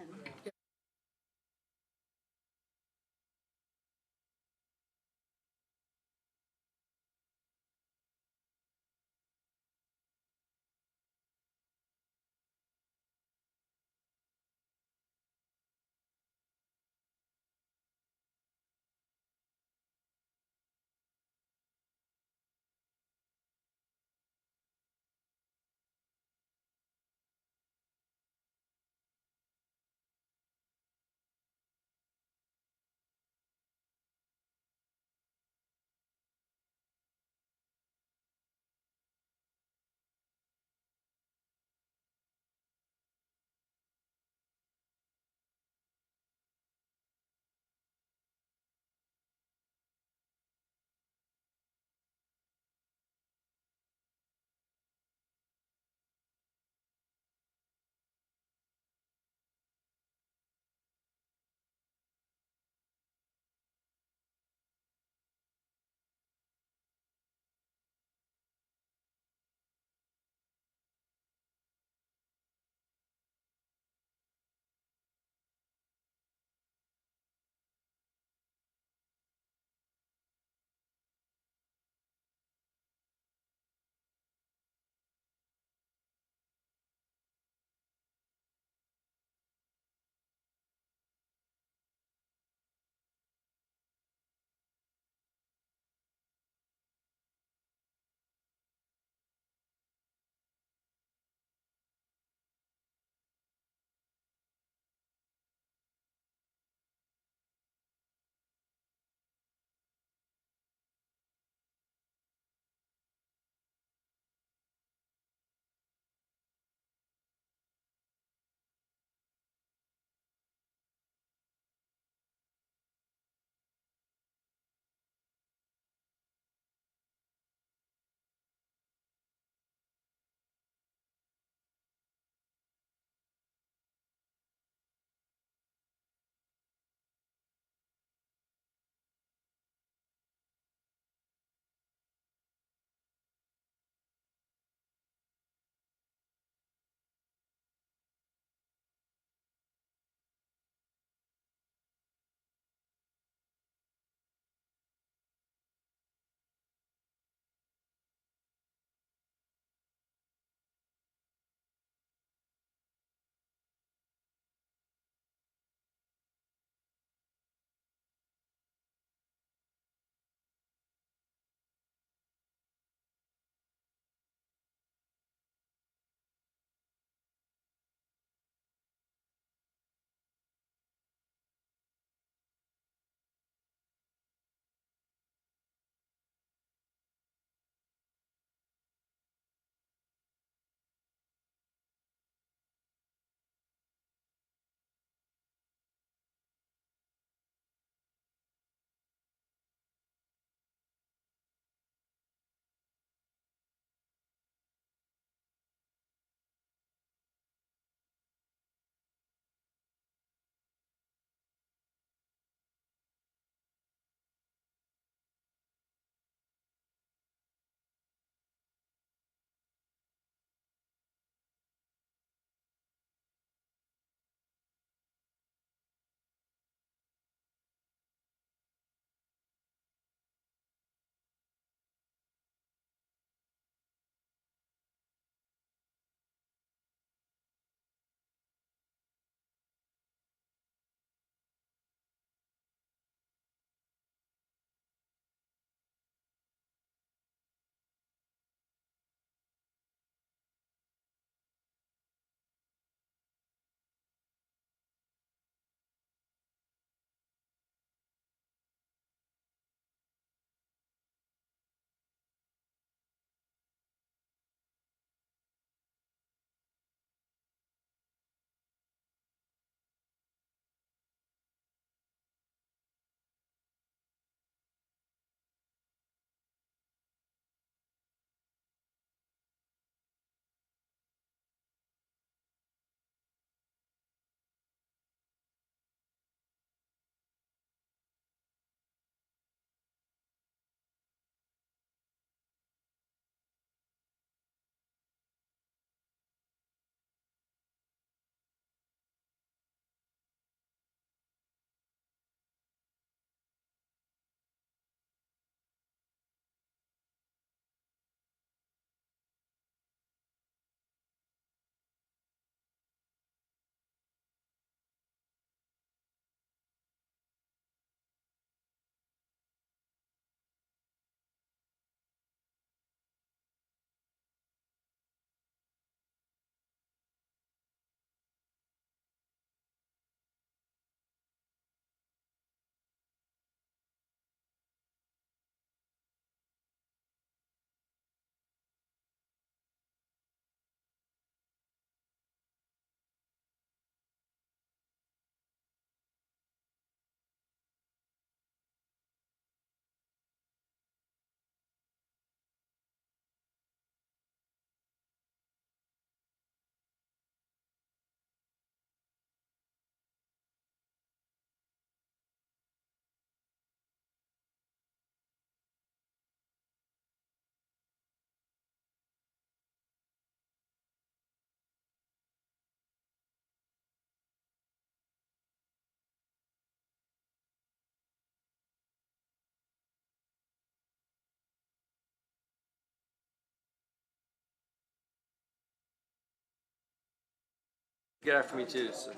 Get after me too, so.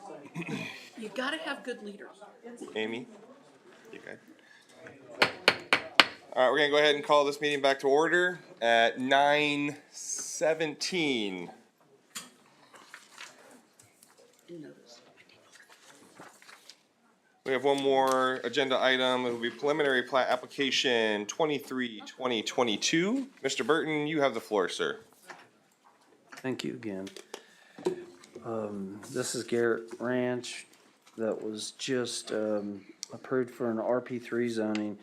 You gotta have good leaders. Amy? You good? All right, we're gonna go ahead and call this meeting back to order at 9:17. We have one more agenda item. It will be preliminary plat application 23/2022. Mr. Burton, you have the floor, sir. Thank you again. This is Garrett Ranch that was just approved for an RP3 zoning.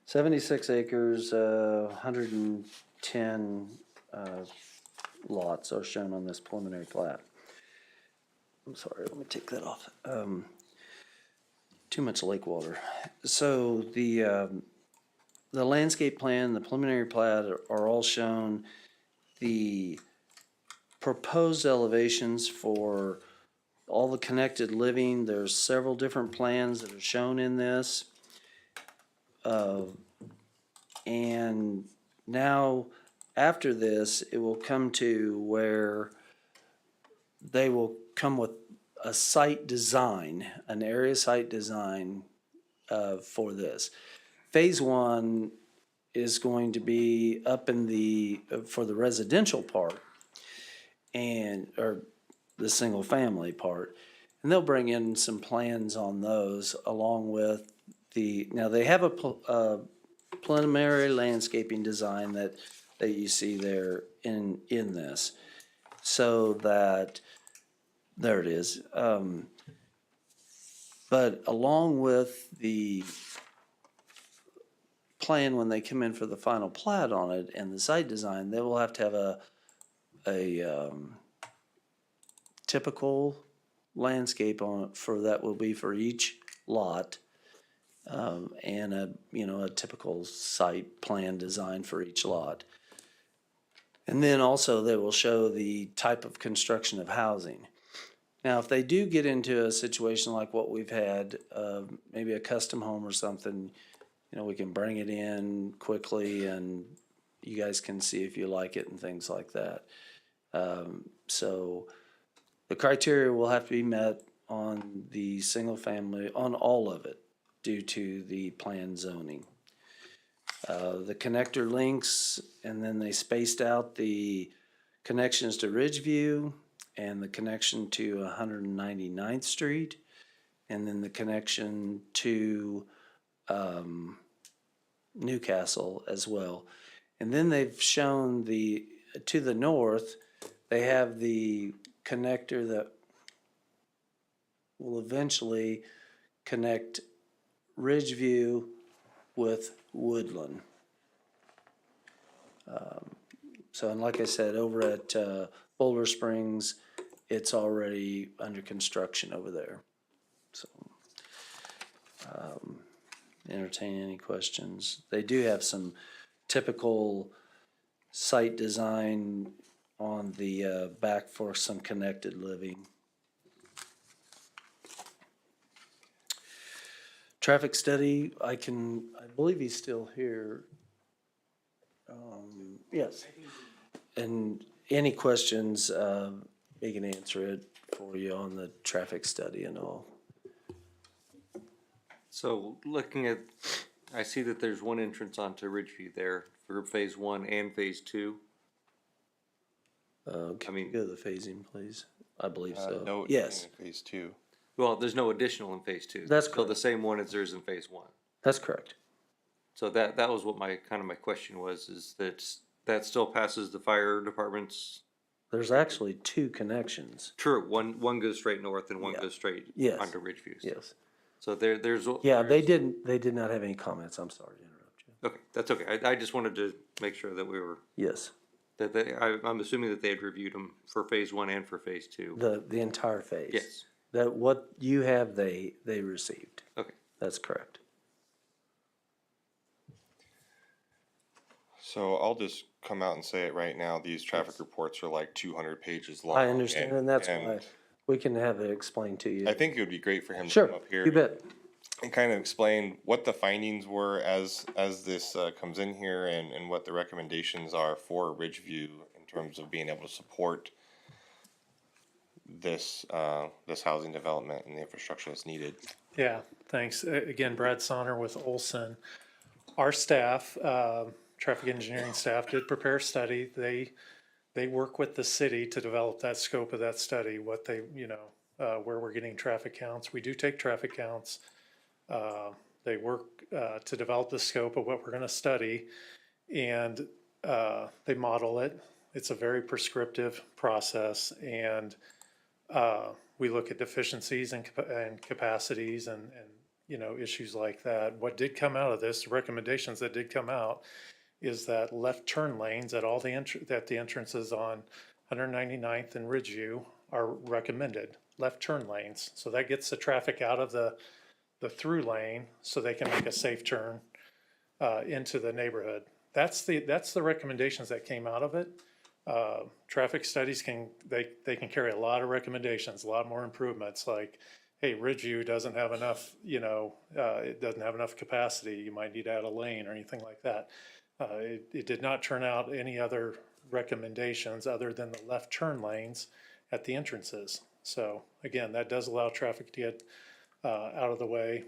76 acres, 110 lots are shown on this preliminary plat. I'm sorry, let me take that off. Too much lake water. So the landscape plan, the preliminary plat are all shown. The proposed elevations for all the connected living, there's several different plans that are shown in this. And now, after this, it will come to where they will come with a site design, an area site design for this. Phase one is going to be up in for the residential part or the single family part. And they'll bring in some plans on those along with now they have a preliminary landscaping design that you see there in this. So that, there it is. But along with the plan, when they come in for the final plat on it and the site design, they will have to have a typical landscape on it that will be for each lot. And a typical site plan design for each lot. And then also they will show the type of construction of housing. Now, if they do get into a situation like what we've had, maybe a custom home or something, we can bring it in quickly and you guys can see if you like it and things like that. So the criteria will have to be met on the single family, on all of it, due to the planned zoning. The connector links, and then they spaced out the connections to Ridgeview and the connection to 199th Street, and then the connection to Newcastle as well. And then they've shown to the north, they have the connector that will eventually connect Ridgeview with Woodland. And like I said, over at Boulder Springs, it's already under construction over there. So, entertain any questions. They do have some typical site design on the back for some connected living. Traffic study, I believe he's still here. Yes. And any questions, he can answer it for you on the traffic study and all. So looking at, I see that there's one entrance onto Ridgeview there for phase one and phase two. Can we go to the phasing, please? I believe so. No, Yes. phase two. Well, there's no additional in phase two. That's So correct. the same one as there's in phase one. That's correct. So that was what my question was, is that still passes the fire department's. There's actually two connections. True, one goes straight north and one Yeah. goes straight Yes. onto Ridgeview. Yes. So there's. Yeah, they did not have any comments. I'm sorry to interrupt you. Okay, that's okay. I just wanted to make sure that we were, Yes, that I'm assuming that they had reviewed them for phase one and for phase two. the entire phase. Yes. That what you have, they received. Okay. That's correct. So I'll just come out and say it right now. These traffic reports are like 200 pages long. I understand, and that's why we can have it explained to you. I think it would be great for him to Sure, come up here. you bet. And kind of explain what the findings were as this comes in here and what the recommendations are for Ridgeview in terms of being able to support this, this housing development and the infrastructure that's needed. Yeah, thanks. Again, Brad Sonner with Olson. Our staff, traffic engineering staff, did prepare a study. They work with the city to develop that scope of that study, what they, where we're getting traffic counts. We do take traffic counts. They work to develop the scope of what we're going to study, and they model it. It's a very prescriptive process, and we look at deficiencies and capacities and issues like that. What did come out of this, recommendations that did come out, is that left turn lanes at all the entrances on 199th and Ridgeview are recommended, left turn lanes. So that gets the traffic out of the through lane so they can make a safe turn into the neighborhood. That's the recommendations that came out of it. Traffic studies can carry a lot of recommendations, a lot more improvements, like, hey, Ridgeview doesn't have enough, it doesn't have enough capacity, you might need to add a lane or anything like that. It did not turn out any other recommendations other than the left turn lanes at the entrances. So again, that does allow traffic to get out of the way.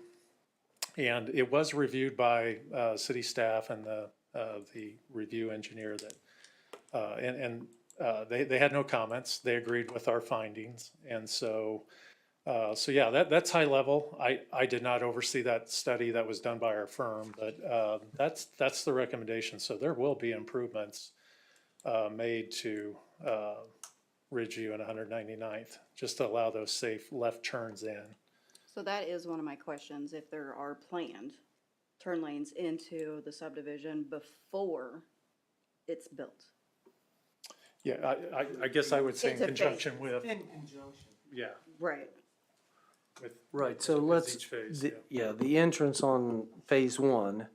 And it was reviewed by city staff and the review engineer that, they had no comments. They agreed with our findings. And so yeah, that's high level. I did not oversee that study that was done by our firm, but that's the recommendation. So there will be improvements made to Ridgeview and 199th, just to allow those safe left turns in. So that is one of my questions, if there are planned turn lanes into the subdivision before it's built. Yeah, I guess I would say in It's a conjunction with. In conjunction. Yeah. Right. Right, so with let's, each phase, the entrance on phase one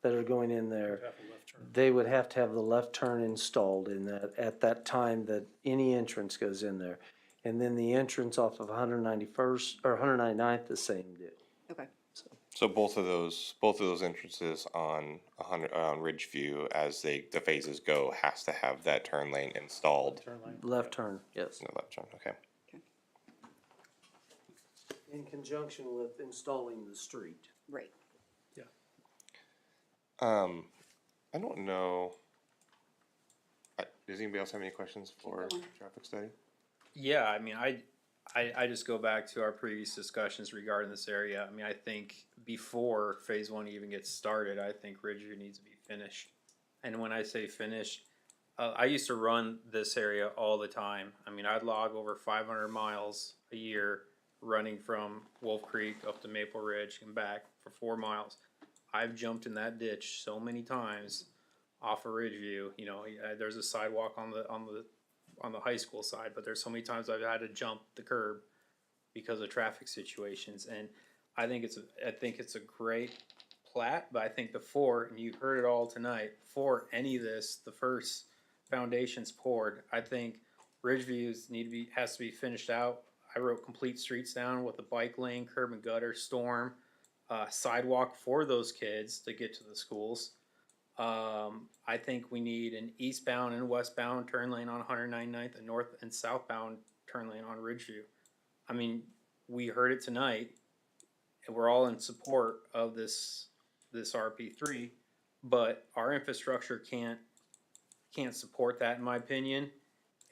that are going in there, Have a left turn. they would have to have the left turn installed in that, at that time that any entrance goes in there. And then the entrance off of 191st, or 199th, the same deal. Okay. So both of those entrances on Ridgeview, as the phases go, has to have that turn lane installed. Turn lane. Left turn, yes. No left turn, okay. In conjunction with installing the street. Right. I don't know. Does anybody else have any questions for traffic study? Yeah, I mean, I just go back to our previous discussions regarding this area. I mean, I think before phase one even gets started, I think Ridgeview needs to be finished. And when I say finished, I used to run this area all the time. I mean, I'd log over 500 miles a year running from Wolf Creek up to Maple Ridge and back for 4 miles. I've jumped in that ditch so many times off of Ridgeview. There's a sidewalk on the high school side, but there's so many times I've had to jump the curb because of traffic situations. And I think it's a great plat, but I think and you heard it all tonight, before any of this, the first foundation's poured, I think Ridgeview has to be finished out. I wrote complete streets down with a bike lane, curb and gutter, storm, sidewalk for those kids to get to the schools. I think we need an eastbound and westbound turn lane on 199th and north and southbound turn lane on Ridgeview. I mean, we heard it tonight, and we're all in support of this RP3, but our infrastructure can't support that, in my opinion.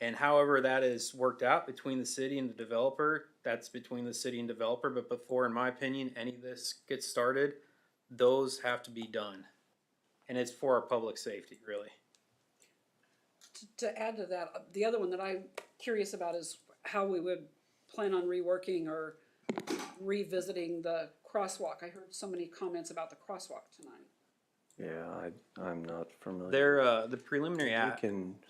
And however that is worked out between the city and the developer, that's between the city and developer. But before, in my opinion, any of this gets started, those have to be done. And it's for our public safety, really. To add to that, the other one that I'm curious about is how we would plan on reworking or revisiting the crosswalk. I heard so many comments about the crosswalk tonight. Yeah, I'm not familiar. The preliminary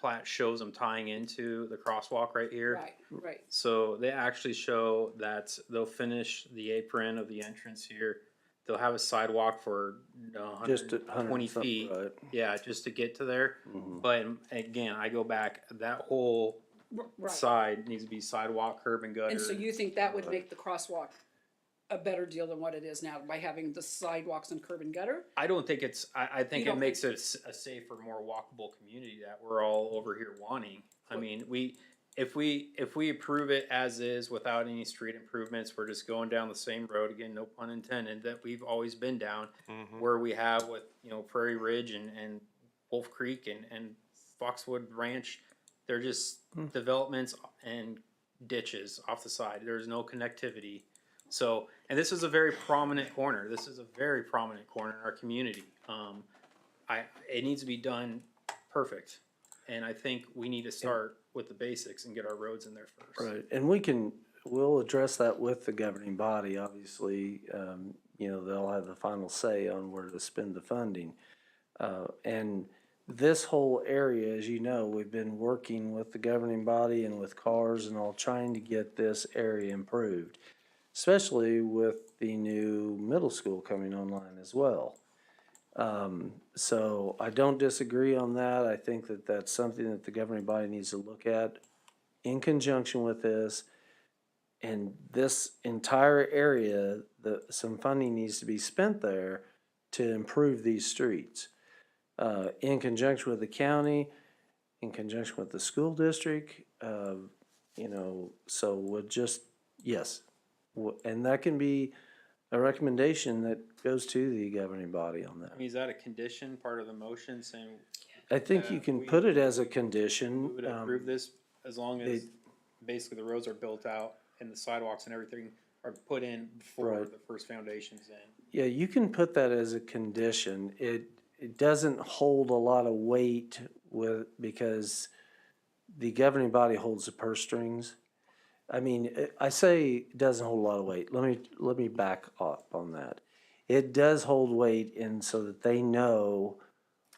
plat shows them tying into the crosswalk right here. Right. So they actually show that they'll finish the apron of the entrance here. They'll have a sidewalk for 120 feet. Right. Yeah, just to get to there. Mhm. But again, I go back, that whole Right. side needs to be sidewalk, curb and gutter. And so you think that would make the crosswalk a better deal than what it is now by having the sidewalks and curb and gutter? I don't think I think You it don't makes it a safer, more walkable community that we're all over here wanting. I mean, if we approve it as is without any street improvements, we're just going down the same road again, no pun intended, that we've always been down, where we have with, you know, Prairie Ridge and Wolf Creek and Foxwood Ranch. They're just developments and ditches off the side. There's no connectivity. So, and this is a very prominent corner. This is a very prominent corner in our community. It needs to be done perfect. And I think we need to start with the basics and get our roads in there first. Right, and we'll address that with the governing body, obviously. You know, they'll have the final say on where to spend the funding. And this whole area, as you know, we've been working with the governing body and with cars and all, trying to get this area improved, especially with the new middle school coming online as well. So I don't disagree on that. I think that that's something that the governing body needs to look at in conjunction with this. And this entire area, some funding needs to be spent there to improve these streets. In conjunction with the county, in conjunction with the school district, you know, so we'll just, yes. And that can be a recommendation that goes to the governing body on that. I mean, is that a condition, part of the motion, saying? I think you can put it as a condition. We would approve this as long as basically the roads are built out and the sidewalks and everything are put in before the first foundation's in. Yeah, you can put that as a condition. It doesn't hold a lot of weight because the governing body holds the purse strings. I mean, I say it doesn't hold a lot of weight. Let me back up on that. It does hold weight in so that they know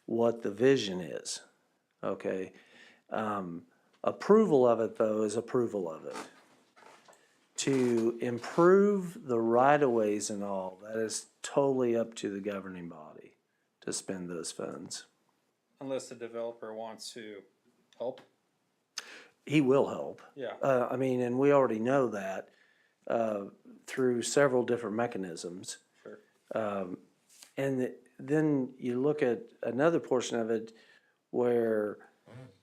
what the vision is. Okay. Approval of it, though, is approval of it. To improve the right-of-ways and all, that is totally up to the governing body to spend those funds. Unless the developer wants to help. He will help. Yeah. I mean, and we already know that through several different mechanisms. Sure. And then you look at another portion of it where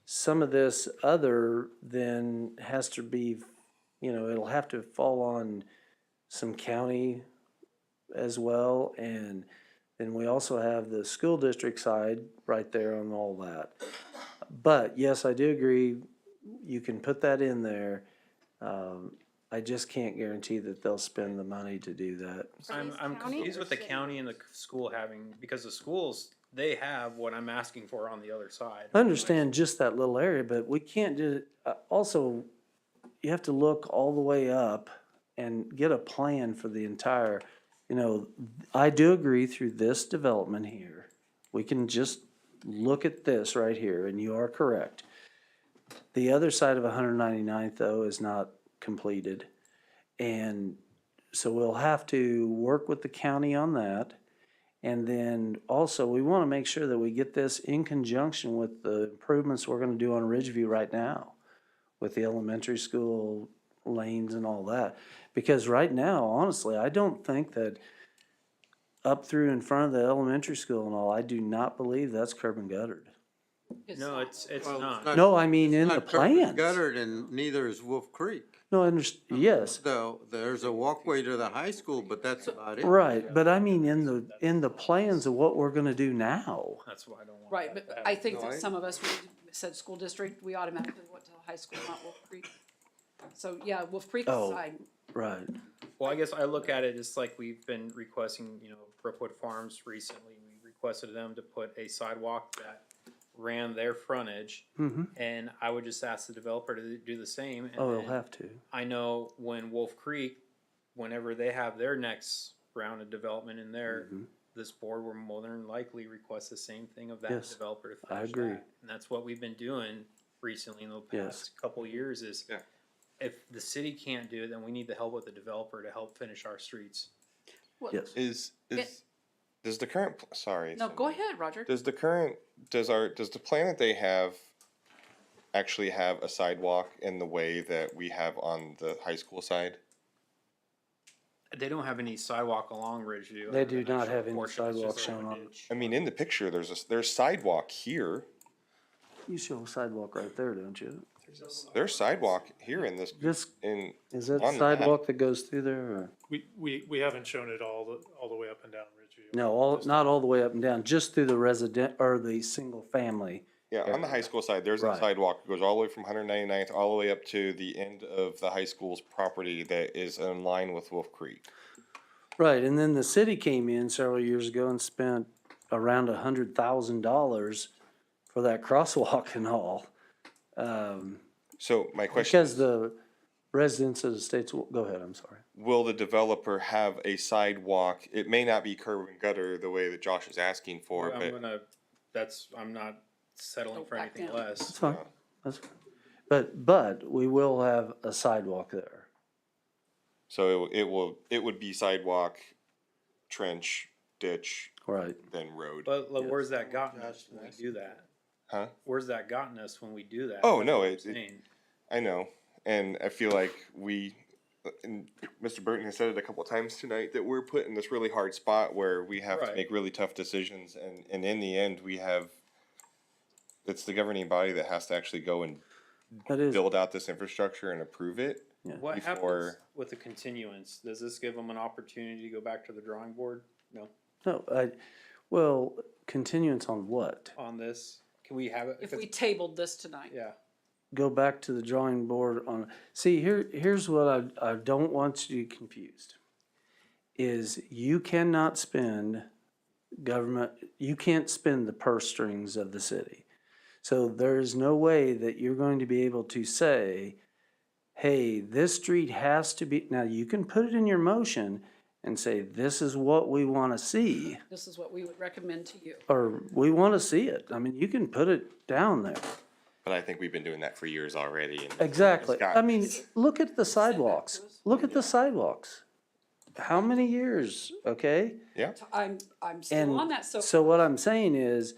some of this other then has to be, you know, it'll have to fall on some county as well. And then we also have the school district side right there on all that. But yes, I do agree. You can put that in there. I just can't guarantee that they'll spend the money to do that. I'm confused with the county and the school having, because the schools, they have what I'm asking for on the other side. I understand just that little area, but we can't do, also, you have to look all the way up and get a plan for the entire, you know, I do agree through this development here. We can just look at this right here, and you are correct. The other side of 199th, though, is not completed. And so we'll have to work with the county on that. And then also, we want to make sure that we get this in conjunction with the improvements we're going to do on Ridgeview right now with the elementary school lanes and all that. Because right now, honestly, I don't think that up through in front of the elementary school and all, I do not believe that's curb and guttered. No, it's Well, not. No, I mean in the Not curb and plans. guttered, and neither is Wolf Creek. No, I understand, yes, Though, there's a walkway to the high school, but that's about it. right, but I mean in the plans of what we're gonna do now. That's why I don't want. Right, that but to I happen. think that some of us, when we said school district, we automatically went to high school, not Wolf Creek. So, yeah, Wolf Creek Oh. side, Right, Well, I guess I look at it just like we've been requesting, you know, Brookwood Farms recently. We requested them to put a sidewalk that ran their frontage. And I would just ask the developer to do the same. And oh, they'll then have to. I know when Wolf Creek, whenever they have their next round of development in there, this board will more than likely request the same thing of that Yes, developer to I finish agree. that. And that's what we've been doing recently in the past Yes. couple years is Yeah. if the city can't do it, then we need the help with the developer to help finish our streets. Yes. Does the current, sorry. no, go ahead, Roger. Does the plan that they have actually have a sidewalk in the way that we have on the high school side? They don't have any sidewalk along Ridgeview. They do not have any Portion, it's just sidewalk a shown on. ditch. I mean, in the picture, there's sidewalk here. You show a sidewalk right there, don't you? There's sidewalk here in this, This, in, is that on that. sidewalk that goes through there, or? We haven't shown it all the way up and down Ridgeview. No, not all the way up and down, just through the resident, or the single family. Yeah, on the high school side, there's a Right. sidewalk that goes all the way from 199th all the way up to the end of the high school's property that is in line with Wolf Creek. Right, and then the city came in several years ago and spent around $100,000 for that crosswalk and all. So my question Because is, the residents of the states, go ahead, I'm sorry. will the developer have a sidewalk? It may not be curb and gutter the way that Josh is asking for, I'm but gonna, I'm not settling for anything That's less. fine, that's fine. But we will have a sidewalk there. so it would be sidewalk, trench, ditch, Right. then road. But like, where's that gotten us when we do that? Huh? Where's that gotten us when we do that? Oh, That's no, what I'm it- saying. I know, and I feel like and Mr. Burton has said it a couple times tonight, that we're put in this really hard spot where we have to Right. make really tough decisions, and in the end, it's the governing body that has to actually go and That is, build out this infrastructure and approve it. What happens before- with the continuance? Does this give them an opportunity to go back to the drawing board? No, no, well, continuance on what? on this? Can we have it? If we tabled this tonight. Yeah. Go back to the drawing board on, see, here's what I don't want you confused. Is you cannot spend government, you can't spend the purse strings of the city. So there is no way that you're going to be able to say, hey, this street has to be, now you can put it in your motion and say, this is what we want to see, This is what we would recommend to you. or we want to see it. I mean, you can put it down there. But I think we've been doing that for years already. And Exactly. it's got- I mean, look at the sidewalks. Look at the sidewalks. How many years, okay? Yeah. I'm still on that, So what I'm saying is,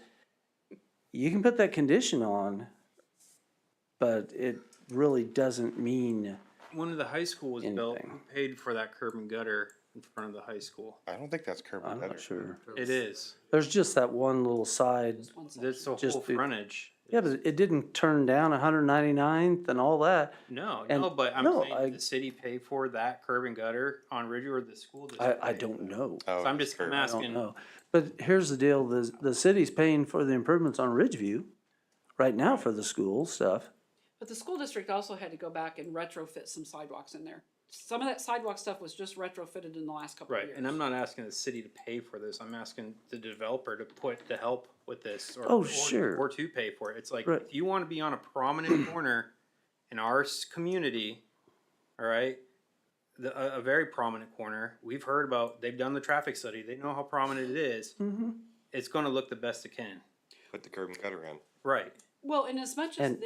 you can put that condition on, but it really doesn't mean, When the high school was built, Anything. we paid for that curb and gutter in front of the high school. I don't think that's curb and I'm gutter. not sure. It is. There's just that one little side. That's the Just whole the- frontage. Yeah, but it didn't turn down 199th and all that. No, And- no, but I'm no, saying, did the city pay for that curb and gutter on Ridge or the school I district? I paid? don't know. Oh, So I'm just, I'm I don't asking, know. But here's the deal, the city's paying for the improvements on Ridgeview right now for the school stuff. But the school district also had to go back and retrofit some sidewalks in there. Some of that sidewalk stuff was just retrofitted in the last couple of right, years. and I'm not asking the city to pay for this, I'm asking the developer to help with this. Oh, sure. Or to pay for it. It's like, Right. if you wanna be on a prominent corner in our community, all right? A very prominent corner, we've heard about, they've done the traffic study, they know how prominent it is. Mm-hmm. It's gonna look the best it can. Put the curb and gutter in. Right. Well, and as much as And-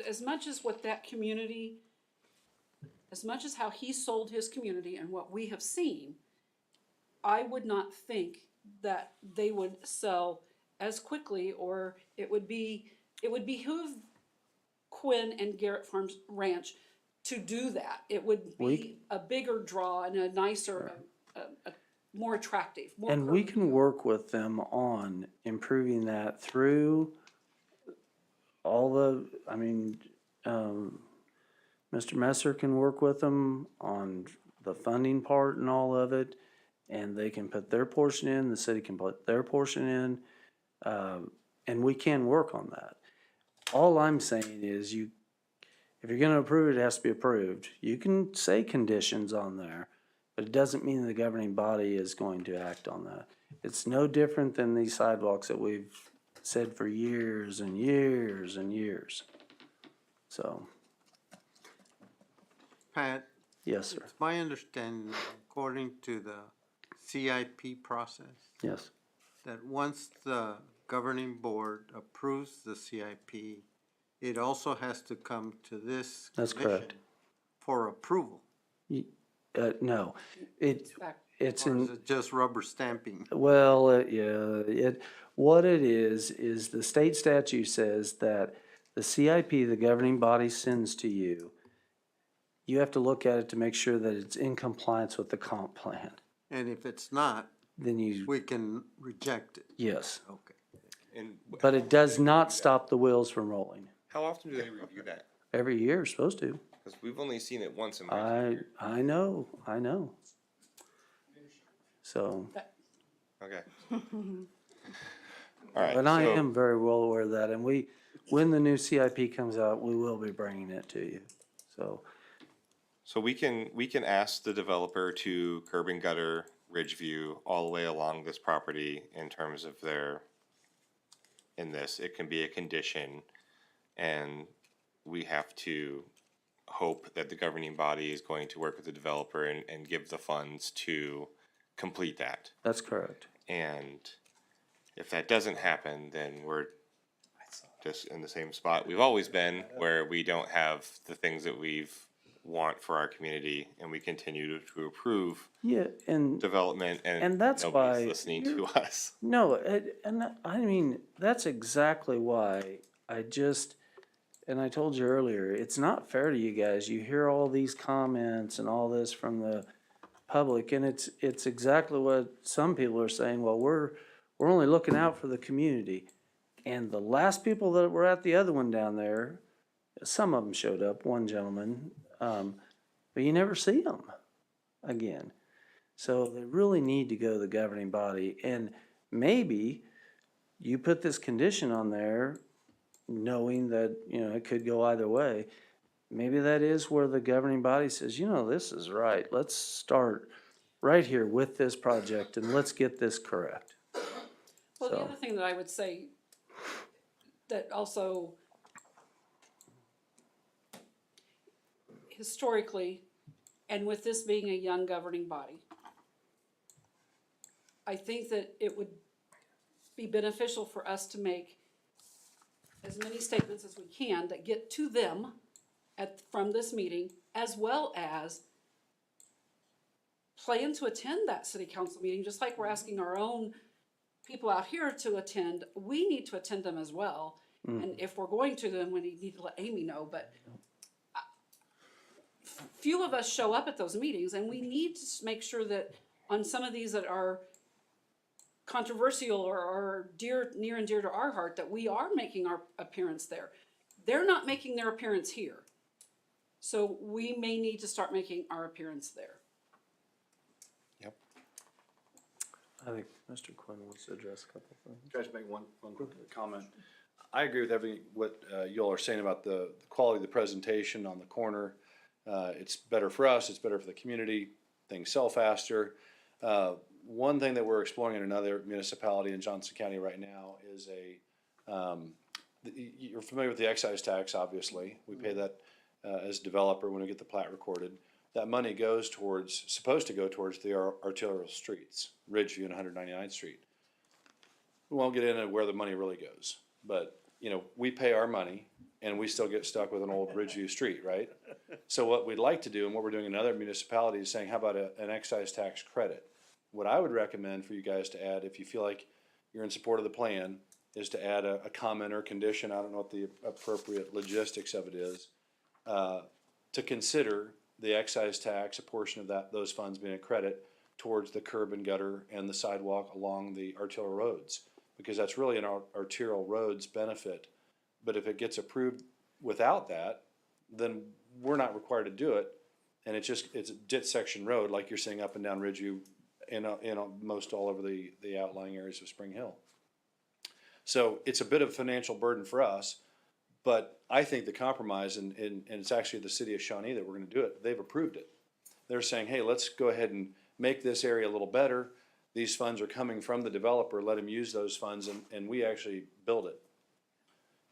as much as what that community, as much as how he sold his community and what we have seen, I would not think that they would sell as quickly, or it would behoove Quinn and Garrett Ranch to do that. It would be a bigger draw and a nicer, a more attractive, more. And we can work with them on improving that through all the, I mean, Mr. Messer can work with them on the funding part and all of it. And they can put their portion in, the city can put their portion in, and we can work on that. All I'm saying is if you're gonna approve it, it has to be approved. You can say conditions on there, but it doesn't mean the governing body is going to act on that. It's no different than these sidewalks that we've said for years and years and years. So, Pat, yes, sir, it's my understanding, according to the CIP process, yes. that once the governing board approves the CIP, it also has to come to this That's commission correct. for approval. No, it's Or in. is it just rubber stamping? Well, what it is the state statute says that the CIP, the governing body sends to you, you have to look at it to make sure that it's in compliance with the comp plan. And if it's not, Then we can reject it. yes. Okay. And But it does not stop the wheels from rolling. how often do they review that? Every year, you're supposed to. Because we've only seen it once in my I, I know. So, Okay. All right. but I so- am very well aware of that, and when the new CIP comes out, we will be bringing it to you, so. So we can ask the developer to curb and gutter Ridgeview all the way along this property in terms of it can be a condition, and we have to hope that the governing body is going to work with the developer and give the funds to complete that. That's correct. And if that doesn't happen, then we're just in the same spot we've always been, where we don't have the things that we've want for our community, and we continue to approve Yeah, and development, and that's nobody's why listening to us. no, and I mean, that's exactly why and I told you earlier, it's not fair to you guys. You hear all these comments and all this from the public, and it's exactly what some people are saying. Well, we're only looking out for the community. And the last people that were at the other one down there, some of them showed up, one gentleman, but you never see them again. So they really need to go to the governing body, and maybe you put this condition on there, knowing that, it could go either way. Maybe that is where the governing body says, this is right. Let's start right here with this project, and let's get this correct. Well, the So- other thing that I would say that also historically, and with this being a young governing body, I think that it would be beneficial for us to make as many statements as we can that get to them from this meeting, as well as plan to attend that city council meeting, just like we're asking our own people out here to attend. We need to attend them as well. And if we're going to them, we need to let Amy know, but few of us show up at those meetings, and we need to make sure that on some of these that are controversial or are near and dear to our heart, that we are making our appearance there. They're not making their appearance here. So we may need to start making our appearance there. I think Mr. Quinn wants to address a couple of things. Can I just make one quick comment? I agree with everything what you all are saying about the quality of the presentation on the corner. It's better for us, it's better for the community, things sell faster. One thing that we're exploring in another municipality in Johnson County right now is you're familiar with the excise tax, obviously. We pay that as a developer when we get the plat recorded. That money supposed to go towards the arterial streets, Ridgeview and 199th Street. We won't get into where the money really goes, but we pay our money and we still get stuck with an old Ridgeview street, right? So what we'd like to do, and what we're doing in other municipalities, is saying, how about an excise tax credit? What I would recommend for you guys to add, if you feel like you're in support of the plan, is to add a comment or condition, I don't know what the appropriate logistics of it is, to consider the excise tax, a portion of those funds being a credit towards the curb and gutter and the sidewalk along the arterial roads, because that's really an arterial roads benefit. But if it gets approved without that, then we're not required to do it, and it's a ditch section road like you're seeing up and down Ridgeview in most all over the outlying areas of Spring Hill. So it's a bit of a financial burden for us, but I think the compromise, and it's actually the city of Shawnee that we're gonna do it, they've approved it. They're saying, hey, let's go ahead and make this area a little better. These funds are coming from the developer, let him use those funds, and we actually build it.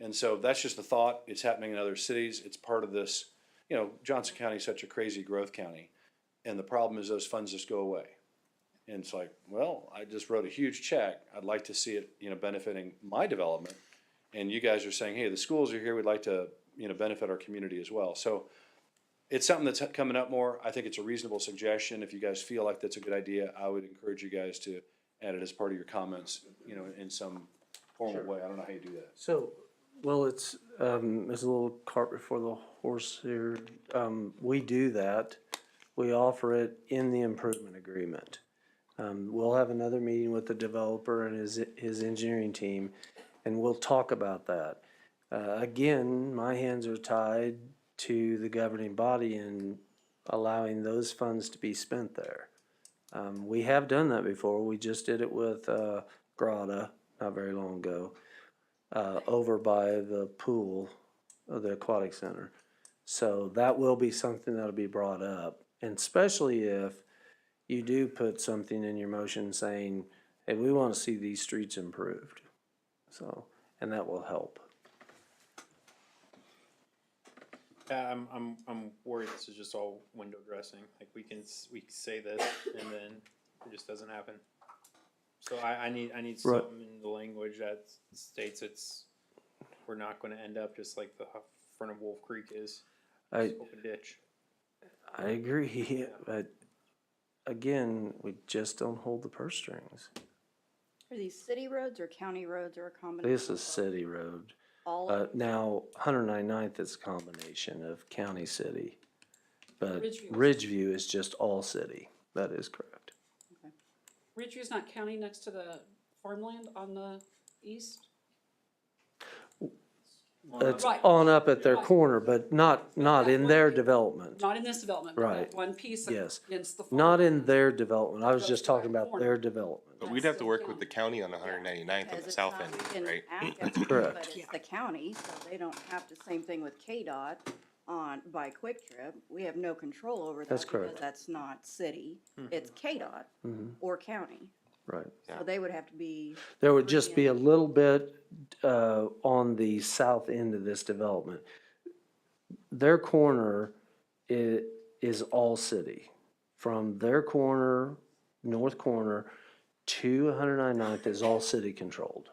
And so that's just a thought. It's happening in other cities. It's part of this, Johnson County is such a crazy growth county. And the problem is those funds just go away. And it's like, well, I just wrote a huge check. I'd like to see it, benefiting my development. And you guys are saying, hey, the schools are here. We'd like to, benefit our community as well. So it's something that's coming up more. I think it's a reasonable suggestion. If you guys feel like that's a good idea, I would encourage you guys to add it as part of your comments, in some formal way. I don't know how you do that. So, well, it's a little cart before the horse here. We do that. We offer it in the improvement agreement. We'll have another meeting with the developer and his engineering team, and we'll talk about that. Again, my hands are tied to the governing body in allowing those funds to be spent there. We have done that before. We just did it with Grata not very long ago, over by the pool of the aquatic center. So that will be something that'll be brought up, and especially if you do put something in your motion saying, hey, we want to see these streets improved. So, and that will help. Yeah, I'm worried this is just all window dressing. Like we say this and then it just doesn't happen. So I need something in the language that states we're not going to end up just like the front of Wolf Creek is. Open ditch. I agree, but again, we just don't hold the purse strings. Are these city roads or county roads or a combination? This is city road. All of them? Now, 199th is a combination of county city, but Ridgeview. Ridgeview is just all city. That is correct. Ridgeview's not county next to the farmland on the east? It's Right. on up at their Right. corner, but not in their development. Not in this development, but Right. that one piece Yes. against the. Not in farmland. their development. I was Goes just to that talking about corner. their development. But we'd have to work with the county on 199th on Because the it's south not end, within right? Athens, Correct. But it's the county, so they don't have the same thing with KDOT by Quick Trip. We have no control over that. That's because correct. That's not city, it's KDOT Mhm. or county. Right. So they would have to be. There would just be a little bit on the south end of this development. Their corner is all city. From their corner, north corner, to 199th is all city controlled.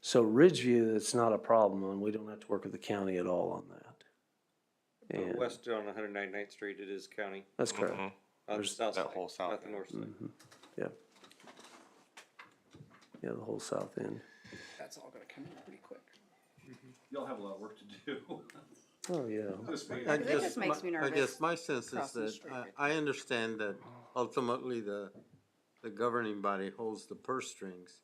So Ridgeview, it's not a problem, and we don't have to work with the county at all on that. And West on 199th Street, it is county. that's correct. On the south that side, whole south not the end. north side. Yeah. Yeah, the whole south end. That's all gonna come in pretty quick. You'll have a lot of work to do. Oh, yeah. I It just makes me I nervous guess my sense is crossing the that street. I understand that ultimately the governing body holds the purse strings.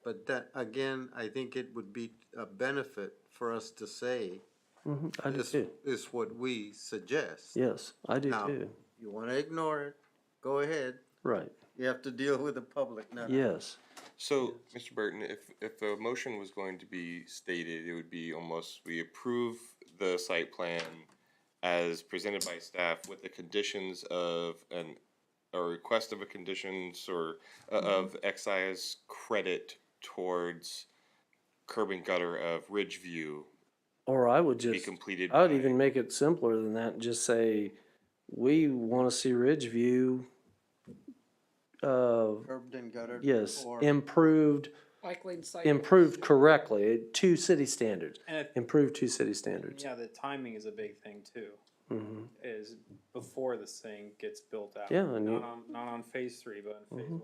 But that, again, I think it would be a benefit for us to say, I do this too. is what we suggest. Yes, I do Now, too. you wanna ignore it, go ahead. Right. You have to deal with the public, not us. Yes. So, Mr. Burton, if the motion was going to be stated, it would be almost, we approve the site plan as presented by staff with the conditions of a request of a conditions or of excise credit towards curb and gutter of Ridgeview Or I would to be just, completed. I would by- even make it simpler than that and just say, we want to see Ridgeview, Curbed and guttered. yes, or- improved, Bike lane site. improved correctly to city standards. And Improved to city standards. yeah, the timing is a big thing too. Mhm. Is before this thing gets built out. Yeah, and not on phase 3, but on phase 1.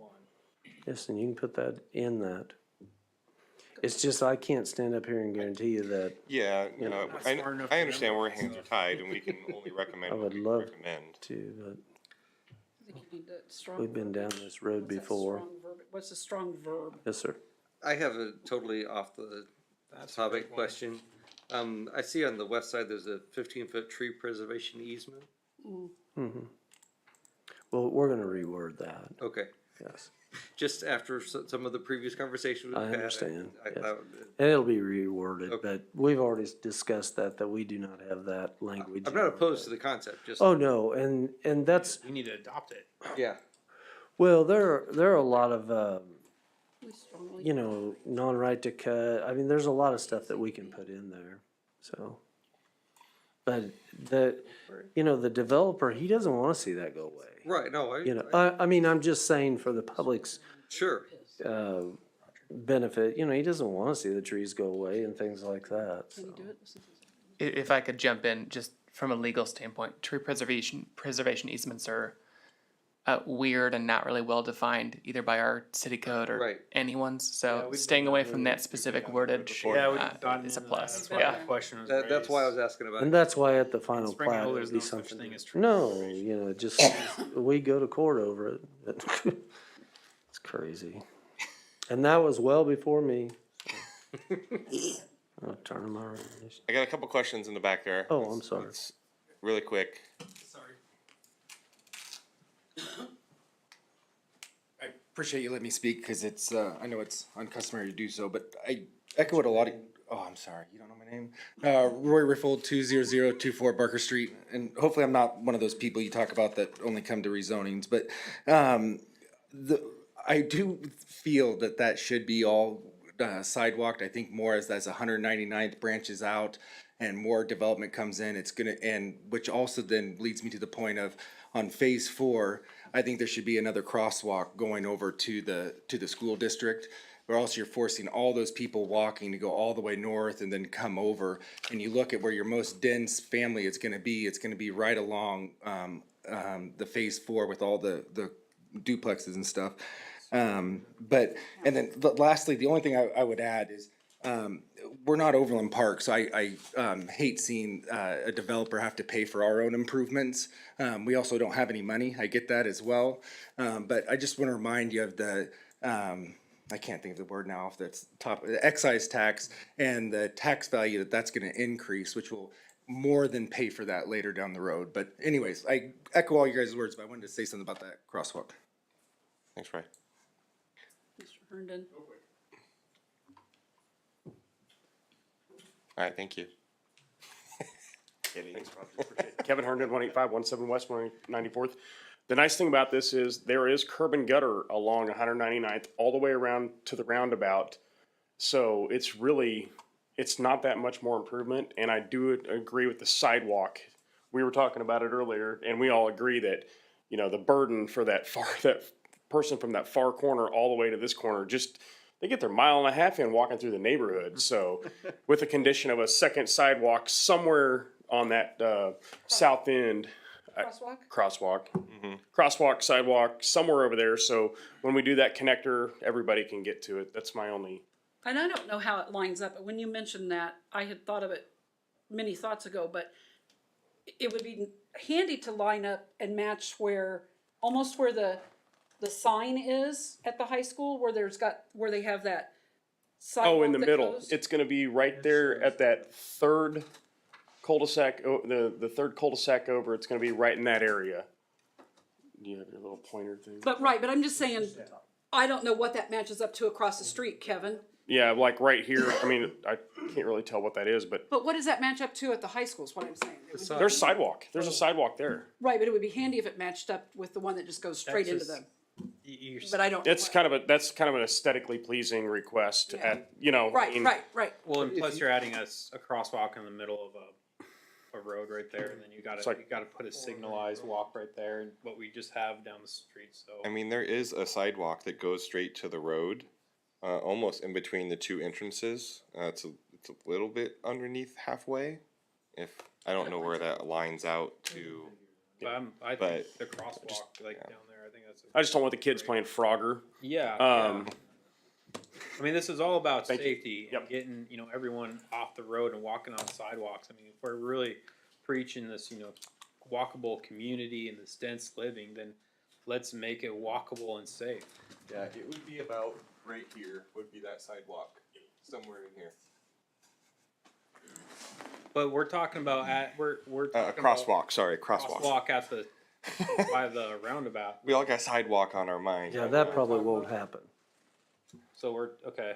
Yes, and you can put that in that. It's just, I can't stand up here and guarantee you that. Yeah, You know, Not smart enough I to understand know where that hands are stuff. tied and we can only recommend I what would we love recommend. to, but I think you need that strong we've been down verbiage. this road What's that before. strong verb- What's the strong verb? Yes, sir. I have a totally off the topic question. I see on the west side, there's a 15-foot tree preservation easement. Mm-hmm. Well, we're gonna reword that, Okay, yes. just after some of the previous conversations we've I had. understand, I yes. thought, And it'll be reworded, Okay. but we've already discussed that we do not have that language. I'm not opposed to the concept, just. Oh, no, and that's, We need to adopt it. Yeah. well, there are a lot of, We strongly. you know, non-right to cut, I mean, there's a lot of stuff that we can put in there, so. But the developer, he doesn't wanna see that go away. Right, no, You know, I mean, I'm just saying for the public's, sure. benefit, he doesn't wanna see the trees go away and things like that, Can you so. do it? If I could jump in, just from a legal standpoint, tree preservation easements are weird and not really well defined either by our city code or Right. anyone's. Yeah, So we've staying done away that. from that specific wordage Yeah, we've gotten is a into plus. that. That's why Yeah. the question was That's why I raised. was asking about it. And that's why at the final Spring plat, Hill, it'd there's be no such something. thing as tree No, preservation. just, we go to court over it. It's crazy. And that was well before me. Oh, turn them around. I got a couple questions in the back there. Oh, I'm sorry. Really quick. I appreciate you letting me speak because it's, I know it's uncustomary to do so, but I echo what a lot of, oh, I'm sorry, you don't know my name? Roy Riffold, 20024 Barker Street, and hopefully I'm not one of those people you talk about that only come to rezonings, but I do feel that that should be all sidewalked. I think more as 199th branches out and more development comes in, it's gonna, and which also then leads me to the point of, on phase 4, I think there should be another crosswalk going over to the school district, or else you're forcing all those people walking to go all the way north and then come over. And you look at where your most dense family is gonna be, it's gonna be right along the phase 4 with all the duplexes and stuff. But lastly, the only thing I would add is, we're not Overland Park, so I hate seeing a developer have to pay for our own improvements. We also don't have any money, I get that as well. But I just want to remind you of the, I can't think of the word now, if that's the excise tax and the tax value that's gonna increase, which will more than pay for that later down the road. But anyways, I echo all your guys' words, but I wanted to say something about that crosswalk. Thanks, Ray. Mr. Herndon? All right, thank you. Kevin Herndon, 18517 West 194th. The nice thing about this is there is curb and gutter along 199th all the way around to the roundabout. So it's not that much more improvement. And I do agree with the sidewalk. We were talking about it earlier, and we all agree that, the burden for that person from that far corner all the way to this corner, they get their mile and a half in walking through the neighborhood. So with the condition of a second sidewalk somewhere on that south end. Crosswalk, sidewalk, somewhere over there. So when we do that connector, everybody can get to it. That's my only. And I don't know how it lines up, but when you mentioned that, I had thought of it many thoughts ago, but it would be handy to line up and match almost where the sign is at the high school, where they have that sidewalk. Oh, in the middle. Goes. It's gonna be right there at that third cul-de-sac, the third cul-de-sac over. It's gonna be right in that area. Do you have your little pointer thing? But I'm just saying, I don't know what that matches up to across the street, Kevin. Yeah, like right here. I mean, I can't really tell what that is, but But what does that match up to at the high school is what I'm saying. there's sidewalk. There's a sidewalk there. Right, but it would be handy if it matched up with the one that just goes straight into them. But I don't. That's kind of an aesthetically pleasing request at, Right. Well, and plus you're adding a crosswalk in the middle of a road right there, and then you gotta put a signalized walk right there, and what we just have down the street, so. I mean, there is a sidewalk that goes straight to the road, almost in between the two entrances. It's a little bit underneath halfway. I don't know where that lines out to. I think the crosswalk, down there, I think that's. I just don't want the kids playing Frogger. Yeah. I mean, this is all about Thank you. safety and getting, everyone off the road and walking on sidewalks. I mean, if we're really preaching this, walkable community and this dense living, then let's make it walkable and safe. Yeah, it would be about right here would be that sidewalk, somewhere in here. But we're talking about we're talking Crosswalk, sorry, crosswalk. Crosswalk at the by the roundabout. We all got sidewalk on our mind. Yeah, that probably won't happen. So we're okay.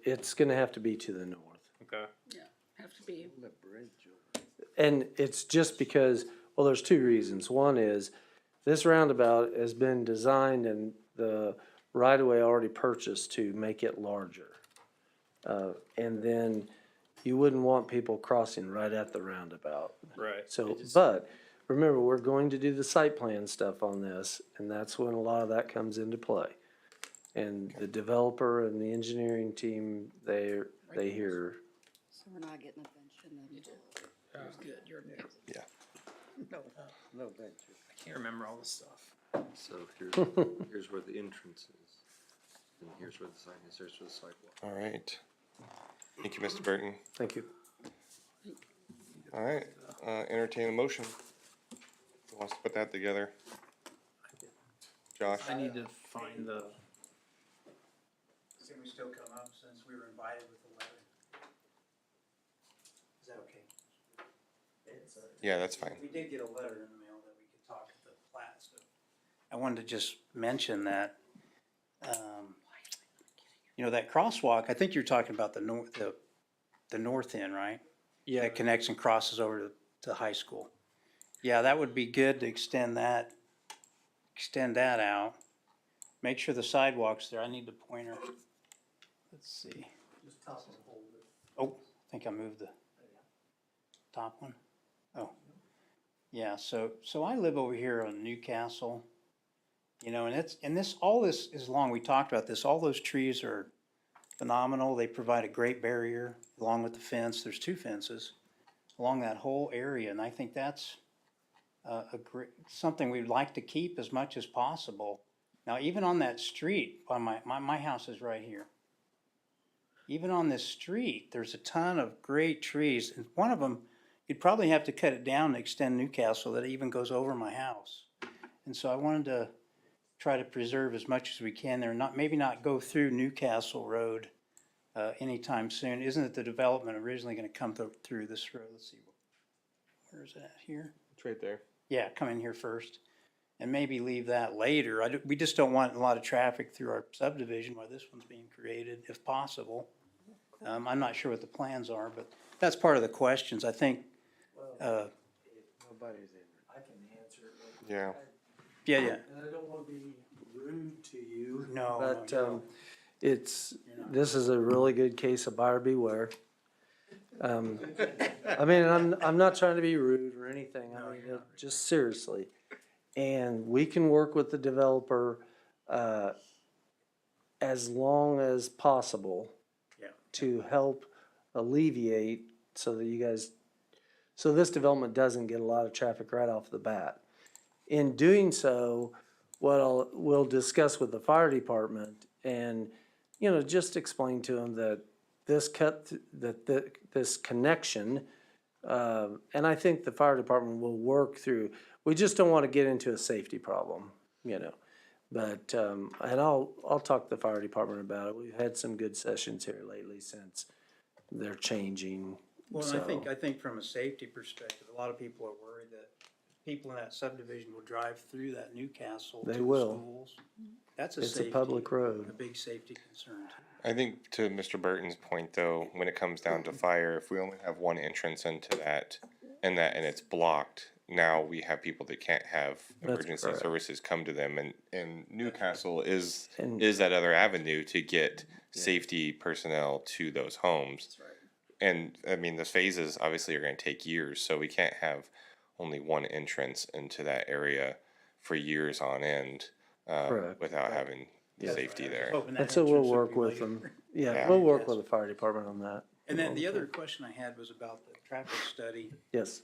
It's gonna have to be to the north. Okay. Yeah, have to be. And it's just because, well, there's two reasons. One is this roundabout has been designed and the right-of-way already purchased to make it larger. And then you wouldn't want people crossing right at the roundabout. Right. So, but remember, we're going to do the site plan stuff on this, and that's when a lot of that comes into play. And the developer and the engineering team, they hear. So we're not getting a bench in the middle. Good, you're amazing. Yeah. No bench. I can't remember all this stuff. So here's where the entrance is, and here's where the sign is, here's where the sidewalk. All right. Thank you, Mr. Burton. Thank you. All right, entertain a motion. Who wants to put that together? Josh? I need to find the. Can we still come up since we were invited with the Yeah, that's fine. We did get a letter in the mail that we could talk at the plat, so. I wanted to just mention that, you know, that crosswalk, I think you're talking about the north end, right? Yeah. That connects and crosses over to the high school. Yeah, that would be good to extend that out. Make sure the sidewalk's there. I need the pointer. Let's see. Oh, I think I moved the top one. Oh, yeah, so I live over here on Newcastle, you know, all this is long, we talked about this, all those trees are phenomenal. They provide a great barrier along with the fence. There's 2 fences along that whole area, and I think that's something we'd like to keep as much as possible. Now, even on that street, my house is right here. Even on this street, there's a ton of great trees, and one of them, you'd probably have to cut it down to extend Newcastle, that it even goes over my house. And so I wanted to try to preserve as much as we can there, maybe not go through Newcastle Road anytime soon. Isn't the development originally gonna come through this road? Let's see, where is it at here? It's right there. Yeah, come in here first, and maybe leave that later. We just don't want a lot of traffic through our subdivision while this one's being created, if possible. I'm not sure what the plans are, but that's part of the questions, I think. Nobody's in. I can answer it. Yeah. Yeah. And I don't wanna be rude to you. No, But, no, this is a really good case of buyer beware. I mean, I'm not trying to be rude or anything, I mean, just seriously. And we can work with the developer, as long as possible. Yeah. To help alleviate so this development doesn't get a lot of traffic right off the bat. In doing so, we'll discuss with the fire department and, you know, just explain to them that this connection, and I think the fire department will work through, we just don't want to get into a safety problem, you know. But, and I'll talk to the fire department about it. We've had some good sessions here lately since they're changing. Well, so. I think from a safety perspective, a lot of people are worried that people in that subdivision will drive through that Newcastle to They the will. schools. That's It's a public road. a big safety concern. I think to Mr. Burton's point though, when it comes down to fire, if we only have one entrance into that and it's blocked, now we have people that can't have That's emergency correct. services come to them, and Newcastle is And- that other avenue to get safety personnel to those homes. That's right. And I mean, the phases obviously are going to take years, so we can't have only one entrance into that area for years on end Correct. without having Yeah. safety there. Hoping that And so we'll entrance would work be with later. them. Yeah, Yeah. we'll work with the fire department on that. And then the other question I had was about the traffic study. Yes.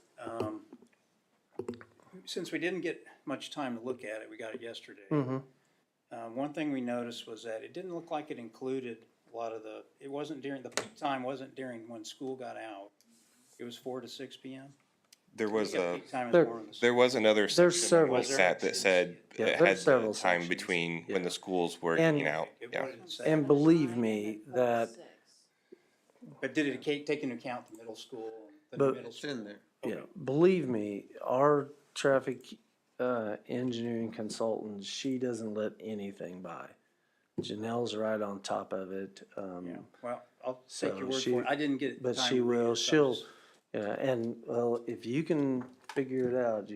Since we didn't get much time to look at it, we got it yesterday. Mm-hmm. One thing we noticed was that it didn't look like it included a lot of it wasn't during, the peak time wasn't during when school got out. It was 4 to 6 p.m. There was Yeah, a peak time is There- more in the there was another There's section several like that said Yeah, it there's had the several time sections. between when Yeah. the schools were And- getting out. It Yeah. wouldn't say. And believe me that, But did it take into account the middle school? But- middle It's in there. yeah, believe me, our traffic engineering consultant, she doesn't let anything by. Janelle's right on top of it. Yeah, well, I'll So take your word she- for it. I didn't get But time she to read will, it, so I she'll, just- yeah, and, well, if you can figure it out,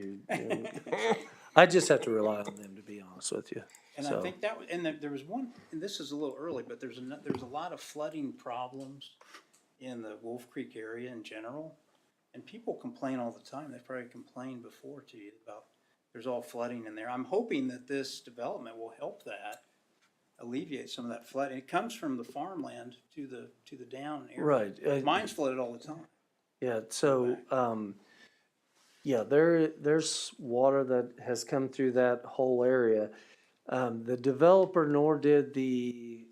I just have to rely on them, to be honest with you. And So- I think that, and there was one, and this is a little early, but there's a lot of flooding problems in the Wolf Creek area in general. And people complain all the time. They've probably complained before to you about, there's all flooding in there. I'm hoping that this development will help that, alleviate some of that flooding. It comes from the farmland to the down area. Right. Mine's flooded all the time. Yeah, so, yeah, there's water that has come through that whole area. The developer nor did the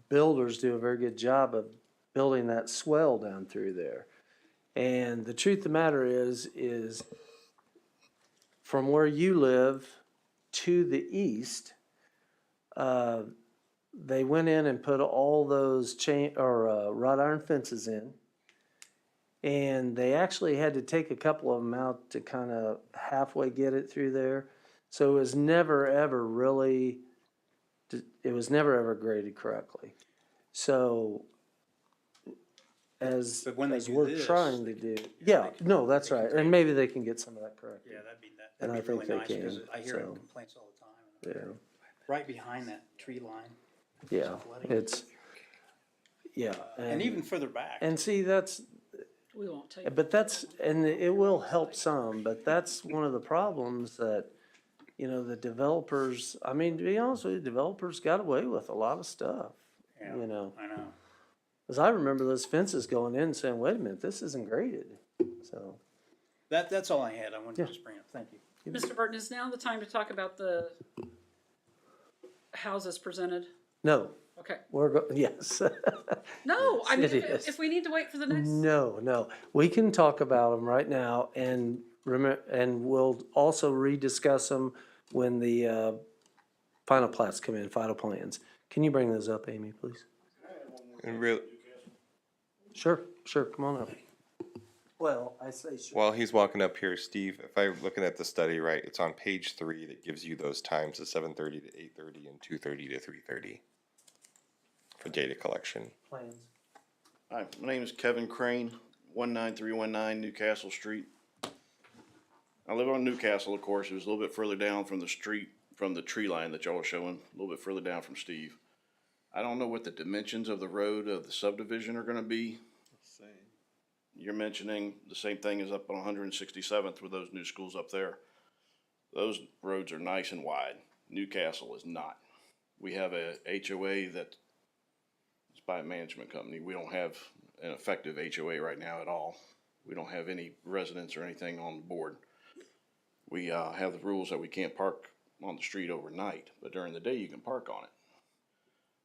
builders do a very good job of building that swell down through there. And the truth of the matter is from where you live to the east, they went in and put all those wrought iron fences in. And they actually had to take a couple of them out to kind of halfway get it through there. So it was never ever really, it was never ever graded correctly. So as, But when they as do we're this, trying they to can- do, yeah, yeah, they can- no, that's they can right. grade And maybe they can get some of that corrected. Yeah, And I that'd be really think nice, they because can, I hear so. complaints all the time. Yeah, Right behind that tree line. yeah, it's, yeah. And even further back. And see, that's, We won't take. but that's, and it will help some, but that's one of the problems that, you know, the developers, I mean, to be honest with you, developers got away with a lot of stuff, Yeah, you know. I know. Cause I remember those fences going in and saying, wait a minute, this isn't graded, so. That's all I had. I wanted to just bring it up. Thank you. Mr. Burton, is now the time to talk about the houses presented? No, Okay. yes. No, I mean, It is. if we need to wait for the next. No, we can talk about them right now and and we'll also rediscuss them when the, final plats come in, final plans. Can you bring those up, Amy, please? And real, Sure, come on up. Well, I say sure. while he's walking up here, Steve, if I'm looking at the study right, it's on page 3 that gives you those times of 7:30 to 8:30 and 2:30 to 3:30 for data collection. Plans. Hi, my name is Kevin Crane, 19319 Newcastle Street. I live on Newcastle, of course. It was a little bit further down from the street, from the tree line that y'all were showing, a little bit further down from Steve. I don't know what the dimensions of the road of the subdivision are gonna be. You're mentioning the same thing as up on 167th with those new schools up there. Those roads are nice and wide. Newcastle is not. We have a HOA that is by a management company. We don't have an effective HOA right now at all. We don't have any residents or anything on the board. We have the rules that we can't park on the street overnight, but during the day you can park on it.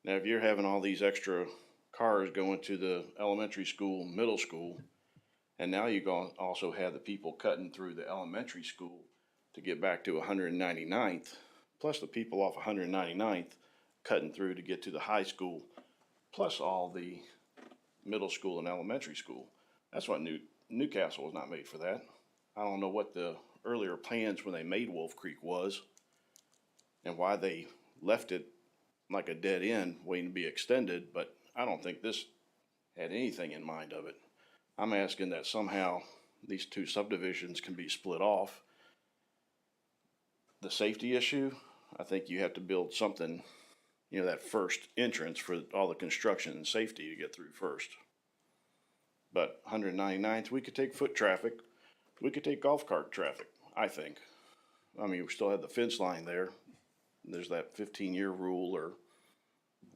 Now, if you're having all these extra cars going to the elementary school, middle school, and now you're going to also have the people cutting through the elementary school to get back to 199th, plus the people off 199th cutting through to get to the high school, plus all the middle school and elementary school. That's what Newcastle was not made for that. I don't know what the earlier plans when they made Wolf Creek was and why they left it like a dead end waiting to be extended, but I don't think this had anything in mind of it. I'm asking that somehow these two subdivisions can be split off. The safety issue, I think you have to build something, you know, that first entrance for all the construction and safety to get through first. But 199th, we could take foot traffic, we could take golf cart traffic, I think. I mean, we still have the fence line there. There's that 15-year rule, or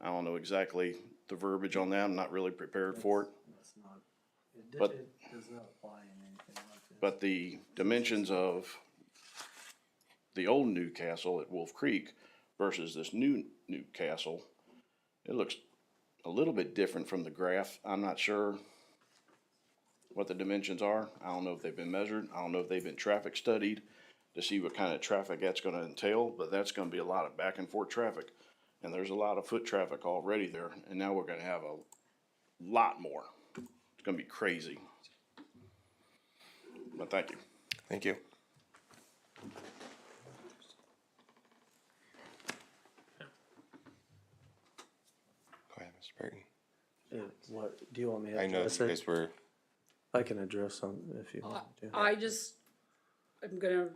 I don't know exactly the verbiage on that. I'm not really prepared for it. But, It does not apply in anything like this. but the dimensions of the old Newcastle at Wolf Creek versus this new Newcastle, it looks a little bit different from the graph. I'm not sure what the dimensions are. I don't know if they've been measured. I don't know if they've been traffic studied to see what kind of traffic that's gonna entail, but that's gonna be a lot of back and forth traffic. And there's a lot of foot traffic already there, and now we're gonna have a lot more. It's gonna be crazy. But thank you. Thank you. Go ahead, Mr. Burton. What, do you want me to I know address you it? guys were, I can address some if you want to. I'm gonna,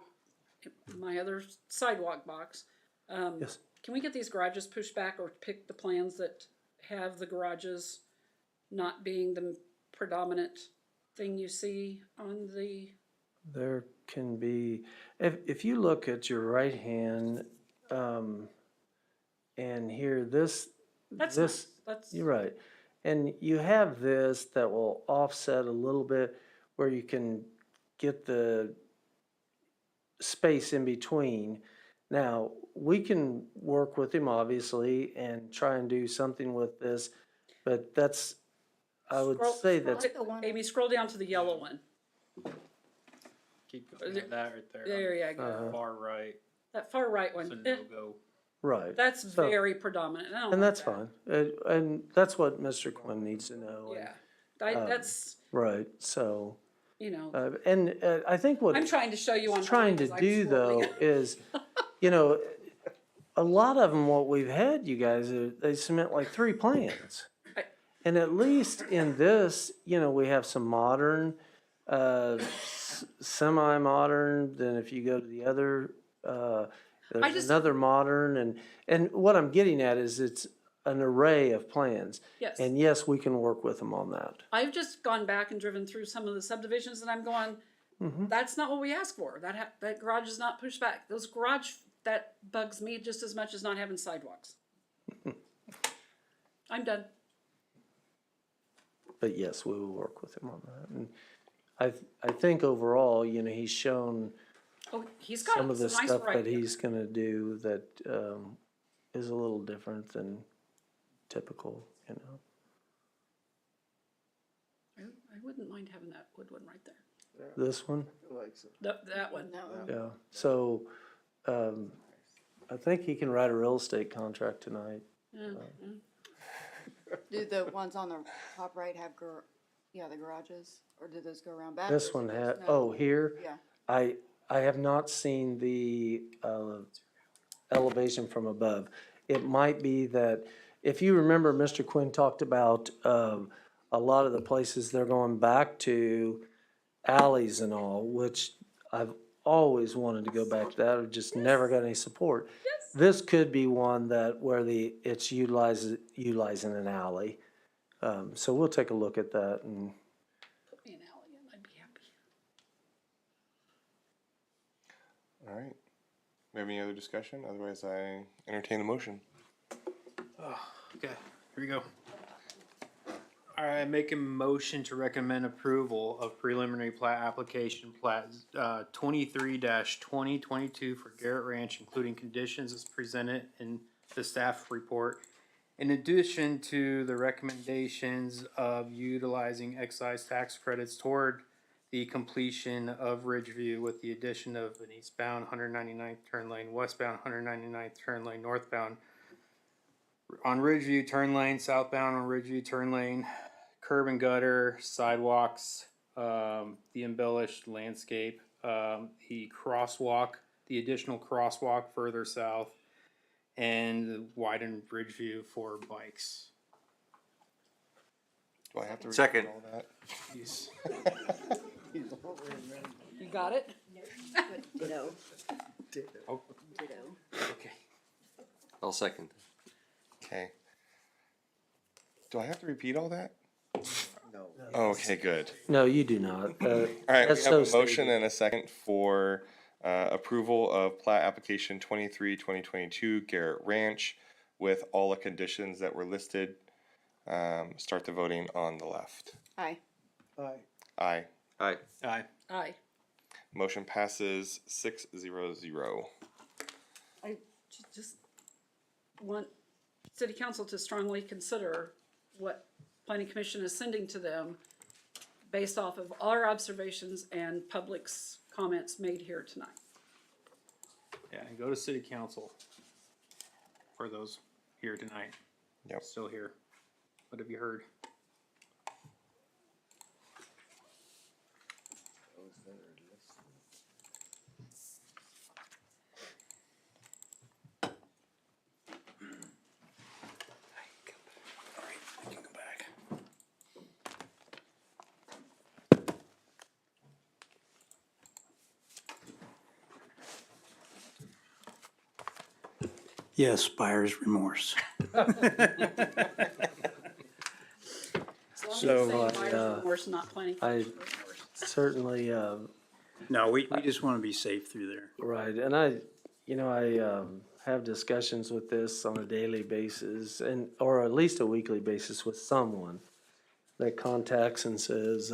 my other sidewalk box. Yes. Can we get these garages pushed back or pick the plans that have the garages not being the predominant thing you see on the? There can be, if you look at your right hand, and here, this, you're right. And you have this that will offset a little bit where you can get the space in between. Now, we can work with him obviously and try and do something with this, but that's, I would say that's. Amy, scroll down to the yellow one. Keep going at that right there. There you go. Far right. That far right It's a one. no-go. Right. That's So- very predominant. I don't And like that's that. fine. And that's what Mr. Quinn needs to know. Yeah. That's, Right, so, you know, I think what I'm trying to show you on. it's trying to mine as I'm do though swirling. is, you know, a lot of them, what we've had, you guys, they submit like 3 plans. And at least in this, you know, we have some modern, semi-modern, then if you go to the other, there's another modern, and what I'm getting at is it's an array of plans. Yes. And yes, we can work with them on that. I've just gone back and driven through some of the subdivisions and I'm going, that's not what we asked for. That garage is not pushed back. Those garage, that bugs me just as much as not having sidewalks. I'm done. But yes, we will work with him on that. And I think overall, you know, he's shown Oh, he's got some of the some nice stuff that variety. he's gonna do that, is a little different than typical, you know. I wouldn't mind having that wood one right there. This one, That one. yeah, so, I think he can write a real estate contract tonight. Do the ones on the top right have the garages, or do those go around back? This one had, oh, here? Yeah. I have not seen the, elevation from above. It might be that, if you remember, Mr. Quinn talked about, a lot of the places they're going back to alleys and all, which I've always wanted to go back to that, I've just never got any support. Yes. This could be one that, where it's utilizing an alley. So we'll take a look at that and. Put me an alley in, I'd be happy. All right. We have any other discussion? Otherwise, I entertain a motion. Okay, here we go. All right, make a motion to recommend approval of preliminary plat application plat 23-2022 for Garrett Ranch, including conditions as presented in the staff report. In addition to the recommendations of utilizing excise tax credits toward the completion of Ridgeview with the addition of an eastbound 199th turn lane, westbound 199th turn lane, northbound on Ridgeview turn lane, southbound on Ridgeview turn lane, curb and gutter, sidewalks, the embellished landscape, the crosswalk, the additional crosswalk further south, and the widened Ridgeview for bikes. Do I have to read Second. all that? Jeez. You got it? Ditto. Oh, Ditto. okay. I'll second. Okay. Do I have to repeat all that? No. Oh, okay, good. No, you do not. All right, we That's have a so motion stated. and a second for approval of plat application 23-2022 Garrett Ranch with all the conditions that were listed. Start the voting on the left. Aye. Aye. Aye. Aye. Aye. Aye. Motion passes 6-0-0. I just want city council to strongly consider what planning commission is sending to them based off of our observations and public's comments made here tonight. Yeah, and go to city council for those here tonight. Yep. Still here. What have you heard? Yes, buyer's remorse. As long as So, it's saying buyer's remorse, not planning I commission remorse. certainly, No, we just want to be safe through there. right, and I have discussions with this on a daily basis, or at least a weekly basis with someone that contacts and says,